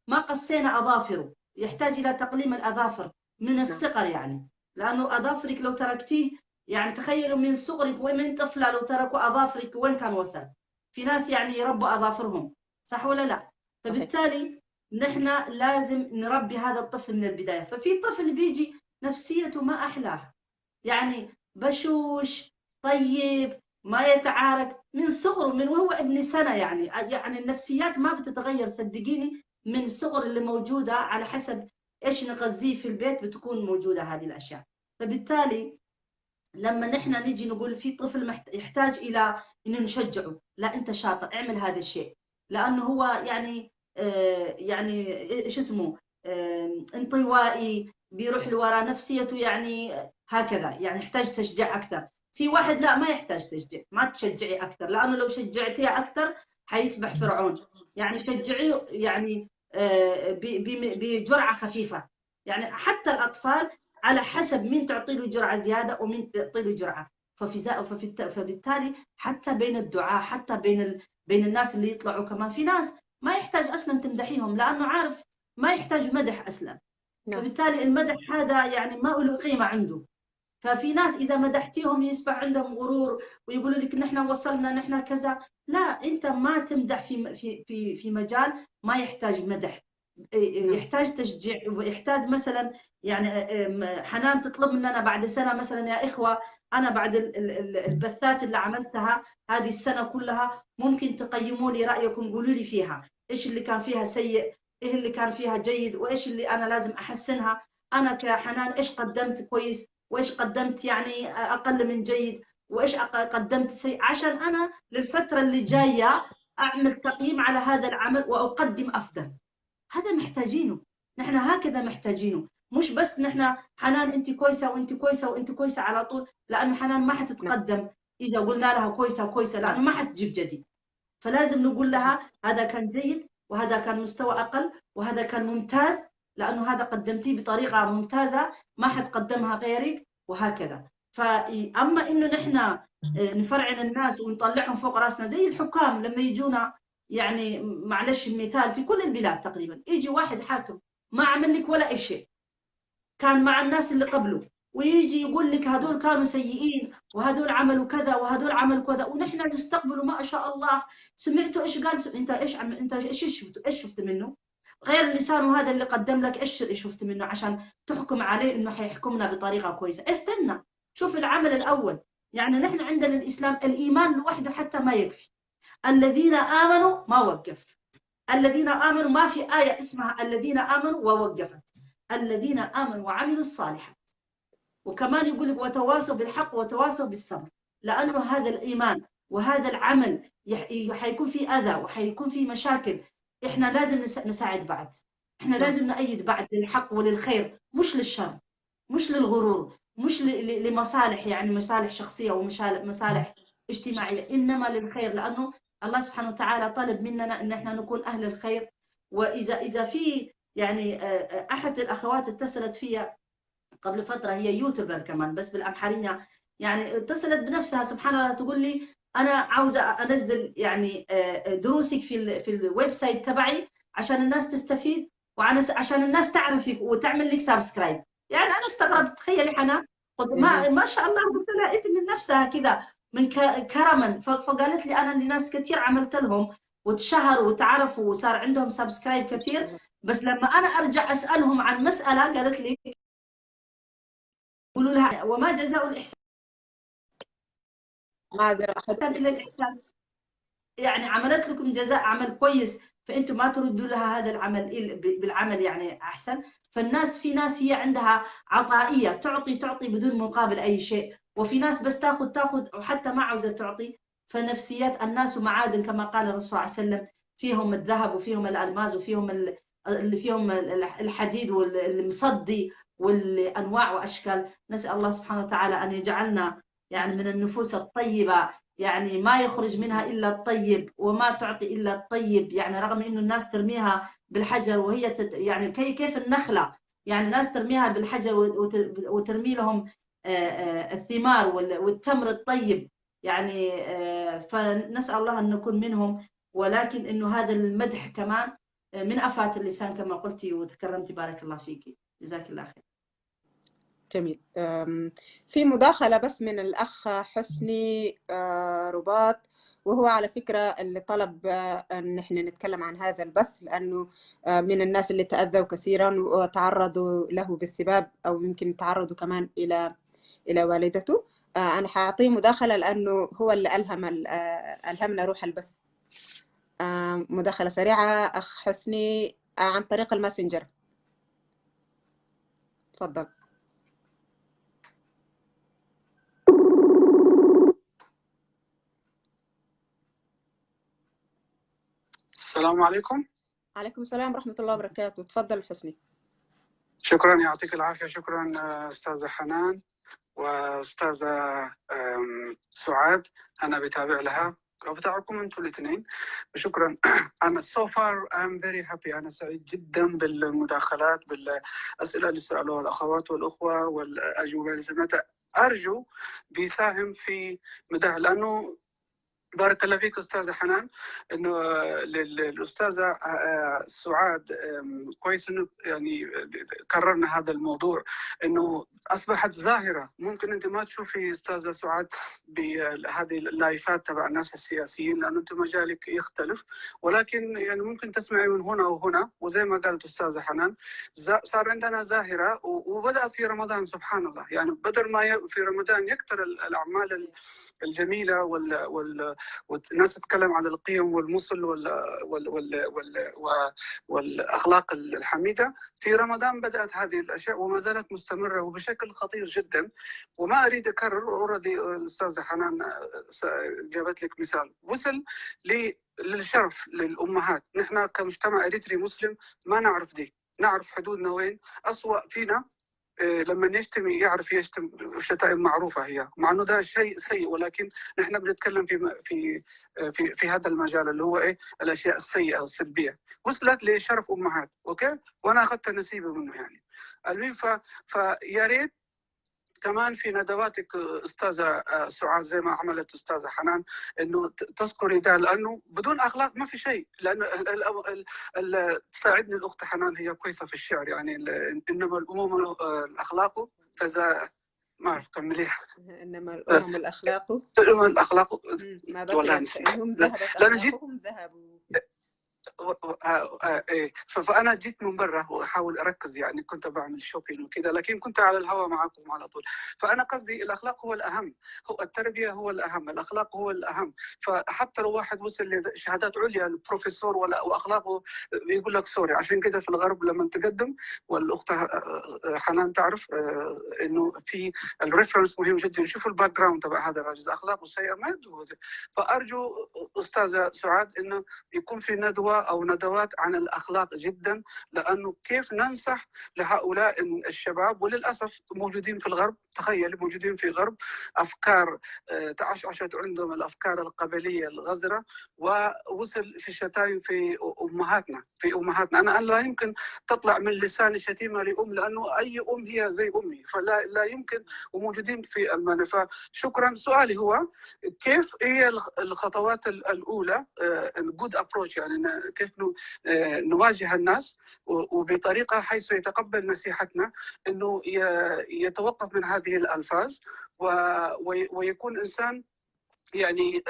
ما قصينا أظافره، يحتاج إلى تقليم الأظافر من الصغر، يعني لأنه أظافرك لو تركتيه، يعني تخيلوا من صغرك ومن طفلة لو تركوا أظافرك وين كان وصل. في ناس يعني يربوا أظافرهم، صح ولا لا؟ فبالتالي نحن لازم نربي هذا الطفل من البداية. ففي طفل بيجي نفسيته ما أحلاه، يعني بشوش طيب ما يتعارك من صغره، من وهو ابن سنة، يعني النفسيات ما بتتغير صدقيني، من صغر اللي موجودة على حسب إيش نغذيه في البيت بتكون موجودة هذه الأشياء. فبالتالي لما نحن نيجي نقول في طفل يحتاج إلى إنه نشجعه، لا أنت شاطر اعمل هذا الشيء، لأنه هو يعني إيش اسمه انطوائي، بيروح لورا نفسيته، يعني هكذا، يعني يحتاج تشجيع أكثر. في واحد لا ما يحتاج تشجيع، ما تشجعي أكثر، لأنه لو شجعتيه أكثر حيصبح فرعون. يعني شجعيه يعني بجرعة خفيفة. يعني حتى الأطفال على حسب مين تعطي له جرعة زيادة ومين تعطي له جرعة. فبالتالي حتى بين الدعاء، حتى بين الناس اللي يطلعوا كمان، في ناس ما يحتاج أصلا تمدحيهم لأنه عارف ما يحتاج مدح أصلا. فبالتالي المدح هذا يعني ما له قيمة عنده. ففي ناس إذا مدحتيهم يصبح عندهم غرور ويقولوا لك نحن وصلنا نحن كذا. لا، أنت ما تمدح في مجال ما يحتاج مدح، يحتاج تشجيع، ويحتاج مثلا يعني حنان تطلب مننا بعد سنة مثلا يا إخوة، أنا بعد البثات اللي عملتها هذه السنة كلها ممكن تقيموا لي رأيكم، قولوا لي فيها إيش اللي كان فيها سيء، إيه اللي كان فيها جيد، وإيش اللي أنا لازم أحسنها. أنا كحنان إيش قدمت كويس وإيش قدمت يعني أقل من جيد، وإيش قدمت سيء، عشان أنا للفترة اللي جاية أعمل تقييم على هذا العمل وأقدم أفضل. هذا محتاجينه، نحن هكذا محتاجينه، مش بس نحن حنان أنت كويسة وأنت كويسة وأنت كويسة على طول، لأنه حنان ما حتتقدم إذا قلنا لها كويسة وكويسة، لأنه ما حتجيب جديد. فلازم نقول لها هذا كان جيد وهذا كان مستوى أقل وهذا كان ممتاز، لأنه هذا قدمتيه بطريقة ممتازة ما حد قدمها غيرك، وهكذا. فأما إنه نحن نفرعن الناس ونطلعهم فوق راسنا زي الحكام لما يجونا، يعني معلش المثال في كل البلاد تقريبا، يجي واحد حاكم ما عمل لك ولا أي شيء، كان مع الناس اللي قبله، ويجي يقول لك هذول كانوا سيئين وهذول عملوا كذا وهذول عملوا كذا، ونحن نستقبله ما شاء الله. سمعتوا ايش قال؟ انت ايش انت ايش شفت؟ ايش شفت منه؟ غير لسانه هذا اللي قدم لك، ايش شفت منه عشان تحكم عليه انه حيحكمنا بطريقه كويسه؟ استنى شوف العمل الاول. يعني نحن عندنا الاسلام الايمان لوحده حتى ما يكفي. الذين امنوا ما وقف، الذين امنوا ما في ايه اسمها الذين امنوا ووقفت، الذين امنوا وعملوا الصالحات. وكمان يقول لك وتواصوا بالحق وتواصوا بالصبر، لانه هذا الايمان وهذا العمل حيكون في اذى وحيكون في مشاكل، احنا لازم نساعد بعض، احنا لازم نأيد بعض للحق وللخير، مش للشر، مش للغرور، مش لمصالح، يعني مصالح شخصيه ومصالح اجتماعيه، انما للخير، لانه الله سبحانه وتعالى طلب مننا ان احنا نكون اهل الخير. واذا في يعني احد الاخوات اتصلت فيها قبل فتره، هي يوتيوبر كمان بس بالامحريه، يعني اتصلت بنفسها سبحان الله تقول لي انا عاوزه انزل يعني دروسك في الويب سايت تبعي عشان الناس تستفيد وعشان الناس تعرفك وتعمل لك سبسكرايب. يعني انا استغربت، تخيلي حنان، قلت ما شاء الله، قلت لها انت من نفسها كذا من كرما. فقالت لي انا لناس كثير عملت لهم وتشهروا وتعرفوا وصار عندهم سبسكرايب كثير، بس لما انا ارجع اسالهم عن مساله قالت لي يقولوا لها وما جزاء الإحسان إلا الإحسان. يعني عملت لكم جزاء عمل كويس فأنتم ما تردوا لها هذا العمل بالعمل يعني أحسن. فالناس، في ناس هي عندها عطائية، تعطي بدون مقابل أي شيء، وفي ناس بس تاخذ وحتى ما عاوزة تعطي. فنفسيات الناس معادن كما قال الرسول صلى الله عليه وسلم، فيهم الذهب وفيهم الألماس وفيهم اللي فيهم الحديد والمصدي والأنواع وأشكال. نسأل الله سبحانه وتعالى أن يجعلنا يعني من النفوس الطيبة، يعني ما يخرج منها إلا الطيب وما تعطي إلا الطيب. يعني رغم إنه الناس ترميها بالحجر وهي يعني كيف النخلة، يعني ناس ترميها بالحجر وترمي لهم الثمار والتمر الطيب، يعني فنسأل الله أن نكون منهم. ولكن إنه هذا المدح كمان من أفات اللسان كما قلتي وتكرمتي، بارك الله فيك، جزاك الله خير. جميل. في مداخلة بس من الأخ حسني رباط، وهو على فكرة اللي طلب أن احنا نتكلم عن هذا البث، لأنه من الناس اللي تأذوا كثيرا وتعرضوا له بالسباب، أو يمكن تعرضوا كمان إلى والدته. أنا حأعطيه مداخلة لأنه هو اللي ألهمنا روح البث. مداخلة سريعة أخ حسني عن طريق الماسنجر، تفضل. السلام عليكم. عليكم السلام ورحمة الله وبركاته، تفضل حسني. شكرا، يعطيك العافية. شكرا أستاذة حنان وأستاذة سعاد، أنا بتابع لها وبتابعكم أنتم الاثنين، وشكرا. أنا so far I'm very happy، أنا سعيد جدا بالمداخلات، بالأسئلة اللي سألوها الأخوات والأخوة والأجوبة اللي سمعتها. أرجو بيساهم في مدح، لأنه بارك الله فيك أستاذة حنان، إنه للأستاذة سعاد كويس إنه يعني كررنا هذا الموضوع، إنه أصبحت ظاهرة. ممكن أنت ما تشوفي أستاذة سعاد بهذه اللايفات تبع الناس السياسيين لأنه أنت مجالك يختلف، ولكن يعني ممكن تسمعي من هنا وهنا. وزي ما قالت أستاذة حنان صار عندنا ظاهرة وبدأت في رمضان، سبحان الله. يعني بدل ما في رمضان يكثر الأعمال الجميلة والناس تتكلم عن القيم والمثل والأخلاق الحميدة، في رمضان بدأت هذه الأشياء وما زالت مستمرة وبشكل خطير جدا. وما أريد أكرر، أوردي الأستاذة حنان جابت لك مثال وصل للشرف للأمهات. نحن كمجتمع إريتري مسلم ما نعرف دي، نعرف حدودنا وين. أسوأ فينا لما يشتم يعرف يشتم شتائم معروفة هي، مع إنه ده شيء سيء، ولكن نحن بنتكلم في هذا المجال اللي هو الأشياء السيئة والسلبية وصلت لشرف أمهات. أوكي، وأنا أخذت نصيبي منه يعني. المهم فيا ريت كمان في ندواتك استاذه سعاد زي ما عملت استاذه حنان انه تذكري ده، لانه بدون اخلاق ما في شيء. لانه تساعدني الاخت حنان، هي كويسه في الشعر يعني، انما الامم الاخلاق فاذا ما اعرف كمليها. انما الامم الاخلاق الامم الاخلاق ما بقيت فانهم ذهبت اخلاقهم ذهبوا. فانا جيت من برا واحاول اركز يعني، كنت بعمل شوبينج وكذا، لكن كنت على الهواء معكم على طول. فانا قصدي الاخلاق هو الاهم، هو التربيه هو الاهم، الاخلاق هو الاهم. فحتى لو واحد وصل لشهادات عليا البروفيسور واخلاقه يقول لك سوري. عشان كده في الغرب لما تقدم، والاخت حنان تعرف انه في الريفرنس مهم جدا، يشوفوا الباك جراوند تبع هذا الرجل، اخلاقه سيئه ما يدوه. فارجو استاذه سعاد انه يكون في ندوه او ندوات عن الاخلاق جدا، لانه كيف ننصح لهؤلاء الشباب، وللاسف موجودين في الغرب. تخيل موجودين في الغرب، افكار تعشعشت عندهم الافكار القبليه الغزره، ووصل في الشتايم في امهاتنا. انا لا يمكن تطلع من لساني شتيمه لام، لانه اي ام هي زي امي، فلا يمكن، وموجودين في المانيا. فشكرا. سؤالي هو كيف هي الخطوات الاولى، الجود ابروتش، يعني كيف نواجه الناس وبطريقه حيث يتقبل نصيحتنا، انه يتوقف من هذه الالفاظ ويكون انسان يعني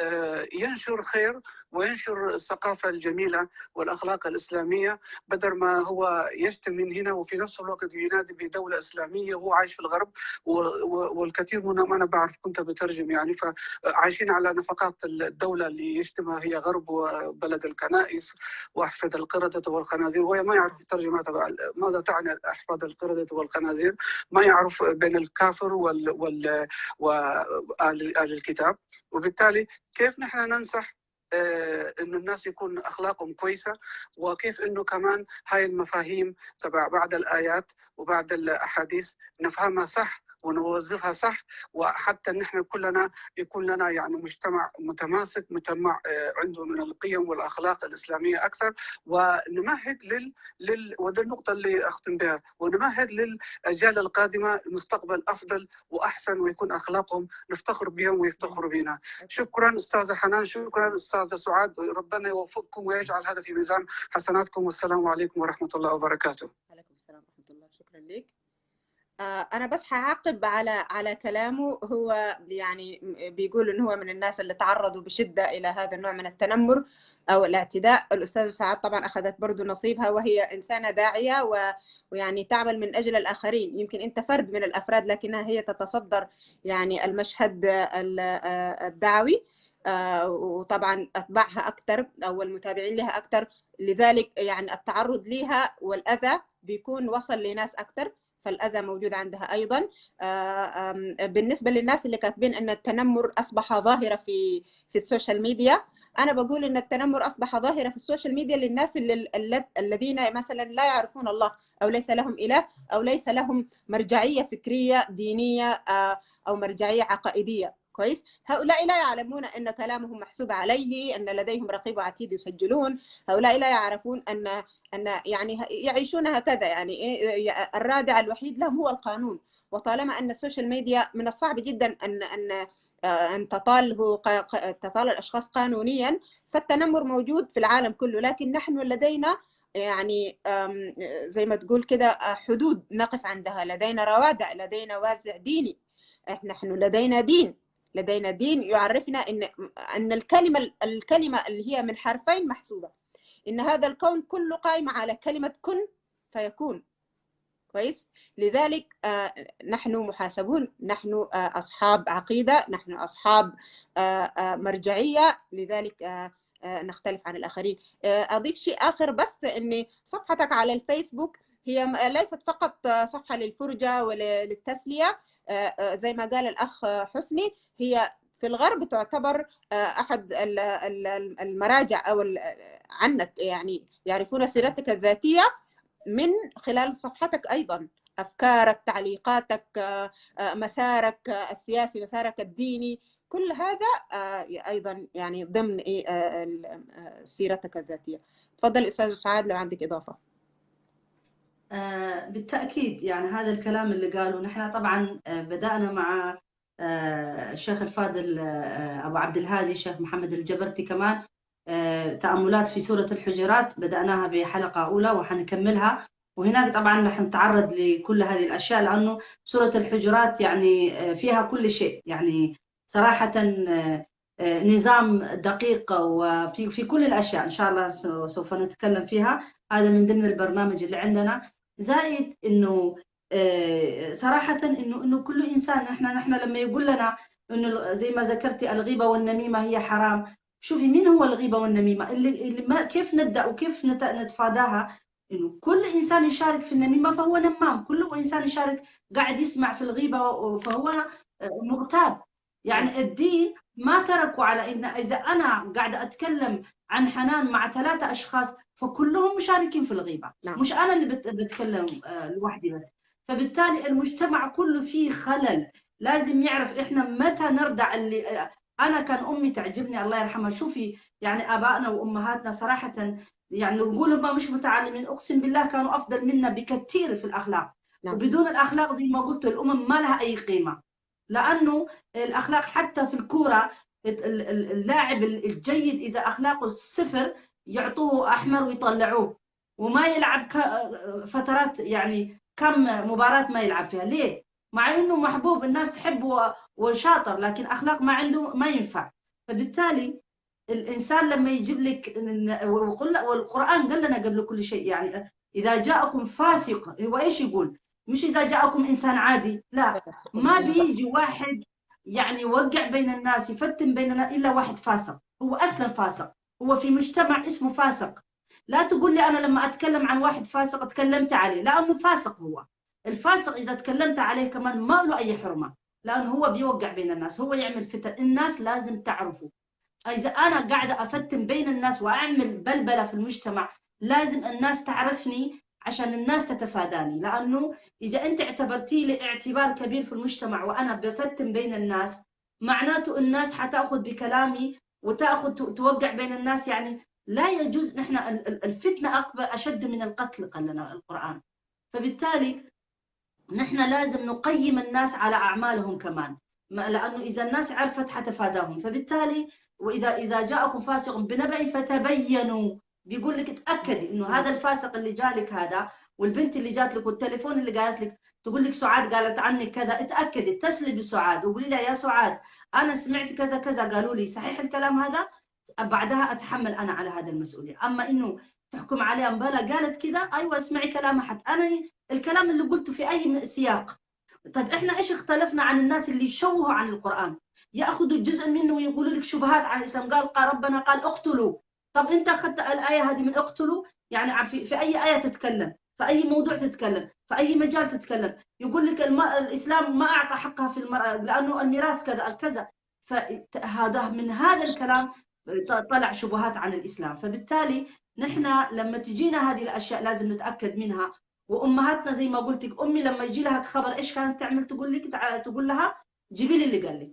ينشر خير وينشر الثقافة الجميلة والأخلاق الإسلامية، بدل ما هو يشتم من هنا وفي نفس الوقت ينادي بدولة إسلامية وهو عايش في الغرب. والكثير منهم أنا بعرف كنت بترجم يعني، فعايشين على نفقات الدولة اللي يشتمها هي غرب وبلد الكنائس وأحفاد القردة والخنازير، وهي ما يعرف الترجمة تبع ماذا تعني أحفاد القردة والخنازير، ما يعرف بين الكافر وآل الكتاب. وبالتالي كيف نحن ننصح انه الناس يكون اخلاقهم كويسه، وكيف انه كمان هاي المفاهيم تبع بعض الايات وبعض الاحاديث نفهمها صح ونوظفها صح، وحتى نحن كلنا يكون لنا يعني مجتمع متماسك، مجتمع عنده من القيم والاخلاق الاسلاميه اكثر، ونمهد وده النقطه اللي اختم بها، ونمهد للاجيال القادمه مستقبل افضل واحسن، ويكون اخلاقهم نفتخر بهم ويفتخروا بنا. شكرا استاذه حنان، شكرا استاذه سعاد، ربنا يوفقكم ويجعل هذا في ميزان حسناتكم، والسلام عليكم ورحمه الله وبركاته. عليكم السلام ورحمه الله. شكرا لك. أنا بس هعقب على كلامه. هو يعني بيقول إن هو من الناس اللي تعرضوا بشدة إلى هذا النوع من التنمر أو الاعتداء. الأستاذة سعاد طبعا أخذت برضو نصيبها، وهي إنسانة داعية ويعني تعمل من أجل الآخرين. يمكن أنت فرد من الأفراد، لكنها هي تتصدر يعني المشهد الدعوي، وطبعا أتباعها أكثر أو المتابعين لها أكثر، لذلك يعني التعرض لها والأذى بيكون وصل لناس أكثر، فالأذى موجود عندها أيضا. بالنسبة للناس اللي كاتبين أن التنمر أصبح ظاهرة في السوشيال ميديا، أنا بقول أن التنمر أصبح ظاهرة في السوشيال ميديا للناس الذين مثلا لا يعرفون الله، أو ليس لهم إله، أو ليس لهم مرجعية فكرية دينية أو مرجعية عقائدية. كويس، هؤلاء لا يعلمون أن كلامهم محسوب عليه، أن لديهم رقيب وعتيد يسجلون. هؤلاء لا يعرفون أن يعني يعيشون هكذا، يعني الرادع الوحيد لهم هو القانون. وطالما أن السوشيال ميديا من الصعب جدا أن تطال الأشخاص قانونيا، فالتنمر موجود في العالم كله. لكن نحن لدينا يعني زي ما تقول كده حدود نقف عندها، لدينا روادع، لدينا وازع ديني، نحن لدينا دين يعرفنا أن الكلمة اللي هي من حرفين محسوبة، إن هذا الكون كله قائم على كلمة كن فيكون. كويس، لذلك نحن محاسبون، نحن أصحاب عقيدة، نحن أصحاب مرجعية، لذلك نختلف عن الآخرين. أضيف شيء آخر بس، أن صفحتك على الفيسبوك هي ليست فقط صفحة للفرجة وللتسلية، زي ما قال الأخ حسني، هي في الغرب تعتبر أحد المراجع أو عنك، يعني يعرفون سيرتك الذاتية من خلال صفحتك أيضا. أفكارك، تعليقاتك، مسارك السياسي، مسارك الديني، كل هذا أيضا يعني ضمن سيرتك الذاتية. تفضل أستاذ سعاد لو عندك إضافة. بالتأكيد يعني هذا الكلام اللي قاله، نحن طبعا بدأنا مع الشيخ الفاضل أبو عبد الهادي الشيخ محمد الجبرتي كمان تأملات في سورة الحجرات، بدأناها بحلقة أولى وحنكملها، وهناك طبعا رح نتعرض لكل هذه الأشياء، لأنه سورة الحجرات يعني فيها كل شيء، يعني صراحة نظام دقيق وفي كل الأشياء إن شاء الله سوف نتكلم فيها، هذا من ضمن البرنامج اللي عندنا. زائد إنه صراحة إنه كل إنسان، نحن لما يقول لنا إنه زي ما ذكرتي الغيبة والنميمة هي حرام، شوفي مين هو الغيبة والنميمة اللي ما كيف نبدأ وكيف نتفاداها. إنه كل إنسان يشارك في النميمة فهو نمام، كل إنسان يشارك قاعد يسمع في الغيبة فهو مغتاب. يعني الدين ما تركوا على إن إذا أنا قاعدة أتكلم عن حنان مع 3 أشخاص فكلهم مشاركين في الغيبة. نعم. مش أنا اللي بتكلم لوحدي بس. فبالتالي المجتمع كله فيه خلل، لازم يعرف إحنا متى نردع. اللي أنا كان أمي تعجبني الله يرحمها، شوفي يعني آبائنا وأمهاتنا صراحة يعني نقول ما مش متعلمين، أقسم بالله كانوا أفضل منا بكثير في الأخلاق. نعم. وبدون الأخلاق زي ما قلت الأمم ما لها أي قيمة، لأنه الأخلاق حتى في الكورة اللاعب الجيد إذا أخلاقه 0 يعطوه أحمر ويطلعوه وما يلعب فترات، يعني كم مباراة ما يلعب فيها. ليه؟ مع إنه محبوب الناس تحبه وشاطر، لكن أخلاق ما عنده ما ينفع. فبالتالي الإنسان لما يجيب لك، والقرآن قال لنا قبل كل شيء يعني إذا جاءكم فاسق، هو إيش يقول؟ مش إذا جاءكم إنسان عادي، لا، ما بيجي واحد يعني يوقع بين الناس يفتن بين الناس إلا واحد فاسق، هو أصلا فاسق، هو في مجتمع اسمه فاسق. لا تقول لي أنا لما أتكلم عن واحد فاسق تكلمت عليه، لأنه فاسق. هو الفاسق إذا تكلمت عليه كمان ما له أي حرمة، لأنه هو بيوقع بين الناس، هو يعمل فتن. الناس لازم تعرفوا إذا أنا قاعدة أفتن بين الناس وأعمل بلبلة في المجتمع لازم الناس تعرفني عشان الناس تتفاداني، لأنه إذا أنت اعتبرتي لي اعتبار كبير في المجتمع وأنا بفتن بين الناس معناته الناس حتأخذ بكلامي وتأخذ توقع بين الناس. يعني لا يجوز، نحن الفتنة أكبر أشد من القتل قال لنا القرآن. فبالتالي نحن لازم نقيم الناس على أعمالهم كمان، لأنه إذا الناس عرفت حتفاداهم. فبالتالي وإذا جاءكم فاسق بنبأ فتبينوا، بيقول لك تأكدي إنه هذا الفاسق اللي جالك هذا، والبنت اللي جات لك والتليفون اللي قالت لك تقول لك سعاد قالت عنك كذا، اتأكدي، اتصلي بسعاد وقولي لها يا سعاد أنا سمعت كذا كذا قالوا لي، صحيح الكلام هذا؟ بعدها أتحمل أنا على هذا المسؤولية. أما إنه تحكم عليها بلا قالت كذا، أيوة اسمعي كلامها حتى أنا الكلام اللي قلته في أي سياق. طيب إحنا إيش اختلفنا عن الناس اللي يشوهوا عن القرآن، يأخذوا جزء منه ويقولوا لك شبهات عن الإسلام؟ قال ربنا قال اقتلوا. طب أنت أخذت الآية هذه من اقتلوا، يعني في أي آية تتكلم، في أي موضوع تتكلم، في أي مجال تتكلم، يقول لك الإسلام ما أعطى حقها في المرأة لأنه الميراث كذا كذا. فهذا من هذا الكلام طلع شبهات عن الإسلام. فبالتالي نحن لما تجينا هذه الأشياء لازم نتأكد منها. وأمهاتنا زي ما قلت لك، أمي لما يجي لها خبر إيش كانت تعمل؟ تقول لها جيبي لي اللي قال لك.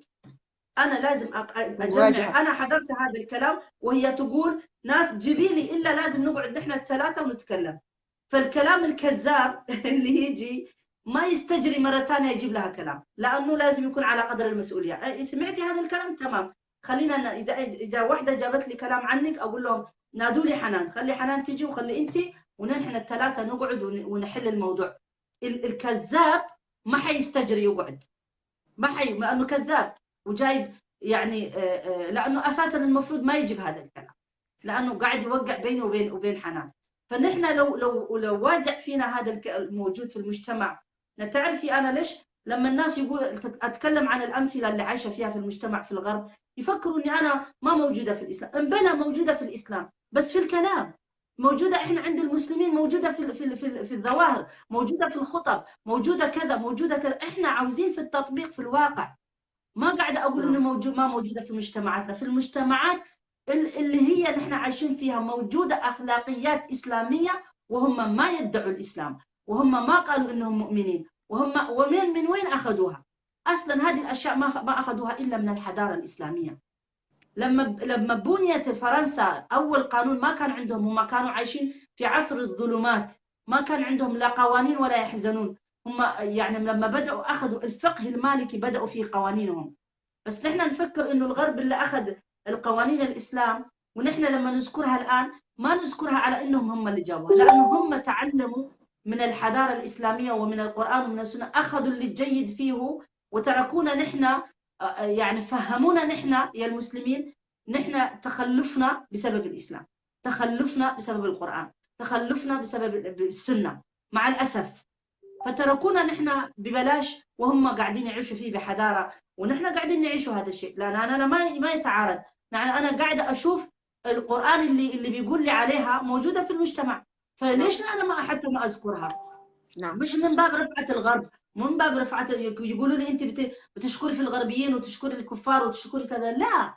أنا لازم أجمع، أنا حضرت هذا الكلام وهي تقول ناس جيبي لي، إلا لازم نقعد نحن الثلاثة ونتكلم. فالكلام الكذاب اللي يجي ما يستجري مرة ثانية يجيب لها كلام، لأنه لازم يكون على قدر المسؤولية. سمعتي هذا الكلام؟ تمام، خلينا إذا واحدة جابت لي كلام عنك أقول لهم نادوا لي حنان، خلي حنان تجي وخلي أنت، ونحن الثلاثة نقعد ونحل الموضوع. الكذاب ما حيستجري يقعد، ما لأنه كذاب وجايب يعني لأنه أساسا المفروض ما يجيب هذا الكلام، لأنه قاعد يوقع بينه وبين حنان. فنحن لو وازع فينا هذا الموجود في المجتمع. تعرفي أنا ليش لما الناس يقول أتكلم عن الأمثلة اللي عايشة فيها في المجتمع في الغرب يفكروا إني أنا ما موجودة في الإسلام؟ أنا موجودة في الإسلام بس في الكلام موجودة. إحنا عند المسلمين موجودة في الظواهر، موجودة في الخطب، موجودة كذا موجودة كذا. إحنا عاوزين في التطبيق في الواقع. ما قاعدة أقول إنه ما موجودة في مجتمعاتنا. في المجتمعات اللي هي نحن عايشين فيها موجودة أخلاقيات إسلامية وهم ما يدعوا الإسلام. وهم ما قالوا إنهم مؤمنين، وهم من وين أخذوها؟ أصلا هذه الأشياء ما أخذوها إلا من الحضارة الإسلامية. لما بنيت فرنسا أول قانون ما كان عندهم، هم كانوا عايشين في عصر الظلمات، ما كان عندهم لا قوانين ولا يحزنون. هم يعني لما بدأوا أخذوا الفقه المالكي بدأوا فيه قوانينهم. بس نحن نفكر إنه الغرب اللي أخذ القوانين الإسلام، ونحن لما نذكرها الآن ما نذكرها على إنهم هم اللي جابوها، لأنه هم تعلموا من الحضارة الإسلامية ومن القرآن ومن السنة، أخذوا اللي الجيد فيه وتركونا نحن، يعني فهمونا نحن يا المسلمين نحن تخلفنا بسبب الإسلام، تخلفنا بسبب القرآن، تخلفنا بسبب السنة مع الأسف. فتركونا نحن ببلاش وهم قاعدين يعيشوا فيه بحضارة، ونحن قاعدين نعيشوا هذا الشيء. لأن أنا ما يتعارض، يعني أنا قاعدة أشوف القرآن اللي بيقول لي عليها موجودة في المجتمع، فليش أنا حتى ما أذكرها؟ نعم. مش من باب رفعة الغرب، من باب رفعة يقولوا لي أنت بتشكري في الغربيين وتشكري الكفار وتشكري كذا. لا،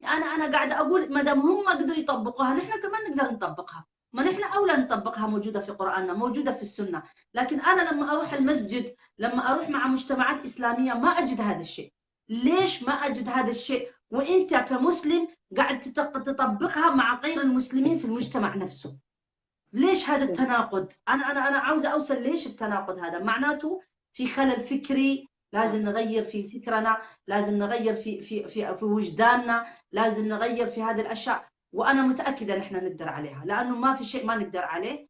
أنا قاعدة أقول ما دام هم قدروا يطبقوها نحن كمان نقدر نطبقها. ما نحن أولى نطبقها، موجودة في قرآننا، موجودة في السنة. لكن أنا لما أروح المسجد، لما أروح مع مجتمعات إسلامية ما أجد هذا الشيء. ليش ما أجد هذا الشيء وأنت كمسلم قاعد تطبقها مع غير المسلمين في المجتمع نفسه؟ ليش هذا التناقض؟ أنا عاوزة أوصل ليش التناقض هذا؟ معناته في خلل فكري، لازم نغير في فكرنا، لازم نغير في وجداننا، لازم نغير في هذه الأشياء. وأنا متأكدة نحن نقدر عليها، لأنه ما في شيء ما نقدر عليه.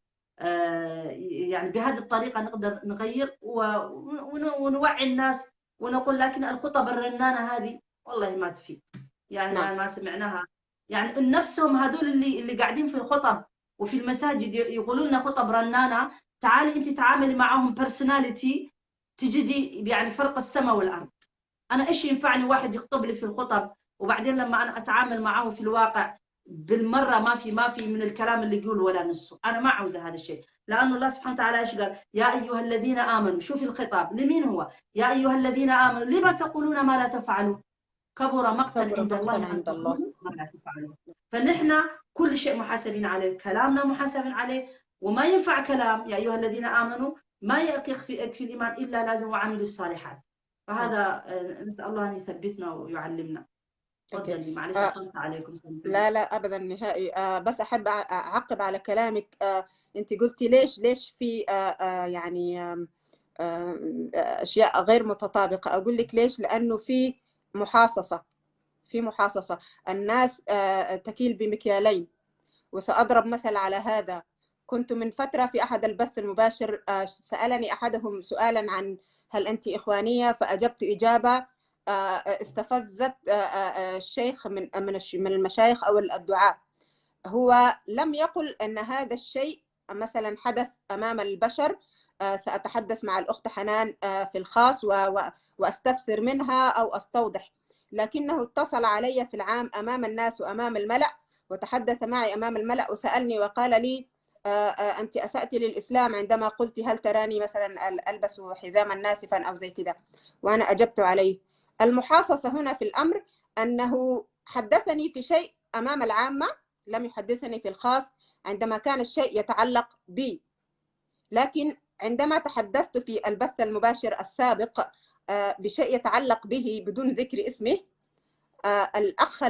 يعني بهذه الطريقة نقدر نغير ونوعي الناس ونقول. لكن الخطب الرنانة هذه والله ما تفيد، يعني نعم. ما سمعناها. يعني نفسهم هذول اللي قاعدين في الخطب وفي المساجد يقولوا لنا خطب رنانة، تعالي أنت تعاملي معهم بيرسوناليتي تجدي يعني فرق السماء والأرض. أنا إيش ينفعني واحد يخطب لي في الخطب وبعدين لما أنا أتعامل معه في الواقع بالمرة ما في من الكلام اللي يقول ولا نصه. أنا ما عاوزة هذا الشيء، لأنه الله سبحانه وتعالى إيش قال؟ يا أيها الذين آمنوا. شوفي الخطاب لمين هو؟ يا أيها الذين آمنوا لما تقولون ما لا تفعلون، كبر مقتا كبر عند الله مقتا أن عند الله. تقولوا ما لا تفعلون. فنحن كل شيء محاسبين عليه، كلامنا محاسبين عليه، وما ينفع كلام يا أيها الذين آمنوا ما يكفي الإيمان إلا لازم وعملوا الصالحات. فهذا نسأل الله أن يثبتنا ويعلمنا. تفضلي، معلش أطلت عليكم. لا لا أبدا نهائي. بس أحب أعقب على كلامك. أنت قلتي ليش في يعني أشياء غير متطابقة. أقول لك ليش. لأنه في محاصصة الناس تكيل بمكيالين. وسأضرب مثل على هذا. كنت من فترة في أحد البث المباشر، سألني أحدهم سؤالا عن هل أنت إخوانية، فأجبت إجابة استفزت الشيخ من المشايخ أو الدعاء. هو لم يقل أن هذا الشيء مثلا حدث أمام البشر. سأتحدث مع الأخت حنان في الخاص وأستفسر منها أو أستوضح. لكنه اتصل علي في العام أمام الناس وأمام الملأ، وتحدث معي أمام الملأ وسألني وقال لي أنت أسأتي للإسلام عندما قلت هل تراني مثلا ألبس حزاما ناسفا أو زي كذا. وأنا أجبت عليه. المحاصصة هنا في الأمر أنه حدثني في شيء أمام العامة، لم يحدثني في الخاص عندما كان الشيء يتعلق بي. لكن عندما تحدثت في البث المباشر السابق بشيء يتعلق به بدون ذكر اسمه، الأخ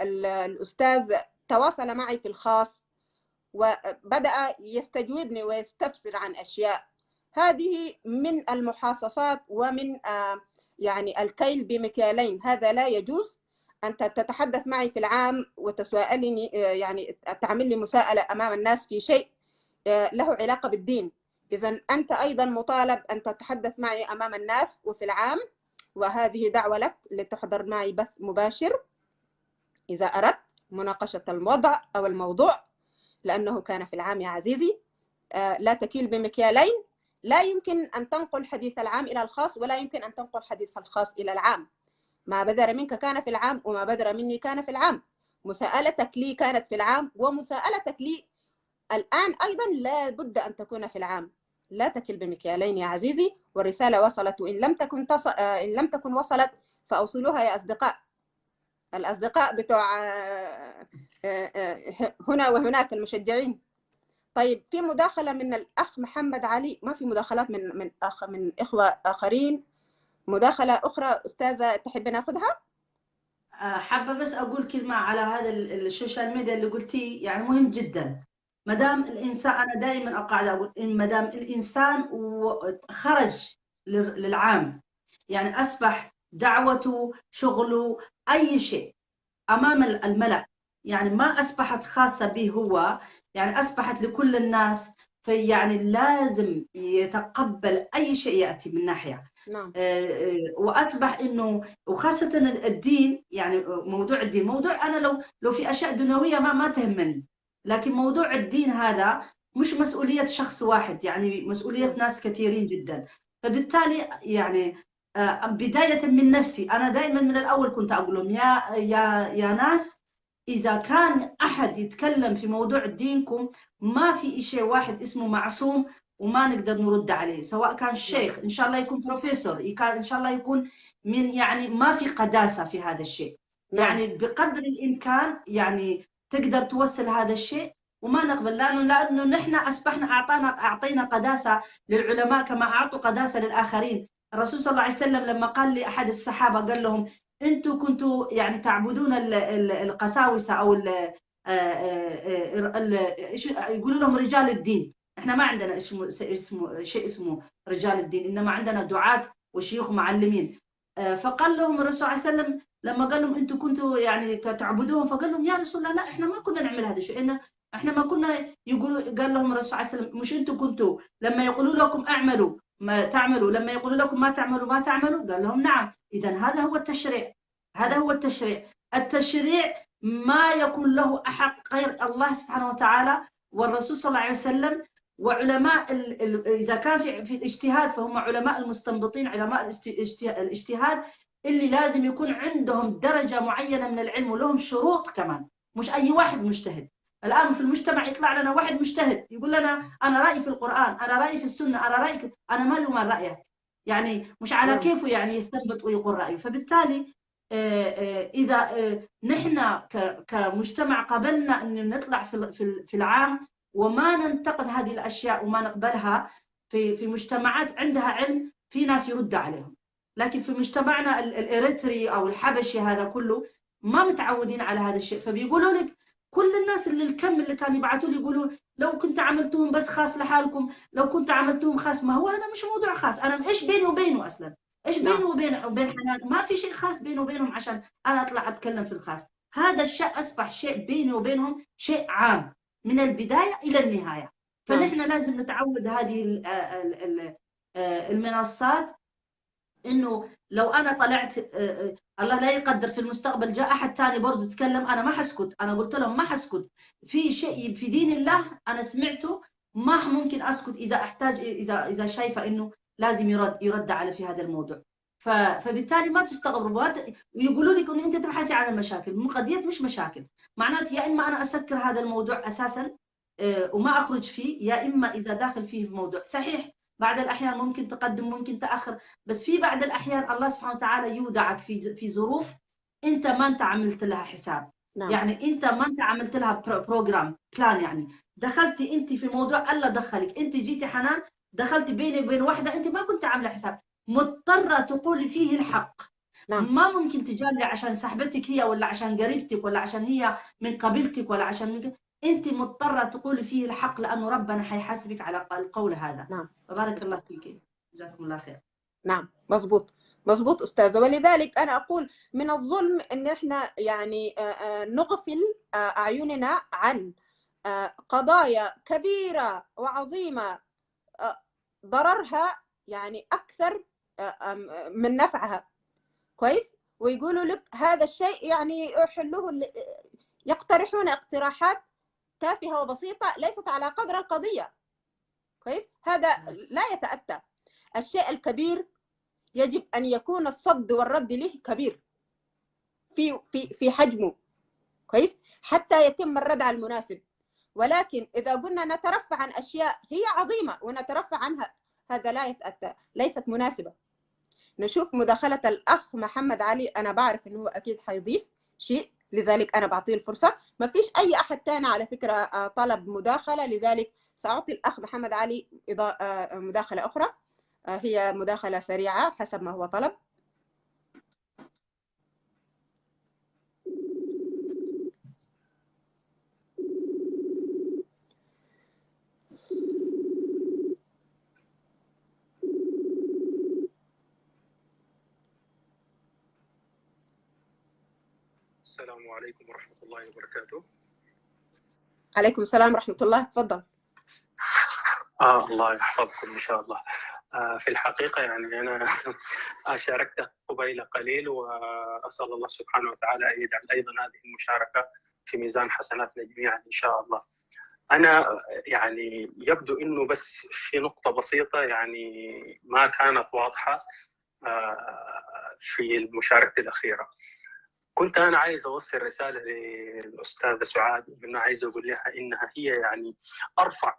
الأستاذ تواصل معي في الخاص وبدأ يستجوبني ويستفسر عن أشياء. هذه من المحاصصات ومن يعني الكيل بمكيالين. هذا لا يجوز. أنت تتحدث معي في العام وتسألني، يعني تعمل لي مساءلة أمام الناس في شيء له علاقة بالدين. إذن أنت أيضا مطالب أن تتحدث معي أمام الناس وفي العام. وهذه دعوة لك لتحضر معي بث مباشر إذا أردت مناقشة الوضع أو الموضوع، لأنه كان في العام يا عزيزي. لا تكيل بمكيالين. لا يمكن أن تنقل حديث العام إلى الخاص، ولا يمكن أن تنقل حديث الخاص إلى العام. ما بدر منك كان في العام، وما بدر مني كان في العام. مساءلتك لي كانت في العام، ومساءلتك لي الآن أيضا لا بد أن تكون في العام. لا تكل بمكيالين يا عزيزي. والرسالة وصلت، وإن لم تكن وصلت فأوصلوها يا أصدقاء. الأصدقاء بتوع هنا وهناك المشجعين. طيب في مداخلة من الأخ محمد علي، ما في مداخلات من إخوة آخرين؟ مداخلة أخرى أستاذة تحب ناخذها؟ حابة بس أقول كلمة على هذا السوشيال ميديا اللي قلتيه، يعني مهم جدا. ما دام الإنسان، أنا دائما أقعد أقول إن ما دام الإنسان خرج للعام، يعني أصبح دعوته، شغله، أي شيء أمام الملأ، يعني ما أصبحت خاصة به هو، يعني أصبحت لكل الناس، فيعني لازم يتقبل أي شيء يأتي من ناحية. نعم. وأصبح إنه وخاصة الدين، يعني موضوع الدين، موضوع أنا لو في أشياء دنيوية ما تهمني، لكن موضوع الدين هذا مش مسؤولية شخص واحد، يعني مسؤولية ناس كثيرين جدا. فبالتالي يعني بداية من نفسي، أنا دائما من الأول كنت أقول لهم يا ناس، إذا كان أحد يتكلم في موضوع دينكم، ما في شيء واحد اسمه معصوم وما نقدر نرد عليه، سواء كان شيخ إن شاء الله يكون بروفيسور، إن شاء الله يكون من، يعني ما في قداسة في هذا الشيء. يعني بقدر الإمكان يعني تقدر توصل هذا الشيء وما نقبل، لأنه نحن أصبحنا أعطينا قداسة للعلماء كما أعطوا قداسة للآخرين. الرسول صلى الله عليه وسلم لما قال لأحد الصحابة، قال لهم أنتم كنتوا يعني تعبدون القساوسة أو يقولوا لهم رجال الدين، احنا ما عندنا شيء اسمه رجال الدين، انما عندنا دعاة وشيوخ معلمين. فقال لهم الرسول عليه وسلم لما قال لهم انتم كنتوا يعني تعبدوهم، فقال لهم يا رسول الله لا، احنا ما كنا نعمل هذا الشيء، احنا ما كنا قال لهم الرسول عليه وسلم مش انتم كنتوا لما يقولوا لكم اعملوا ما تعملوا، لما يقولوا لكم ما تعملوا ما تعملوا؟ قال لهم نعم. اذا هذا هو التشريع، هذا هو التشريع. التشريع ما يكون له أحد غير الله سبحانه وتعالى والرسول صلى الله عليه وسلم. وعلماء إذا كان في الاجتهاد فهم علماء المستنبطين، علماء الاجتهاد اللي لازم يكون عندهم درجة معينة من العلم ولهم شروط كمان، مش أي واحد مجتهد. الآن في المجتمع يطلع لنا واحد مجتهد يقول لنا أنا رأيي في القرآن، أنا رأيي في السنة، أنا رأيي، أنا مالي ومال رأيك، يعني مش على كيفه يعني يستنبط ويقول رأيه. فبالتالي إذا نحن كمجتمع قبلنا أن نطلع في العام وما ننتقد هذه الأشياء وما نقبلها، في مجتمعات عندها علم في ناس يرد عليهم، لكن في مجتمعنا الإريتري أو الحبشي هذا كله ما متعودين على هذا الشيء. فبيقولوا لك كل الناس الكم اللي كانوا يبعثوا لي يقولوا لو كنت عملتوهم بس خاص لحالكم، لو كنت عملتوهم خاص. ما هو هذا مش موضوع خاص، أنا إيش بيني وبينه أصلا؟ ايش بينه وبين حنان؟ ما في شيء خاص بينه وبينهم عشان انا اطلع اتكلم في الخاص. هذا الشيء اصبح شيء بيني وبينهم شيء عام من البدايه الى النهايه. فنحن لازم نتعود هذه المنصات، انه لو انا طلعت الله لا يقدر في المستقبل جاء احد ثاني برضه يتكلم، انا ما حسكت. انا قلت لهم ما حسكت في شيء في دين الله انا سمعته، ما ممكن اسكت اذا احتاج، اذا شايفه انه لازم يرد على في هذا الموضوع. فبالتالي ما تستغربوا ويقولوا لك انه انت تبحثي عن المشاكل. قضيه مش مشاكل، معناته يا اما انا اسكر هذا الموضوع اساسا وما اخرج فيه، يا اما اذا داخل فيه موضوع صحيح بعض الأحيان ممكن تقدم ممكن تأخر، بس في بعض الأحيان الله سبحانه وتعالى يودعك في ظروف أنت ما أنت عملت لها حساب. يعني أنت ما أنت عملت لها بروجرام بلان، يعني دخلتي أنت في موضوع الله دخلك، أنت جيتي حنان دخلتي بيني وبين واحدة أنت ما كنت عاملة حساب، مضطرة تقولي فيه الحق. ما ممكن تجاملي عشان صاحبتك هي ولا عشان قريبتك ولا عشان هي من قبيلتك ولا عشان أنت مضطرة تقولي فيه الحق، لأنه ربنا حيحاسبك على القول هذا. بارك الله فيك، جزاكم الله خير. نعم مضبوط أستاذة. ولذلك أنا أقول من الظلم أن إحنا يعني نغفل أعيننا عن قضايا كبيرة وعظيمة ضررها يعني أكثر من نفعها، كويس؟ ويقولوا لك هذا الشيء يعني يحلوه، يقترحون اقتراحات تافهة وبسيطة ليست على قدر القضية، كويس؟ هذا لا يتأتى. الشيء الكبير يجب أن يكون الصد والرد له كبير في حجمه، كويس؟ حتى يتم الرد على المناسب. ولكن إذا قلنا نترفع عن أشياء هي عظيمة ونترفع عنها، هذا لا يتأتى، ليست مناسبة. نشوف مداخلة الأخ محمد علي، أنا بعرف أنه أكيد حيضيف شيء، لذلك أنا بعطيه الفرصة. ما فيش أي أحد تاني على فكرة طلب مداخلة، لذلك سأعطي الأخ محمد علي مداخلة أخرى، هي مداخلة سريعة حسب ما هو طلب. السلام عليكم ورحمة الله وبركاته. عليكم السلام ورحمة الله، تفضل. الله يحفظكم إن شاء الله. في الحقيقة يعني أنا شاركت قبيل قليل، وأسأل الله سبحانه وتعالى أن يجعل أيضا هذه المشاركة في ميزان حسناتنا جميعا إن شاء الله. أنا يعني يبدو أنه بس في نقطة بسيطة يعني ما كانت واضحة في المشاركة الأخيرة. كنت أنا عايز أوصل رسالة للأستاذة سعاد، إنه عايز أقول لها إنها هي يعني أرفع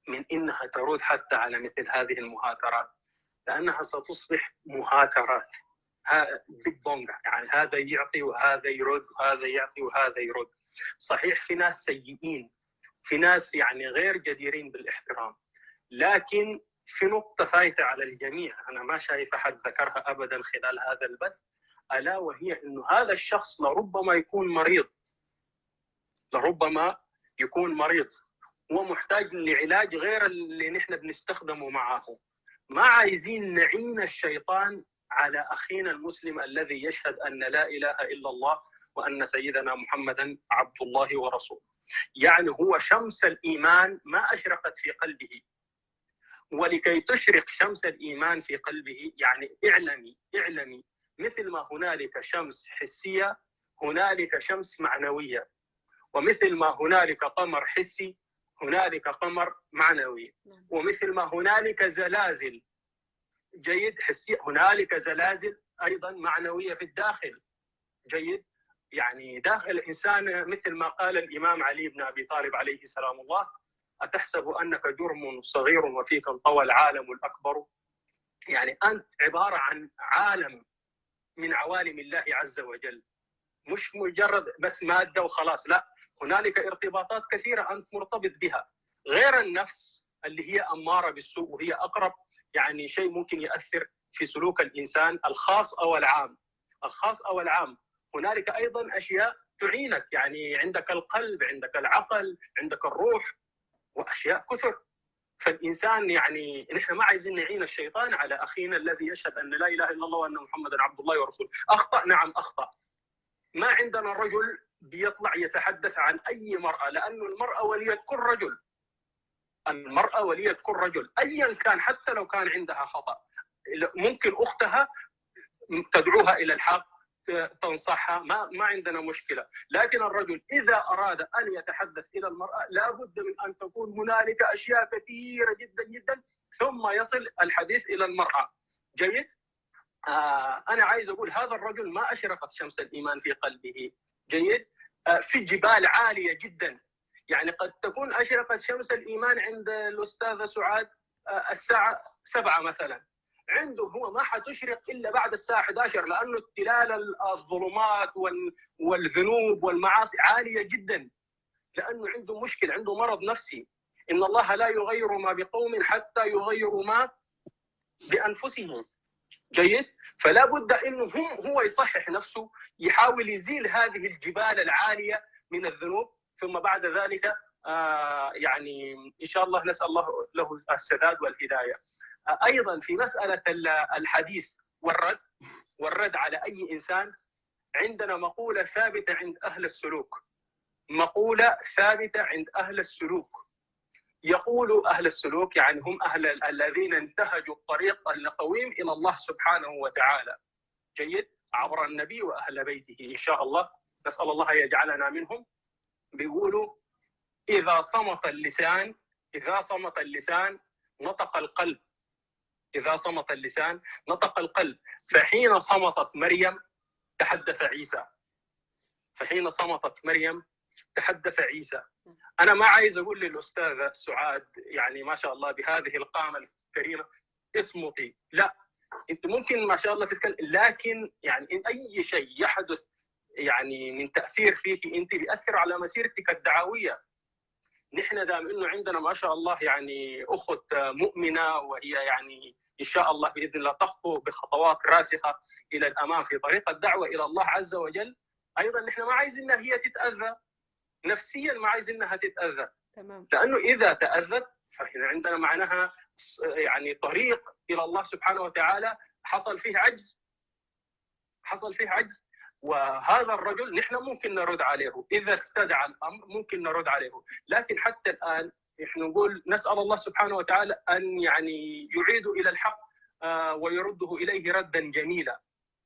من إنها ترد حتى على مثل هذه المهاترات، لأنها ستصبح مهاترات بيج بونج، يعني هذا يعطي وهذا يرد وهذا يعطي وهذا يرد. صحيح في ناس سيئين، في ناس يعني غير جديرين بالاحترام، لكن في نقطة فايتة على الجميع أنا ما شايف أحد ذكرها أبدا خلال هذا البث، ألا وهي إنه هذا الشخص لربما يكون مريض، لربما يكون مريض ومحتاج لعلاج غير اللي نحن بنستخدمه معه. ما عايزين نعين الشيطان على أخينا المسلم الذي يشهد أن لا إله إلا الله وأن سيدنا محمدا عبد الله ورسوله. يعني هو شمس الإيمان ما أشرقت في قلبه، ولكي تشرق شمس الإيمان في قلبه يعني اعلمي مثل ما هنالك شمس حسية هنالك شمس معنوية، ومثل ما هنالك قمر حسي هنالك قمر معنوي، ومثل ما هنالك زلازل جيد حسية هنالك زلازل أيضا معنوية في الداخل جيد. يعني داخل الإنسان مثل ما قال الإمام علي بن أبي طالب عليه سلام الله: أتحسب أنك جرم صغير وفيك انطوى العالم الأكبر. يعني أنت عبارة عن عالم من عوالم الله عز وجل، مش مجرد بس مادة وخلاص، لا، هنالك ارتباطات كثيرة أنت مرتبط بها غير النفس اللي هي أمارة بالسوء، وهي أقرب يعني شيء ممكن يؤثر في سلوك الإنسان الخاص أو العام. الخاص أو العام هنالك أيضا أشياء تعينك، يعني عندك القلب، عندك العقل، عندك الروح، وأشياء كثر. فالإنسان يعني نحن ما عايزين نعين الشيطان على أخينا الذي يشهد أن لا إله إلا الله وأن محمدا عبد الله ورسوله. أخطأ، نعم أخطأ. ما عندنا رجل بيطلع يتحدث عن أي مرأة، لأنه المرأة ولية كل رجل، المرأة ولية كل رجل أيا كان، حتى لو كان عندها خطأ ممكن أختها تدعوها إلى الحق، تنصحها، ما عندنا مشكلة. لكن الرجل إذا أراد أن يتحدث إلى المرأة لابد من أن تكون هنالك أشياء كثيرة جدا جدا ثم يصل الحديث إلى المرأة جيد. أنا عايز أقول هذا الرجل ما أشرقت شمس الإيمان في قلبه جيد. في جبال عالية جدا، يعني قد تكون أشرقت شمس الإيمان عند الأستاذة سعاد الساعة 7 مثلا، عنده هو ما حتشرق إلا بعد الساعة 11، لأنه تلال الظلمات والذنوب والمعاصي عالية جدا، لأنه عنده مشكلة، عنده مرض نفسي. إن الله لا يغير ما بقوم حتى يغيروا ما بأنفسهم جيد. فلا بد انه هو يصحح نفسه، يحاول يزيل هذه الجبال العاليه من الذنوب، ثم بعد ذلك يعني ان شاء الله نسال الله له السداد والهدايه. ايضا في مساله الحديث والرد على اي انسان، عندنا مقوله ثابته عند اهل السلوك، مقوله ثابته عند اهل السلوك. يقول أهل السلوك يعني هم أهل الذين انتهجوا الطريق القويم إلى الله سبحانه وتعالى جيد عبر النبي وأهل بيته إن شاء الله، نسأل الله يجعلنا منهم. بيقولوا إذا صمت اللسان نطق القلب، إذا صمت اللسان نطق القلب. فحين صمتت مريم تحدث عيسى، فحين صمتت مريم تحدث عيسى. أنا ما عايز أقول للأستاذة سعاد يعني ما شاء الله بهذه القامة الكريمة اصمتي، لا، أنت ممكن ما شاء الله تتكلم، لكن يعني إن أي شيء يحدث يعني من تاثير فيك انت بياثر على مسيرتك الدعويه. نحن دام انه عندنا ما شاء الله يعني اخت مؤمنه، وهي يعني ان شاء الله باذن الله تخطو بخطوات راسخه الى الامام في طريق الدعوه الى الله عز وجل. ايضا نحن ما عايزينها هي تتاذى نفسيا، ما عايزينها تتاذى، تمام. لانه اذا تاذت فاحنا عندنا معناها يعني طريق الى الله سبحانه وتعالى حصل فيه عجز. وهذا الرجل نحن ممكن نرد عليه اذا استدعى الامر، ممكن نرد عليه، لكن حتى الان نحن نقول نسال الله سبحانه وتعالى ان يعني يعيد الى الحق ويرده اليه ردا جميلا،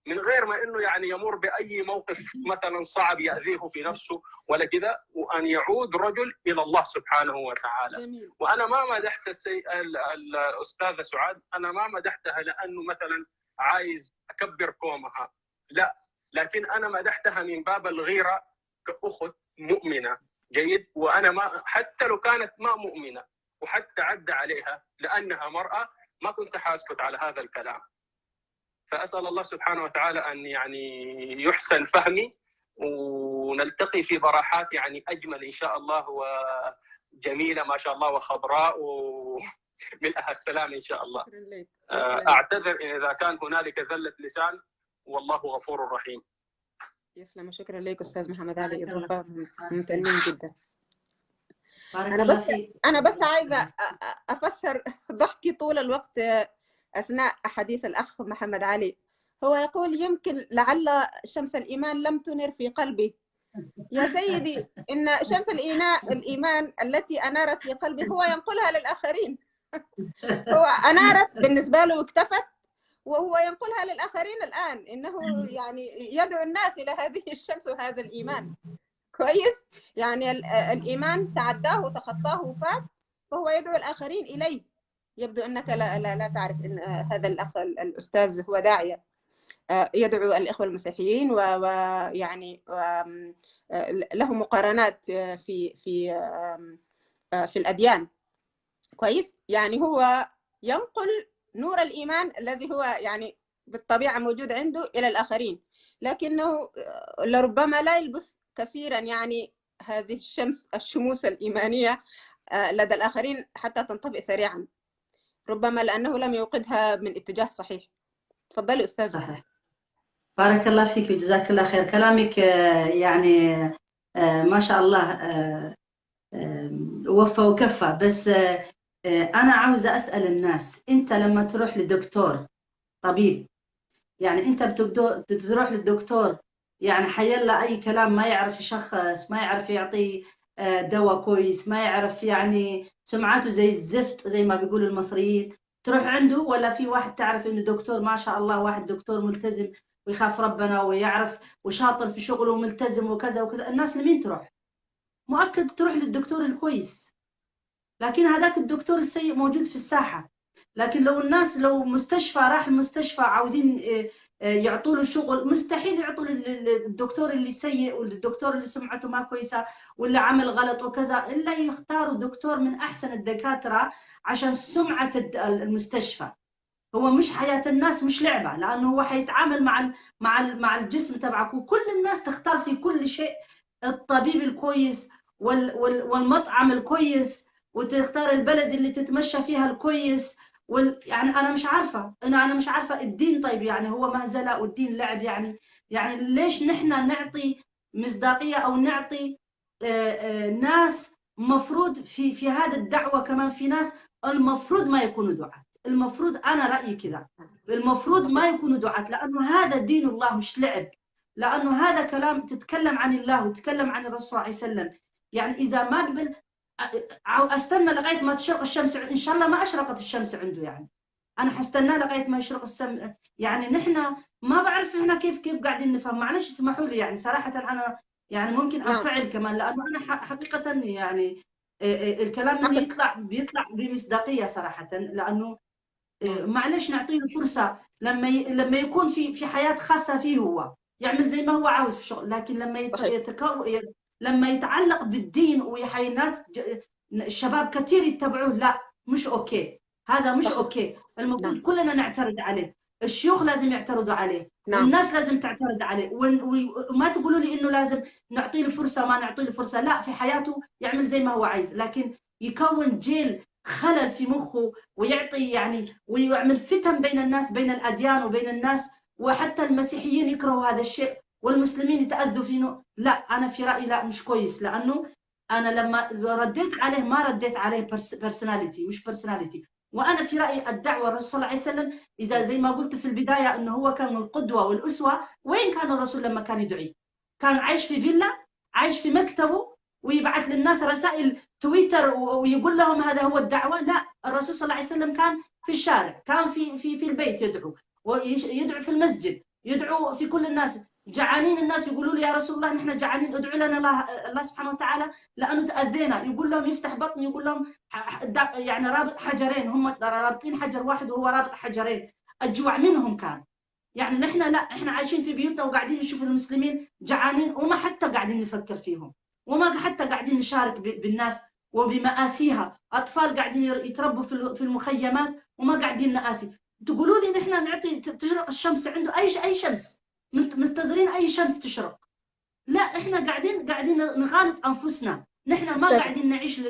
من غير ما انه يعني يمر باي موقف مثلا صعب ياذيه في نفسه ولا كذا، وان يعود رجل الى الله سبحانه وتعالى. جميل. وانا ما مدحت الاستاذه سعاد، انا ما مدحتها لانه مثلا عايز اكبر قومها، لا، لكن انا مدحتها من باب الغيره كاخت مؤمنه. جيد. وانا ما حتى لو كانت ما مؤمنه وحتى عدى عليها لانها مراه ما كنت حاسكت على هذا الكلام. فاسال الله سبحانه وتعالى ان يعني يحسن فهمي ونلتقي في براحات يعني اجمل ان شاء الله، وجميله ما شاء الله وخضراء وملئها السلام ان شاء الله. شكرا لك. اعتذر اذا كان هنالك ذله لسان، والله غفور رحيم. يسلم. شكرا لك استاذ محمد علي، بارك الله اضافه فيك. ممتنين جدا. بارك انا الله بس فيك. انا بس عايزه افسر ضحكي طول الوقت اثناء حديث الاخ محمد علي. هو يقول يمكن لعل شمس الايمان لم تنر في قلبي. يا سيدي، ان شمس الايمان التي انارت في قلبي هو ينقلها للاخرين. هو انارت بالنسبه له واكتفت، وهو ينقلها للاخرين الان، انه يعني يدعو الناس الى هذه الشمس وهذا الايمان. كويس. يعني الايمان تعداه وتخطاه وفات، فهو يدعو الاخرين اليه. يبدو انك لا تعرف ان هذا الاخ الاستاذ هو داعيه يدعو الاخوه المسيحيين، ويعني له مقارنات في الاديان. كويس. يعني هو ينقل نور الايمان الذي هو يعني بالطبيعه موجود عنده الى الاخرين، لكنه لربما لا يلبث كثيرا يعني هذه الشموس الايمانيه لدى الاخرين حتى تنطفئ سريعا، ربما لانه لم يوقدها من اتجاه صحيح. تفضلي استاذ. صحيح. بارك الله فيك وجزاك الله خير. كلامك يعني ما شاء الله وفى وكفى. بس أنا عاوزة أسأل الناس، أنت لما تروح لدكتور طبيب، يعني أنت بتروح للدكتور يعني حيلا أي كلام، ما يعرف يشخص، ما يعرف يعطي دواء كويس، ما يعرف، يعني سمعته زي الزفت زي ما بيقول المصريين، تروح عنده؟ ولا في واحد تعرف إنه دكتور ما شاء الله، واحد دكتور ملتزم ويخاف ربنا ويعرف وشاطر في شغله وملتزم وكذا وكذا، الناس لمين تروح؟ مؤكد تروح للدكتور الكويس. لكن هذاك الدكتور السيء موجود في الساحة. لكن لو مستشفى راح المستشفى عاوزين يعطوا له شغل، مستحيل يعطوا للدكتور اللي سيء والدكتور اللي سمعته ما كويسة واللي عمل غلط وكذا، إلا يختاروا دكتور من أحسن الدكاترة عشان سمعة المستشفى. هو مش حياة الناس، مش لعبة، لأنه هو حيتعامل مع الجسم تبعك، وكل الناس تختار في كل شيء الطبيب الكويس والمطعم الكويس، وتختار البلد اللي تتمشى فيها الكويس. يعني أنا مش عارفة الدين. طيب يعني هو مهزلة والدين لعب؟ يعني ليش نحن نعطي مصداقية أو نعطي ناس مفروض في هذا الدعوة كمان، في ناس المفروض ما يكونوا دعاة، المفروض، أنا رأيي كذا، المفروض ما يكونوا دعاة، لأنه هذا دين الله مش لعب، لأنه هذا كلام تتكلم عن الله وتتكلم عن الرسول صلى الله عليه وسلم. يعني إذا ما قبل أستنى لغاية ما تشرق الشمس، إن شاء الله ما أشرقت الشمس عنده، يعني أنا حستنى لغاية ما يشرق الشمس. يعني نحن ما بعرف إحنا كيف قاعدين نفهم. معلش اسمحوا لي، يعني صراحة أنا يعني ممكن أنفعل كمان، لأنه أنا حقيقة يعني الكلام مني بيطلع بمصداقية صراحة، لأنه معلش نعطيه فرصة لما يكون في حياة خاصة فيه، هو يعمل زي ما هو عاوز في شغل، لكن لما يتعلق بالدين ويحيي الناس، الشباب كثير يتبعوه، لا مش أوكي، هذا مش أوكي. المفروض كلنا نعترض عليه. الشيوخ لازم يعترضوا عليه، نعم. والناس لازم تعترض عليه، وما تقولوا لي انه لازم نعطيه فرصه ما نعطيه فرصه، لا، في حياته يعمل زي ما هو عايز، لكن يكون جيل خلل في مخه ويعطي يعني ويعمل فتن بين الناس، بين الاديان وبين الناس، وحتى المسيحيين يكرهوا هذا الشيء والمسلمين يتاذوا فيه. لا، انا في رايي لا، مش كويس، لانه انا لما رديت عليه ما رديت عليه بيرسوناليتي، مش بيرسوناليتي. وانا في رايي الدعوه الرسول صلى الله عليه وسلم، اذا زي ما قلت في البدايه انه هو كان القدوه والاسوه، وين كان الرسول لما كان يدعي؟ كان عايش في فيلا، عايش في مكتبه، ويبعث للناس رسائل تويتر ويقول لهم هذا هو الدعوه؟ لا، الرسول صلى الله عليه وسلم كان في الشارع، كان في البيت يدعو، ويدعو في المسجد، يدعو في كل الناس. جعانين الناس يقولوا له يا رسول الله نحن جعانين، ادعو لنا الله سبحانه وتعالى لانه تاذينا. يقول لهم يفتح بطني، يقول لهم يعني رابط حجرين، هم رابطين حجر واحد وهو رابط حجرين، الجوع منهم كان. يعني نحن لا، احنا عايشين في بيوتنا وقاعدين نشوف المسلمين جعانين، وما حتى قاعدين نفكر فيهم، وما حتى قاعدين نشارك بالناس وبمآسيها. اطفال قاعدين يتربوا في المخيمات وما قاعدين نآسي. تقولوا لي نحن نعطي تشرق الشمس عنده اي شمس، منتظرين اي شمس تشرق؟ لا، احنا قاعدين نغالط انفسنا، نحن ما قاعدين نعيش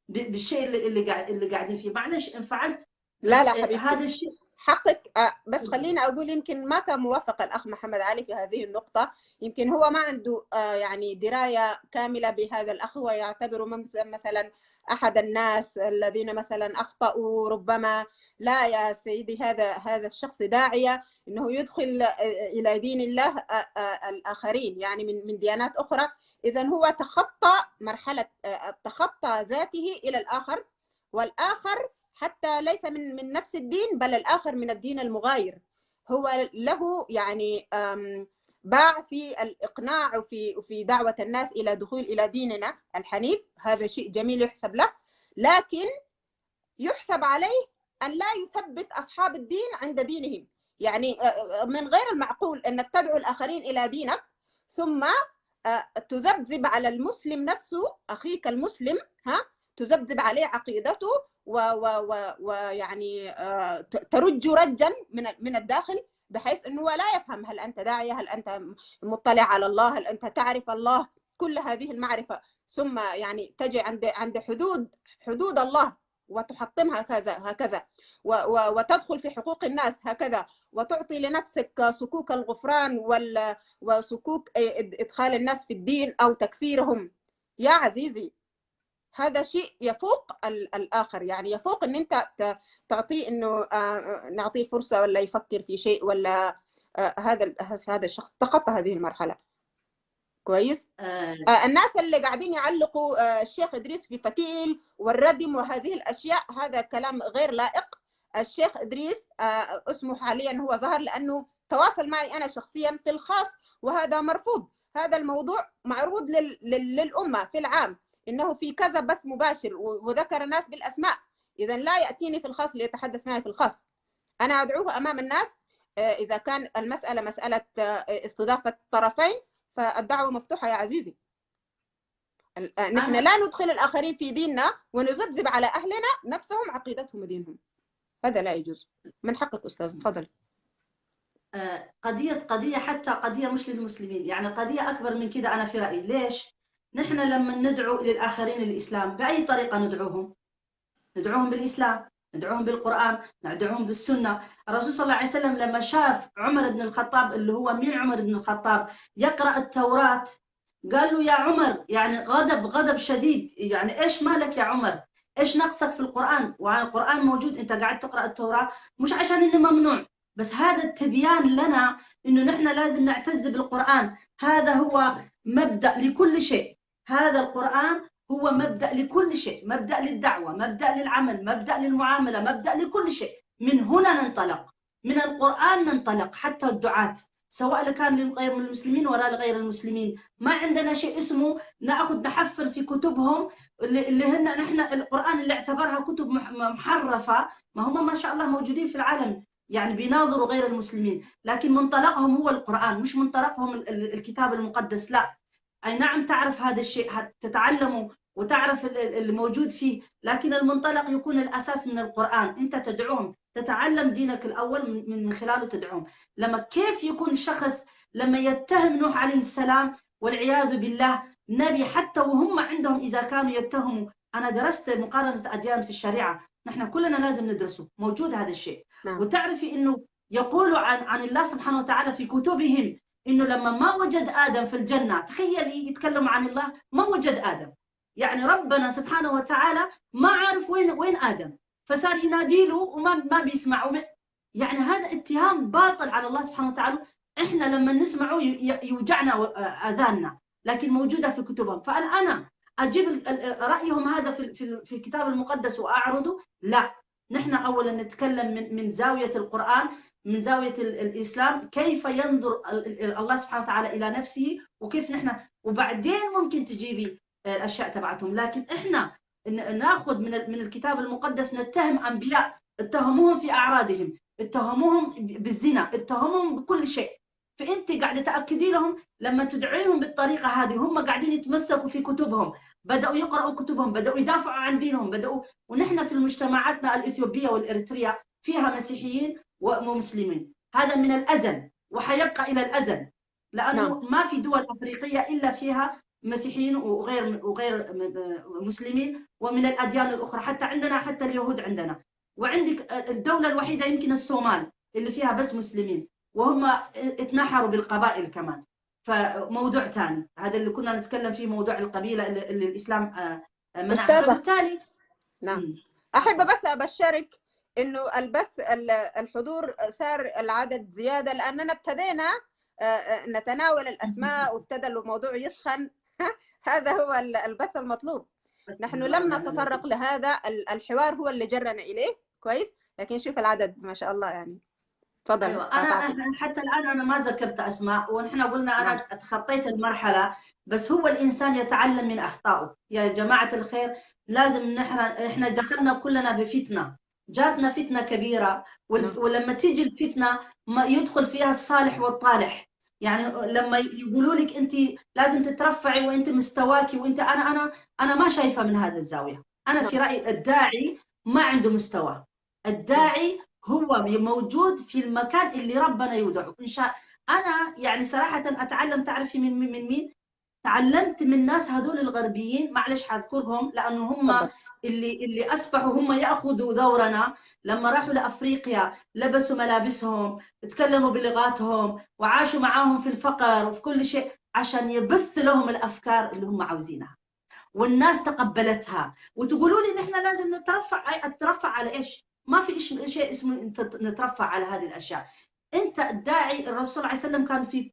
بالشيء اللي قاعدين فيه. معلش انفعلت، لا حبيبتي، هذا الشيء حقك. بس خليني أقول يمكن ما كان موافق الأخ محمد علي في هذه النقطة. يمكن هو ما عنده يعني دراية كاملة بهذا الأخ، ويعتبر مثلا أحد الناس الذين مثلا أخطأوا ربما. لا يا سيدي، هذا الشخص داعية إنه يدخل إلى دين الله الآخرين، يعني من ديانات أخرى. إذن هو تخطى مرحلة، تخطى ذاته إلى الآخر، والآخر حتى ليس من نفس الدين، بل الآخر من الدين المغاير. هو له يعني باع في الإقناع وفي دعوة الناس إلى دخول إلى ديننا الحنيف. هذا شيء جميل يحسب له، لكن يحسب عليه أن لا يثبت أصحاب الدين عند دينهم. يعني من غير المعقول أنك تدعو الآخرين إلى دينك ثم تذبذب على المسلم نفسه، أخيك المسلم، تذبذب عليه عقيدته ويعني ترج رجا من الداخل، بحيث انه لا يفهم هل انت داعيه، هل انت مطلع على الله، هل انت تعرف الله، كل هذه المعرفه، ثم يعني تجي عند حدود الله وتحطمها هكذا وتدخل في حقوق الناس هكذا، وتعطي لنفسك صكوك الغفران وصكوك ادخال الناس في الدين او تكفيرهم. يا عزيزي، هذا شيء يفوق الآخر، يعني يفوق ان انت تعطيه انه نعطيه فرصة ولا يفكر في شيء، ولا هذا الشخص تخطى هذه المرحلة. كويس. الناس اللي قاعدين يعلقوا الشيخ إدريس في فتيل والردم وهذه الأشياء، هذا كلام غير لائق. الشيخ إدريس اسمه حاليا هو ظهر لأنه تواصل معي أنا شخصيا في الخاص، وهذا مرفوض. هذا الموضوع معروض للأمة في العام، إنه في كذا بث مباشر وذكر الناس بالأسماء. إذا لا يأتيني في الخاص ليتحدث معي في الخاص، أنا أدعوه أمام الناس. إذا كان المسألة مسألة استضافة طرفين فالدعوة مفتوحة يا عزيزي. نحن لا ندخل الآخرين في ديننا ونذبذب على أهلنا نفسهم عقيدتهم ودينهم، هذا لا يجوز. من حقك أستاذ، تفضل. قضية حتى قضية مش للمسلمين، يعني قضية أكبر من كده. أنا في رأيي ليش نحن لما ندعو للآخرين للإسلام بأي طريقة ندعوهم؟ ندعوهم بالإسلام، ندعوهم بالقرآن، ندعوهم بالسنة. الرسول صلى الله عليه وسلم لما شاف عمر بن الخطاب، اللي هو مين عمر بن الخطاب، يقرأ التوراة، قال له يا عمر، يعني غضب شديد، يعني إيش مالك يا عمر؟ إيش نقصك في القرآن؟ والقرآن موجود، أنت قاعد تقرأ التوراة، مش عشان إنه ممنوع، بس هذا التبيان لنا إنه نحن لازم نعتز بالقرآن. هذا هو مبدأ لكل شيء، هذا القرآن هو مبدأ لكل شيء، مبدأ للدعوة، مبدأ للعمل، مبدأ للمعاملة، مبدأ لكل شيء. من هنا ننطلق، من القرآن ننطلق. حتى الدعاة سواء كان لغير المسلمين ولا لغير المسلمين، ما عندنا شيء اسمه نأخذ نحفر في كتبهم اللي هن نحن القرآن اللي اعتبرها كتب محرفة. ما هم ما شاء الله موجودين في العالم، يعني بيناظروا غير المسلمين، لكن منطلقهم هو القرآن، مش منطلقهم الكتاب المقدس. لا، أي نعم تعرف هذا الشيء، تتعلمه وتعرف الموجود فيه، لكن المنطلق يكون الأساس من القرآن. أنت تدعوهم، تتعلم دينك الأول من خلاله تدعوهم. لما كيف يكون الشخص لما يتهم نوح عليه السلام والعياذ بالله نبي، حتى وهم عندهم إذا كانوا يتهموا. أنا درست مقارنة أديان في الشريعة، نحن كلنا لازم ندرسه، موجود هذا الشيء. نعم. وتعرفي إنه يقولوا عن الله سبحانه وتعالى في كتبهم إنه لما ما وجد آدم في الجنة، تخيلي يتكلموا عن الله ما وجد آدم، يعني ربنا سبحانه وتعالى ما عارف وين آدم، فصار ينادي له وما بيسمع. يعني هذا اتهام باطل على الله سبحانه وتعالى. إحنا لما نسمعه يوجعنا آذاننا، لكن موجودة في كتبهم. فأنا أجيب رأيهم هذا في الكتاب المقدس وأعرضه؟ لا، نحن أولا نتكلم من زاوية القرآن، من زاوية الإسلام، كيف ينظر الله سبحانه وتعالى إلى نفسه، وكيف نحن، وبعدين ممكن تجيبي الأشياء تبعتهم. لكن إحنا ناخذ من الكتاب المقدس، نتهم أنبياء، اتهموهم في أعراضهم، اتهموهم بالزنا، اتهموهم بكل شيء. فأنت قاعدة تأكدي لهم لما تدعيهم بالطريقة هذه، هم قاعدين يتمسكوا في كتبهم، بدأوا يقرأوا كتبهم، بدأوا يدافعوا عن دينهم، ونحن في مجتمعاتنا الإثيوبية والإريترية فيها مسيحيين ومسلمين، هذا من الأزل وحيبقى إلى الأزل، لأنه ما في دول أفريقية إلا فيها مسيحيين وغير مسلمين ومن الأديان الأخرى، حتى عندنا، حتى اليهود عندنا. وعندك الدولة الوحيدة يمكن الصومال اللي فيها بس مسلمين، وهم اتنحروا بالقبائل كمان. فموضوع ثاني هذا اللي كنا نتكلم فيه، موضوع القبيلة اللي الإسلام منعها. فبالتالي نعم. أحب بس أبشرك إنه البث الحضور صار العدد زيادة، لأننا ابتدينا نتناول الأسماء وابتدى الموضوع يسخن. هذا هو البث المطلوب. نحن لم نتطرق لهذا، الحوار هو اللي جرنا إليه، كويس. لكن شوف العدد ما شاء الله يعني. تفضل. أيوة. أنا حتى الآن أنا ما ذكرت أسماء، ونحن قلنا أنا تخطيت المرحلة، بس هو الإنسان يتعلم من أخطائه يا جماعة الخير. لازم إحنا دخلنا كلنا بفتنة، جاتنا فتنة كبيرة، ولما تيجي الفتنة ما يدخل فيها الصالح والطالح. يعني لما يقولوا لك أنت لازم تترفعي وأنت مستواكي وأنت، أنا ما شايفة من هذا الزاوية. أنا في رأيي الداعي ما عنده مستوى، الداعي هو موجود في المكان اللي ربنا يودعه. إن شاء أنا يعني صراحة أتعلم، تعرفي من مين؟ تعلمت من الناس هذول الغربيين، معلش حذكرهم لأنه هم اللي أصبحوا هم يأخذوا دورنا. لما راحوا لأفريقيا لبسوا ملابسهم، تكلموا بلغاتهم، وعاشوا معاهم في الفقر وفي كل شيء، عشان يبث لهم الأفكار اللي هم عاوزينها، والناس تقبلتها. وتقولوا لي نحن لازم نترفع على إيش؟ ما في شيء اسمه نترفع على هذه الأشياء. أنت الداعي، الرسول عليه السلام كان في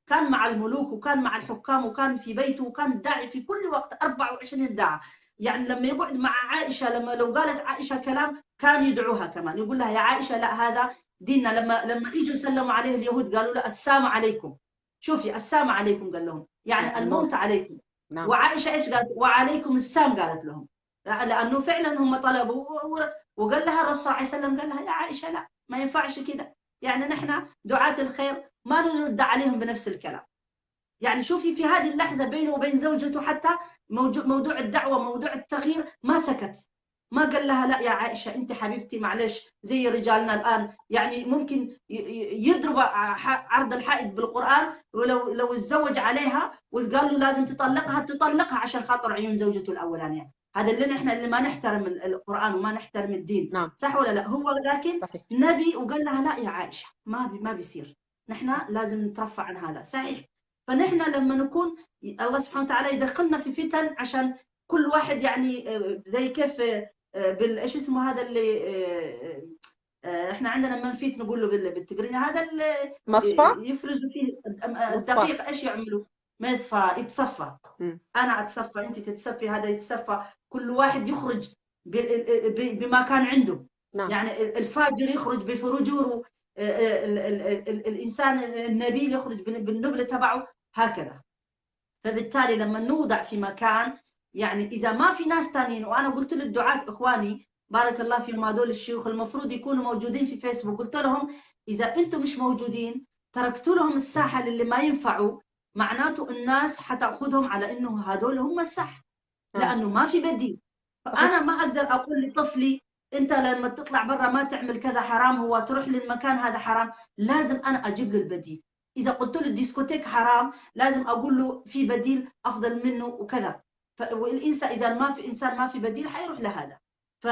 كان مع الملوك وكان مع الحكام وكان في بيته، وكان داعي في كل وقت 24 داعي. يعني لما يقعد مع عائشة، لو قالت عائشة كلام كان يدعوها كمان، يقول لها يا عائشة لا هذا ديننا. لما يجوا يسلموا عليه اليهود قالوا له السلام عليكم. شوفي السلام عليكم قال لهم، يعني الموت عليكم. وعائشة إيش قالت؟ وعليكم السلام قالت لهم، لأنه فعلا هم طلبوا. وقال لها الرسول عليه السلام قال لها يا عائشة لا، ما ينفعش كده. يعني نحن دعاة الخير ما نرد عليهم بنفس الكلام. يعني شوفي في هذه اللحظة بينه وبين زوجته حتى موضوع الدعوة، موضوع التغيير، ما سكت، ما قال لها لا يا عائشة أنت حبيبتي معلش زي رجالنا الآن. يعني ممكن يضرب عرض الحائط بالقرآن، ولو تزوج عليها وقال له لازم تطلقها عشان خاطر عيون زوجته الأولانية. هذا اللي نحن اللي ما نحترم القرآن وما نحترم الدين. صح ولا لا؟ هو لكن نبي وقال لها لا يا عائشة ما بيصير، نحن لازم نترفع عن هذا. صحيح. فنحن لما نكون الله سبحانه وتعالى يدخلنا في فتن، عشان كل واحد يعني زي كيف ايش اسمه هذا اللي احنا عندنا منفيت نقول له بالتقرينه، هذا اللي يفرزوا فيه الدقيق، ايش يعملوا؟ مصفى، يتصفى. انا اتصفى، انت تتصفي، هذا يتصفى، كل واحد يخرج بما كان عنده. يعني الفاجر يخرج بفجوره، الانسان النبيل يخرج بالنبل تبعه، هكذا. فبالتالي لما نوضع في مكان، يعني اذا ما في ناس ثانيين، وانا قلت للدعاة اخواني بارك الله فيهم هذول الشيوخ المفروض يكونوا موجودين في فيسبوك، قلت لهم اذا انتم مش موجودين تركتوا لهم الساحه للي ما ينفعوا، معناته الناس حتاخذهم على انه هذول هم الصح، لانه ما في بديل. فانا ما اقدر اقول لطفلي انت لما تطلع برا ما تعمل كذا حرام، هو تروح للمكان هذا حرام، لازم انا اجيب له البديل. اذا قلت له الديسكوتيك حرام لازم اقول له في بديل افضل منه وكذا. والانسان اذا ما في انسان ما في بديل حيروح لهذا. ف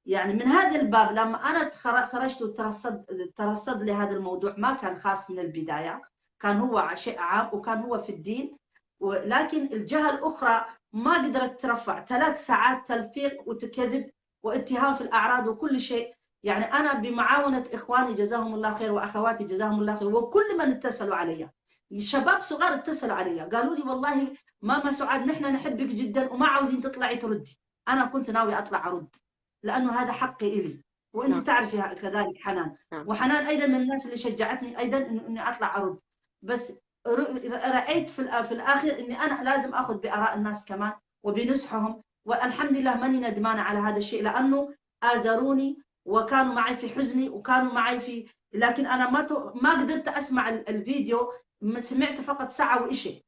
يعني من هذا الباب لما انا خرجت وترصد لهذا الموضوع، ما كان خاص من البدايه، كان هو شيء عام وكان هو في الدين. ولكن الجهه الاخرى ما قدرت ترفع 3 ساعات تلفيق وكذب واتهام في الاعراض وكل شيء. يعني انا بمعاونه اخواني جزاهم الله خير واخواتي جزاهم الله خير وكل من اتصلوا علي، الشباب صغار اتصلوا علي قالوا لي والله ماما سعاد نحن نحبك جدا وما عاوزين تطلعي تردي. انا كنت ناوي اطلع ارد لانه هذا حقي الي، وانت تعرفي كذلك حنان. وحنان ايضا من الناس اللي شجعتني ايضا اني اطلع ارد. بس رايت في الاخر اني انا لازم اخذ باراء الناس كمان وبنصحهم، والحمد لله ماني ندمانه على هذا الشيء، لانه آزروني وكانوا معي في حزني وكانوا معي في. لكن انا ما قدرت اسمع الفيديو، سمعت فقط ساعه وإشي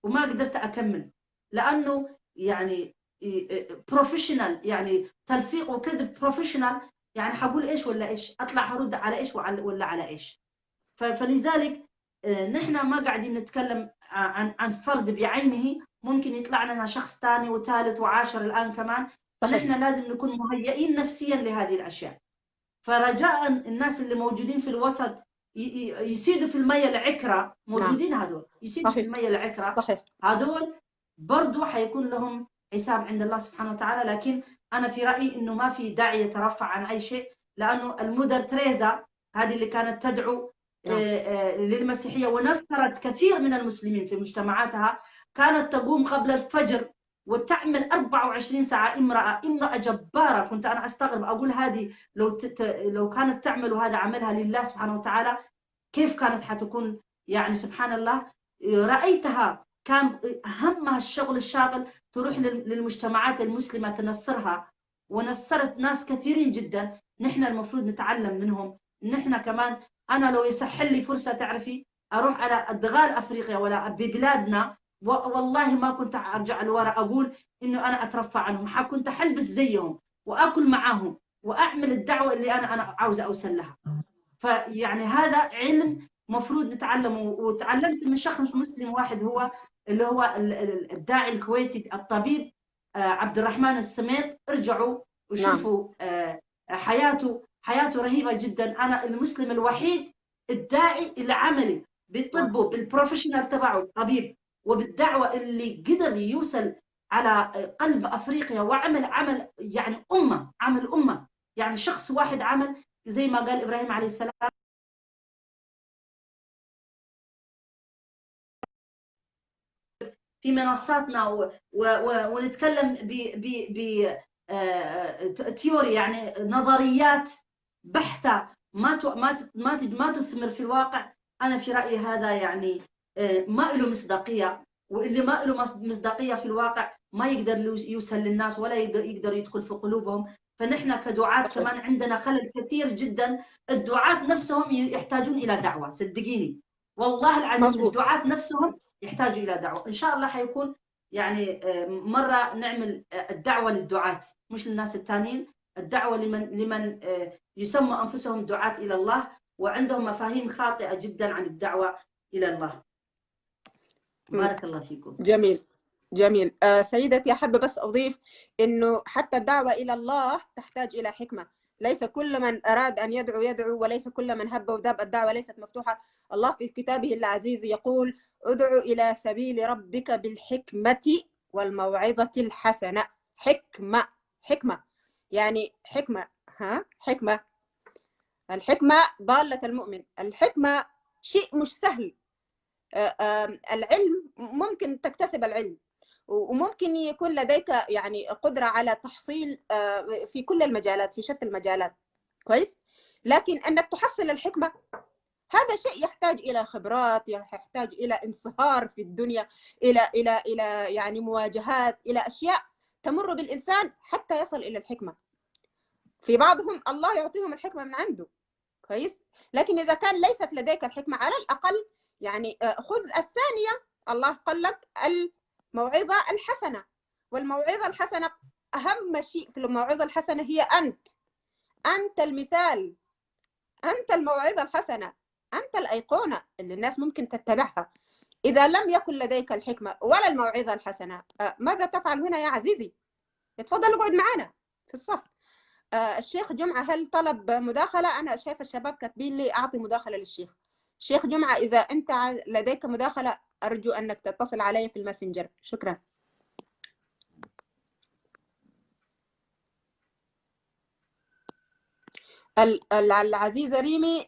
وما قدرت اكمل، لانه يعني بروفيشنال، يعني تلفيق وكذب بروفيشنال، يعني حقول ايش ولا ايش، اطلع هرد على ايش ولا على ايش. فلذلك نحن ما قاعدين نتكلم عن فرد بعينه، ممكن يطلع لنا شخص ثاني وثالث وعاشر الآن كمان. فنحن لازم نكون مهيئين نفسيا لهذه الأشياء. فرجاء الناس اللي موجودين في الوسط يسيدوا في المية العكرة، موجودين هذول يسيدوا في المية العكرة، هذول برضو حيكون لهم حساب عند الله سبحانه وتعالى. لكن أنا في رأيي إنه ما في داعي يترفع عن أي شيء، لأنه المدر تريزا هذه اللي كانت تدعو للمسيحية ونصرت كثير من المسلمين في مجتمعاتها، كانت تقوم قبل الفجر وتعمل 24 ساعة. امرأة جبارة، كنت أنا أستغرب أقول هذه لو كانت تعمل وهذا عملها لله سبحانه وتعالى كيف كانت حتكون. يعني سبحان الله، رأيتها كان همها الشغل الشاغل تروح للمجتمعات المسلمة تنصرها، ونصرت ناس كثيرين جدا. نحن المفروض نتعلم منهم. نحن كمان أنا لو يسحل لي فرصة تعرفي أروح على أدغال أفريقيا ولا ببلادنا، والله ما كنت أرجع لورا أقول إنه أنا أترفع عنهم، كنت أحلبس زيهم وأكل معاهم وأعمل الدعوة اللي أنا عاوزة أوصل لها. فيعني هذا علم مفروض نتعلمه. وتعلمت من شخص مسلم واحد، هو اللي هو الداعي الكويتي الطبيب عبد الرحمن السميط. ارجعوا وشوفوا حياته رهيبة جدا. أنا المسلم الوحيد الداعي العملي بطبه بالبروفيشنال تبعه الطبيب وبالدعوة اللي قدر يوصل على قلب أفريقيا وعمل عمل يعني عمل أمة. يعني شخص واحد عمل زي ما قال إبراهيم عليه السلام في منصاتنا ونتكلم ب تيوري، يعني نظريات بحتة ما تثمر في الواقع. أنا في رأيي هذا يعني ما له مصداقية، واللي ما له مصداقية في الواقع ما يقدر يوصل للناس ولا يقدر يدخل في قلوبهم. فنحن كدعاة كمان عندنا خلل كثير جدا. الدعاة نفسهم يحتاجون إلى دعوة، صدقيني والله العظيم. الدعاة نفسهم يحتاجوا إلى دعوة. إن شاء الله حيكون يعني مرة نعمل الدعوة للدعاة مش للناس الثانيين، الدعوة لمن يسمى أنفسهم دعاة إلى الله وعندهم مفاهيم خاطئة جدا عن الدعوة إلى الله. بارك الله فيكم. جميل. سيدتي أحب بس أضيف إنه حتى الدعوة إلى الله تحتاج إلى حكمة. ليس كل من أراد أن يدعو، وليس كل من هب وداب. الدعوة ليست مفتوحة. الله في كتابه العزيز يقول ادعو إلى سبيل ربك بالحكمة والموعظة الحسنة. حكمة يعني حكمة. الحكمة ضالة المؤمن. الحكمة شيء مش سهل. العلم ممكن تكتسب العلم، وممكن يكون لديك يعني قدرة على تحصيل في كل المجالات، في شتى المجالات، كويس. لكن أنك تحصل الحكمة هذا شيء يحتاج إلى خبرات، يحتاج إلى انصهار في الدنيا، إلى يعني مواجهات، إلى أشياء تمر بالإنسان حتى يصل إلى الحكمة. في بعضهم الله يعطيهم الحكمة من عنده، كويس. لكن إذا كان ليست لديك الحكمة على الأقل يعني خذ الثانية. الله قال لك الموعظة الحسنة، والموعظة الحسنة أهم شيء في الموعظة الحسنة هي أنت المثال، أنت الموعظة الحسنة، أنت الأيقونة اللي الناس ممكن تتبعها. إذا لم يكن لديك الحكمة ولا الموعظة الحسنة ماذا تفعل هنا يا عزيزي؟ اتفضل اقعد معنا في الصف. الشيخ جمعة هل طلب مداخلة؟ أنا شايفة الشباب كاتبين لي أعطي مداخلة للشيخ. شيخ جمعة إذا أنت لديك مداخلة أرجو أنك تتصل علي في الماسنجر. شكرا. العزيزة ريمي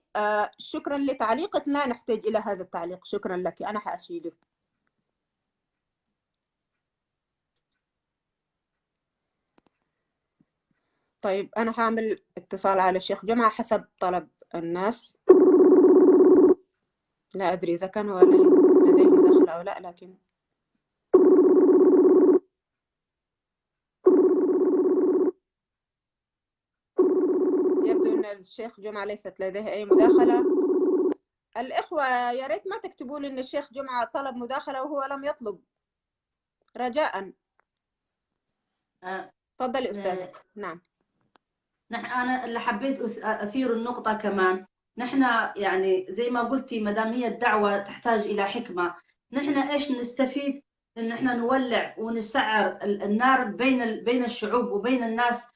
شكرا لتعليقك، لا نحتاج إلى هذا التعليق، شكرا لك، أنا حأشيده. طيب أنا هعمل اتصال على الشيخ جمعة حسب طلب الناس، لا أدري إذا كان هو لديه مداخلة أو لا، لكن يبدو أن الشيخ جمعة ليست لديه أي مداخلة. الإخوة يا ريت ما تكتبوا لي أن الشيخ جمعة طلب مداخلة وهو لم يطلب، رجاء. تفضلي أستاذة. نعم. أنا اللي حبيت أثير النقطة كمان، نحن يعني زي ما قلتي مدام هي الدعوة تحتاج إلى حكمة، نحن إيش نستفيد إن نحن نولع ونسعر النار بين الشعوب وبين الناس،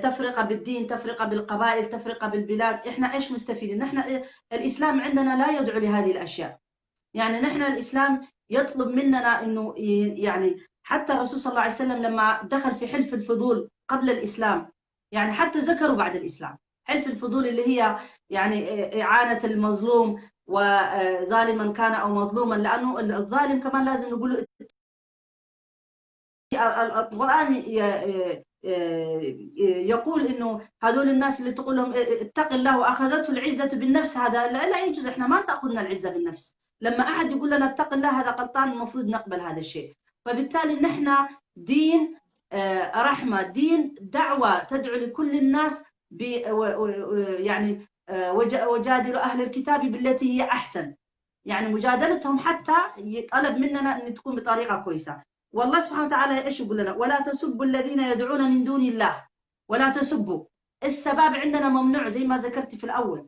تفرقة بالدين، تفرقة بالقبائل، تفرقة بالبلاد. إحنا إيش مستفيدين؟ نحن الإسلام عندنا لا يدعو لهذه الأشياء. يعني نحن الإسلام يطلب مننا إنه يعني حتى الرسول صلى الله عليه وسلم لما دخل في حلف الفضول قبل الإسلام، يعني حتى ذكروا بعد الإسلام حلف الفضول اللي هي يعني إعانة المظلوم وظالما كان أو مظلوما، لأنه الظالم كمان لازم نقول القرآن يقول إنه هذول الناس اللي تقول لهم اتق الله وأخذته العزة بالنفس، هذا لا يجوز. إحنا ما تأخذنا العزة بالنفس. لما أحد يقول لنا اتق الله هذا غلطان، المفروض نقبل هذا الشيء. فبالتالي نحن دين رحمة، دين دعوة تدعو لكل الناس يعني وجادلوا أهل الكتاب بالتي هي أحسن، يعني مجادلتهم حتى يطلب مننا أن تكون بطريقة كويسة. والله سبحانه وتعالى إيش يقول لنا؟ ولا تسبوا الذين يدعون من دون الله، ولا تسبوا. السباب عندنا ممنوع زي ما ذكرت في الأول.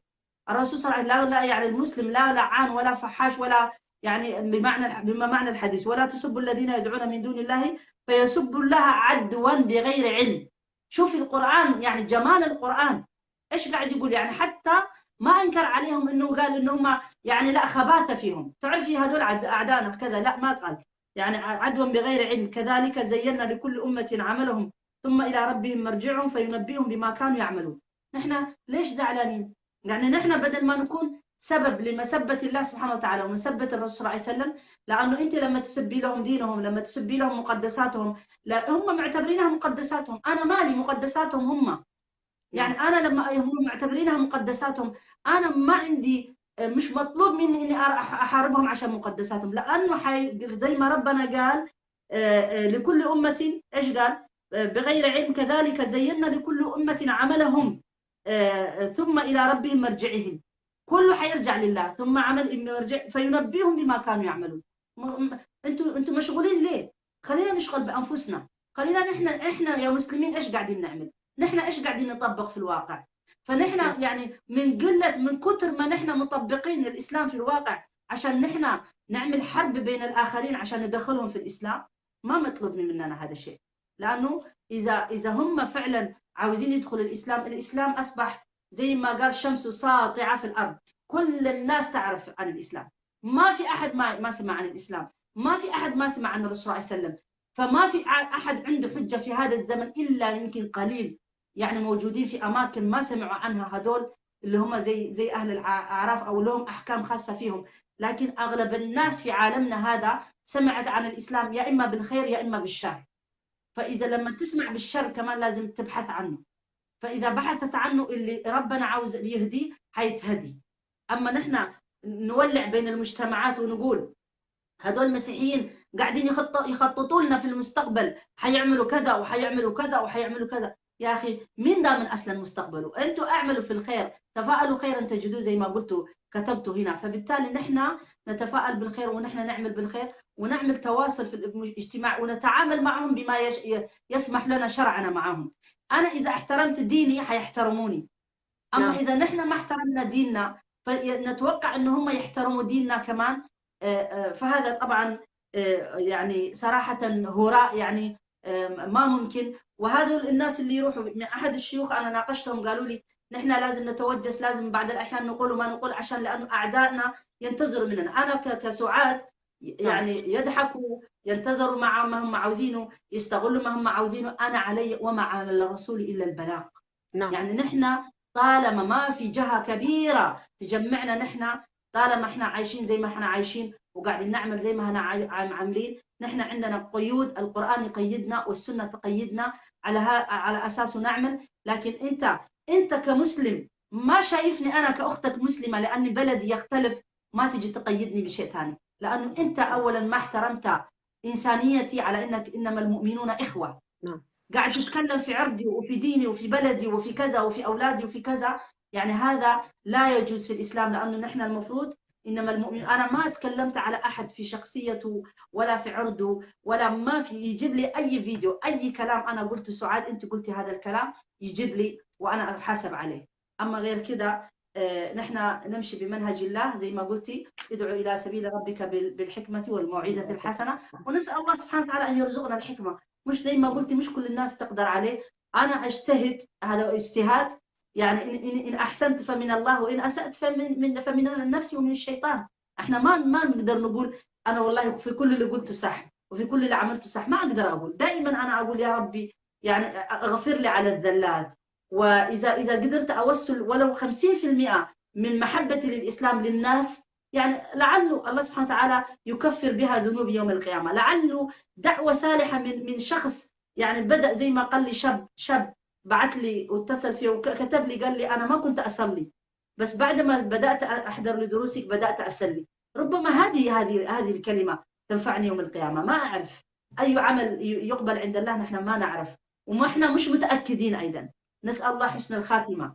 الرسول صلى الله عليه وسلم لا يعني المسلم لا لعان ولا فحاش ولا يعني بما معنى الحديث، ولا تسبوا الذين يدعون من دون الله فيسبوا الله عدوا بغير علم. شوفي القرآن، يعني جمال القرآن إيش قاعد يقول، يعني حتى ما أنكر عليهم إنه قال إنهم يعني لا خباثة فيهم، تعرفي هذول أعداءنا كذا، لا ما قال يعني عدوا بغير علم. كذلك زينا لكل أمة عملهم ثم إلى ربهم مرجعهم فينبئهم بما كانوا يعملون. نحن ليش زعلانين؟ يعني نحن بدل ما نكون سبب لمسبة الله سبحانه وتعالى ومسبة الرسول صلى الله عليه وسلم، لأنه أنت لما تسبي لهم دينهم، لما تسبي لهم مقدساتهم، لا هم معتبرينها مقدساتهم، أنا مالي مقدساتهم هم. يعني أنا لما هم معتبرينها مقدساتهم، أنا ما عندي، مش مطلوب مني إني أحاربهم عشان مقدساتهم، لأنه زي ما ربنا قال لكل أمة إيش قال؟ بغير علم كذلك زينا لكل أمة عملهم ثم إلى ربهم مرجعهم. كله حيرجع لله، ثم عمل مرجع فينبئهم بما كانوا يعملون. انتوا مشغولين ليه؟ خلينا نشغل بأنفسنا، خلينا احنا يا مسلمين ايش قاعدين نعمل؟ نحن ايش قاعدين نطبق في الواقع؟ فنحن يعني من كتر ما نحن مطبقين الإسلام في الواقع عشان نحن نعمل حرب بين الآخرين عشان ندخلهم في الإسلام، ما مطلوب مننا هذا الشيء. لأنه إذا هم فعلا عاوزين يدخلوا الإسلام أصبح زي ما قال شمس ساطعة في الأرض، كل الناس تعرف عن الإسلام، ما في أحد ما سمع عن الإسلام، ما في أحد ما سمع عن الرسول صلى الله عليه وسلم. فما في أحد عنده حجة في هذا الزمن إلا يمكن قليل، يعني موجودين في أماكن ما سمعوا عنها، هدول اللي هم زي أهل الأعراف أو لهم أحكام خاصة فيهم. لكن أغلب الناس في عالمنا هذا سمعت عن الإسلام يا إما بالخير يا إما بالشر. فإذا لما تسمع بالشر كمان لازم تبحث عنه، فإذا بحثت عنه اللي ربنا عاوز يهدي حيتهدي. أما نحن نولع بين المجتمعات ونقول هدول المسيحيين قاعدين يخططوا لنا في المستقبل، حيعملوا كذا وحيعملوا كذا وحيعملوا كذا. يا أخي مين ضامن أصلا مستقبله؟ أنتوا اعملوا في الخير، تفاءلوا خيرا تجدوه زي ما قلتوا كتبتوا هنا. فبالتالي نحن نتفاءل بالخير ونحن نعمل بالخير ونعمل تواصل في الاجتماع ونتعامل معهم بما يسمح لنا شرعنا معهم. أنا إذا احترمت ديني حيحترموني، أما نعم. إذا نحن ما احترمنا ديننا فنتوقع أن هم يحترموا ديننا كمان. فهذا طبعا يعني صراحة هراء، يعني ما ممكن. وهذول الناس اللي يروحوا من أحد الشيوخ أنا ناقشتهم قالوا لي نحن لازم نتوجس، لازم بعد الأحيان نقول وما نقول عشان لأنه أعدائنا ينتظروا مننا. أنا كسعاد يعني يضحكوا ينتظروا مع ما هم عاوزينه، يستغلوا ما هم عاوزينه. أنا علي وما على الرسول إلا البلاغ. نعم. يعني نحن طالما ما في جهة كبيرة تجمعنا، نحن طالما احنا عايشين زي ما احنا عايشين وقاعدين نعمل زي ما احنا عاملين، نحن عندنا قيود. القرآن يقيدنا والسنة تقيدنا، على أساسه نعمل. لكن انت كمسلم ما شايفني انا كأختك مسلمة لأن بلدي يختلف، ما تجي تقيدني بشيء ثاني، لأنه انت أولا ما احترمت إنسانيتي على انك انما المؤمنون إخوة. نعم. قاعد تتكلم في عرضي وفي ديني وفي بلدي وفي كذا وفي أولادي وفي كذا. يعني هذا لا يجوز في الإسلام، لأنه نحن المفروض إنما المؤمن. أنا ما تكلمت على أحد في شخصيته ولا في عرضه ولا ما في. يجيب لي أي فيديو أي كلام أنا قلت سعاد أنت قلتي هذا الكلام يجيب لي وأنا أحاسب عليه. أما غير كذا نحن نمشي بمنهج الله زي ما قلتي، ادعو إلى سبيل ربك بالحكمة والموعظة الحسنة، ونسأل الله سبحانه وتعالى أن يرزقنا الحكمة. مش زي ما قلتي مش كل الناس تقدر عليه. أنا أجتهد، هذا اجتهاد. يعني إن أحسنت فمن الله وإن أسأت فمن النفس ومن الشيطان. إحنا ما نقدر نقول أنا والله في كل اللي قلته صح وفي كل اللي عملته صح، ما أقدر أقول. دائما أنا أقول يا ربي يعني اغفر لي على الذلات. وإذا قدرت أوصل ولو 50% من محبتي للإسلام للناس، يعني لعله الله سبحانه وتعالى يكفر بها ذنوب يوم القيامة. لعله دعوة صالحة من شخص يعني بدأ زي ما قال لي شاب بعت لي واتصل فيه وكتب لي قال لي أنا ما كنت أصلي، بس بعد ما بدأت أحضر لدروسك بدأت أصلي. ربما هذه الكلمة تنفعني يوم القيامة. ما أعرف أي عمل يقبل عند الله، نحن ما نعرف وما احنا مش متأكدين أيضا. نسأل الله حسن الخاتمة.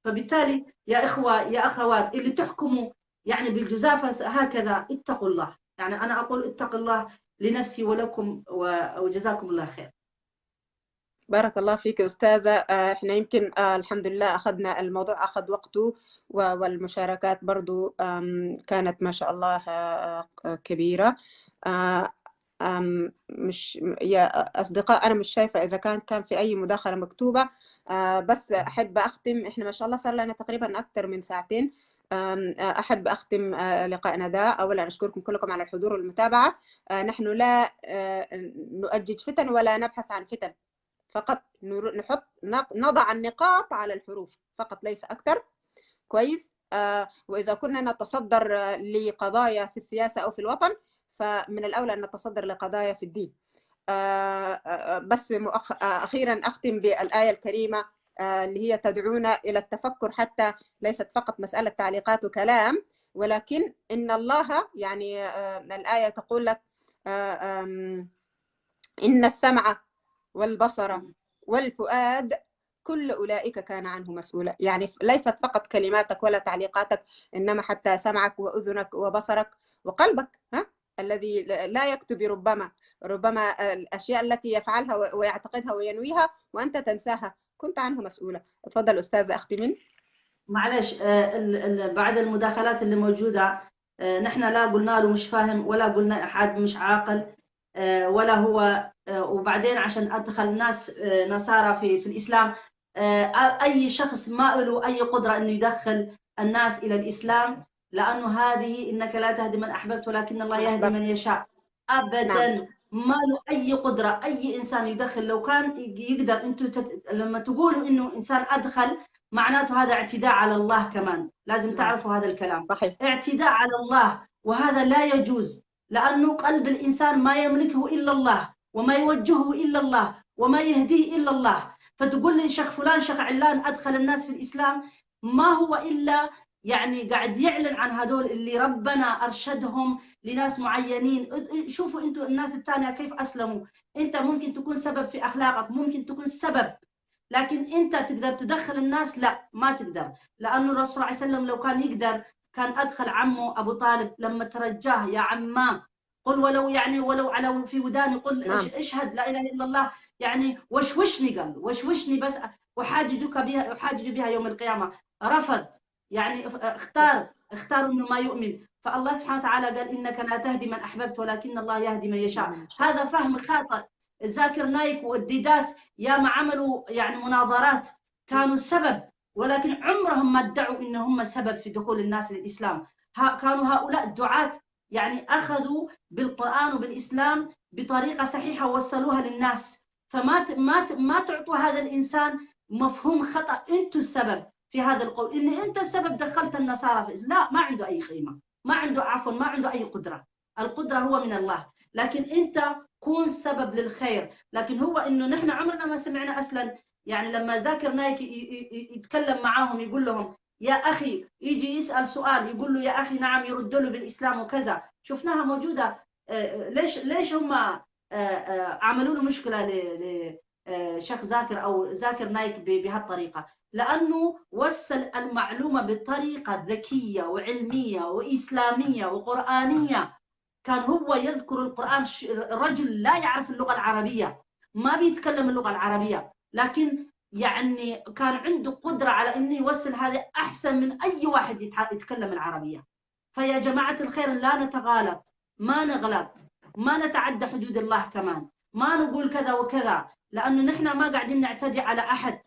فبالتالي يا إخوة يا أخوات اللي تحكموا يعني بالجزافة هكذا اتقوا الله. يعني أنا أقول اتقوا الله لنفسي ولكم وجزاكم الله خير. بارك الله فيك أستاذة. احنا يمكن الحمد لله أخذنا الموضوع أخذ وقته، والمشاركات برضو كانت ما شاء الله كبيرة. مش يا أصدقاء أنا مش شايفة إذا كان في أي مداخلة مكتوبة، بس أحب أختم. إحنا ما شاء الله صار لنا تقريبا أكثر من ساعتين. أحب أختم لقائنا ده. أولا أشكركم كلكم على الحضور والمتابعة. نحن لا نؤجج فتن ولا نبحث عن فتن، فقط نضع النقاط على الحروف فقط ليس أكثر. كويس. وإذا كنا نتصدر لقضايا في السياسة أو في الوطن فمن الأولى أن نتصدر لقضايا في الدين. بس أخيرا أختم بالآية الكريمة اللي هي تدعونا إلى التفكر، حتى ليست فقط مسألة تعليقات وكلام، ولكن إن الله يعني الآية تقول لك إن السمع والبصر والفؤاد كل أولئك كان عنه مسؤولا. يعني ليست فقط كلماتك ولا تعليقاتك، إنما حتى سمعك وأذنك وبصرك وقلبك الذي لا يكتب ربما الأشياء التي يفعلها ويعتقدها وينويها وأنت تنساها، كنت عنه مسؤولة. تفضل أستاذة أختي من معلش بعد المداخلات اللي موجودة نحن لا قلنا له مش فاهم ولا قلنا أحد مش عاقل ولا هو. وبعدين عشان أدخل ناس نصارى في الإسلام، أي شخص ما له أي قدرة أنه يدخل الناس إلى الإسلام، لأنه هذه إنك لا تهدي من أحببت ولكن الله يهدي من يشاء. أبدا نعم. ما له أي قدرة أي إنسان يدخل. لو كان يقدر أنتم لما تقولوا إنه إنسان أدخل معناته هذا اعتداء على الله كمان. لازم تعرفوا هذا الكلام صحيح. اعتداء على الله، وهذا لا يجوز، لأنه قلب الإنسان ما يملكه إلا الله وما يوجهه إلا الله وما يهديه إلا الله. فتقول لي شيخ فلان شيخ علان أدخل الناس في الإسلام، ما هو إلا يعني قاعد يعلن عن هذول اللي ربنا أرشدهم لناس معينين. شوفوا أنتوا الناس الثانية كيف أسلموا. أنت ممكن تكون سبب في أخلاقك، ممكن تكون سبب لكن أنت تقدر تدخل الناس؟ لا، ما تقدر، لأنه الرسول صلى الله عليه وسلم لو كان يقدر كان أدخل عمه أبو طالب لما ترجاه: يا عماه قل ولو يعني ولو على في وداني قل نعم. اشهد لا إله إلا الله، يعني وشوشني، قال وشوشني بس أحاجج بها يوم القيامة. رفض، يعني اختار انه ما يؤمن. فالله سبحانه وتعالى قال: انك لا تهدي من احببت ولكن الله يهدي من يشاء. هذا فهم خاطئ. زاكر نايك والديدات ياما عملوا يعني مناظرات، كانوا سبب، ولكن عمرهم ما ادعوا ان هم سبب في دخول الناس للاسلام. كانوا هؤلاء الدعاة يعني اخذوا بالقران وبالاسلام بطريقه صحيحه ووصلوها للناس. ما تعطوا هذا الانسان مفهوم خطا: انتم السبب في هذا القول، ان انت السبب دخلت النصارى في الاسلام. لا، ما عنده اي قيمه، ما عنده عفوا ما عنده اي قدره. القدره هو من الله، لكن انت كون سبب للخير. لكن هو انه نحن عمرنا ما سمعنا اصلا، يعني لما زاكر نايك يتكلم معاهم يقول لهم يا اخي، يجي يسال سؤال يقول له يا اخي نعم، يرد له بالاسلام وكذا. شفناها موجوده. ليش هم عملوا له مشكله لشيخ زاكر او زاكر نايك بهالطريقه؟ لأنه وصل المعلومة بطريقة ذكية وعلمية وإسلامية وقرآنية. كان هو يذكر القرآن، الرجل لا يعرف اللغة العربية، ما بيتكلم اللغة العربية، لكن يعني كان عنده قدرة على أنه يوصل هذا أحسن من أي واحد يتكلم العربية. فيا جماعة الخير لا نتغالط، ما نغلط، ما نتعدى حدود الله كمان، ما نقول كذا وكذا، لأنه نحن ما قاعدين نعتدي على أحد،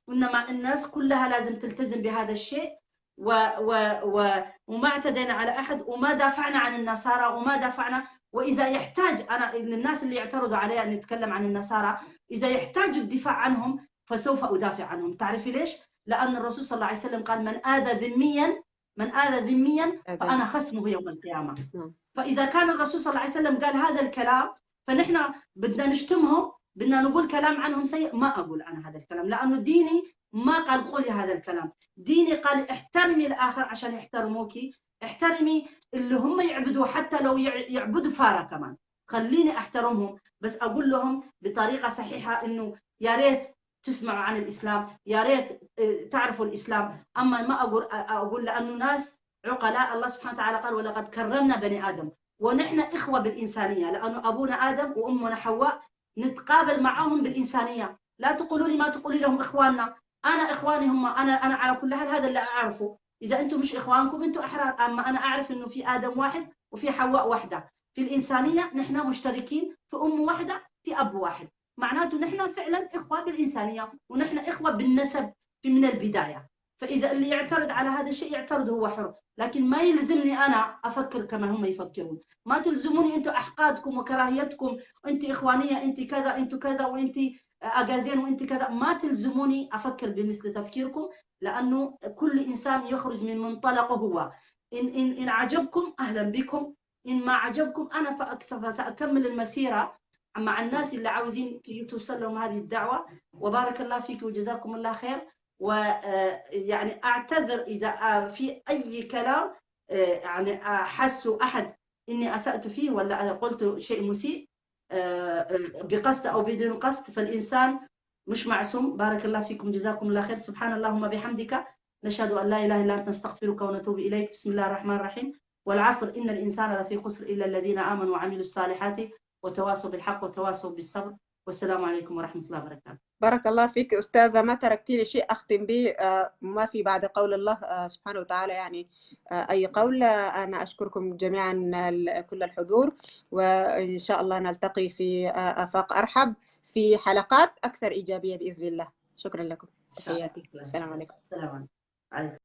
إنما الناس كلها لازم تلتزم بهذا الشيء. وما اعتدينا على أحد، وما دافعنا عن النصارى، وما دافعنا. وإذا يحتاج أنا الناس اللي يعترضوا علي أن نتكلم عن النصارى، إذا يحتاجوا الدفاع عنهم فسوف أدافع عنهم. تعرفي ليش؟ لأن الرسول صلى الله عليه وسلم قال: من آذى ذميا فأنا خصمه يوم القيامة. فإذا كان الرسول صلى الله عليه وسلم قال هذا الكلام، فنحن بدنا نشتمهم، بدنا نقول كلام عنهم سيء؟ ما أقول أنا هذا الكلام، لأنه ديني ما قال قولي هذا الكلام. ديني قال احترمي الآخر عشان يحترموكي، احترمي اللي هم يعبدوا، حتى لو يعبدوا فارة كمان خليني احترمهم، بس أقول لهم بطريقة صحيحة إنه يا ريت تسمعوا عن الإسلام، يا ريت تعرفوا الإسلام. أما ما أقول لأنه ناس عقلاء. الله سبحانه وتعالى قال: ولقد كرمنا بني آدم. ونحن إخوة بالإنسانية، لأنه أبونا آدم وأمنا حواء نتقابل معهم بالإنسانية. لا تقولوا لي ما تقولي لهم إخواننا، أنا إخواني هم، أنا على كل حال هذا اللي أعرفه. إذا أنتم مش إخوانكم أنتم أحرار، أما أنا أعرف إنه في آدم واحد وفي حواء واحدة. في الإنسانية نحن مشتركين، في أم واحدة في أب واحد، معناته نحن فعلا إخوة بالإنسانية، ونحن إخوة بالنسب من البداية. فإذا اللي يعترض على هذا الشيء يعترض، هو حر، لكن ما يلزمني أنا أفكر كما هم يفكرون. ما تلزموني أنتم أحقادكم وكراهيتكم، أنت إخوانية، أنت كذا، أنت كذا، وأنت أجازين، وأنت كذا. ما تلزموني أفكر بمثل تفكيركم، لأنه كل إنسان يخرج من منطلقه هو. إن عجبكم أهلا بكم، إن ما عجبكم أنا فسأكمل المسيرة مع الناس اللي عاوزين توصل لهم هذه الدعوة. وبارك الله فيك وجزاكم الله خير. ويعني أعتذر إذا في أي كلام يعني حسوا أحد إني أسأت فيه ولا قلت شيء مسيء بقصد أو بدون قصد، فالإنسان مش معصوم. بارك الله فيكم جزاكم الله خير. سبحان اللهم بحمدك، نشهد أن لا إله إلا أنت، نستغفرك ونتوب إليك. بسم الله الرحمن الرحيم. والعصر إن الإنسان لفي خسر إلا الذين آمنوا وعملوا الصالحات وتواصوا بالحق وتواصوا بالصبر. والسلام عليكم ورحمة الله وبركاته. بارك الله فيك أستاذة، ما تركتي لي شيء أختم به. ما في بعد قول الله سبحانه وتعالى يعني أي قول. أنا أشكركم جميعا كل الحضور، وإن شاء الله نلتقي في آفاق أرحب في حلقات أكثر إيجابية بإذن الله. شكرا لكم. تحياتي. السلام عليكم. السلام عليكم.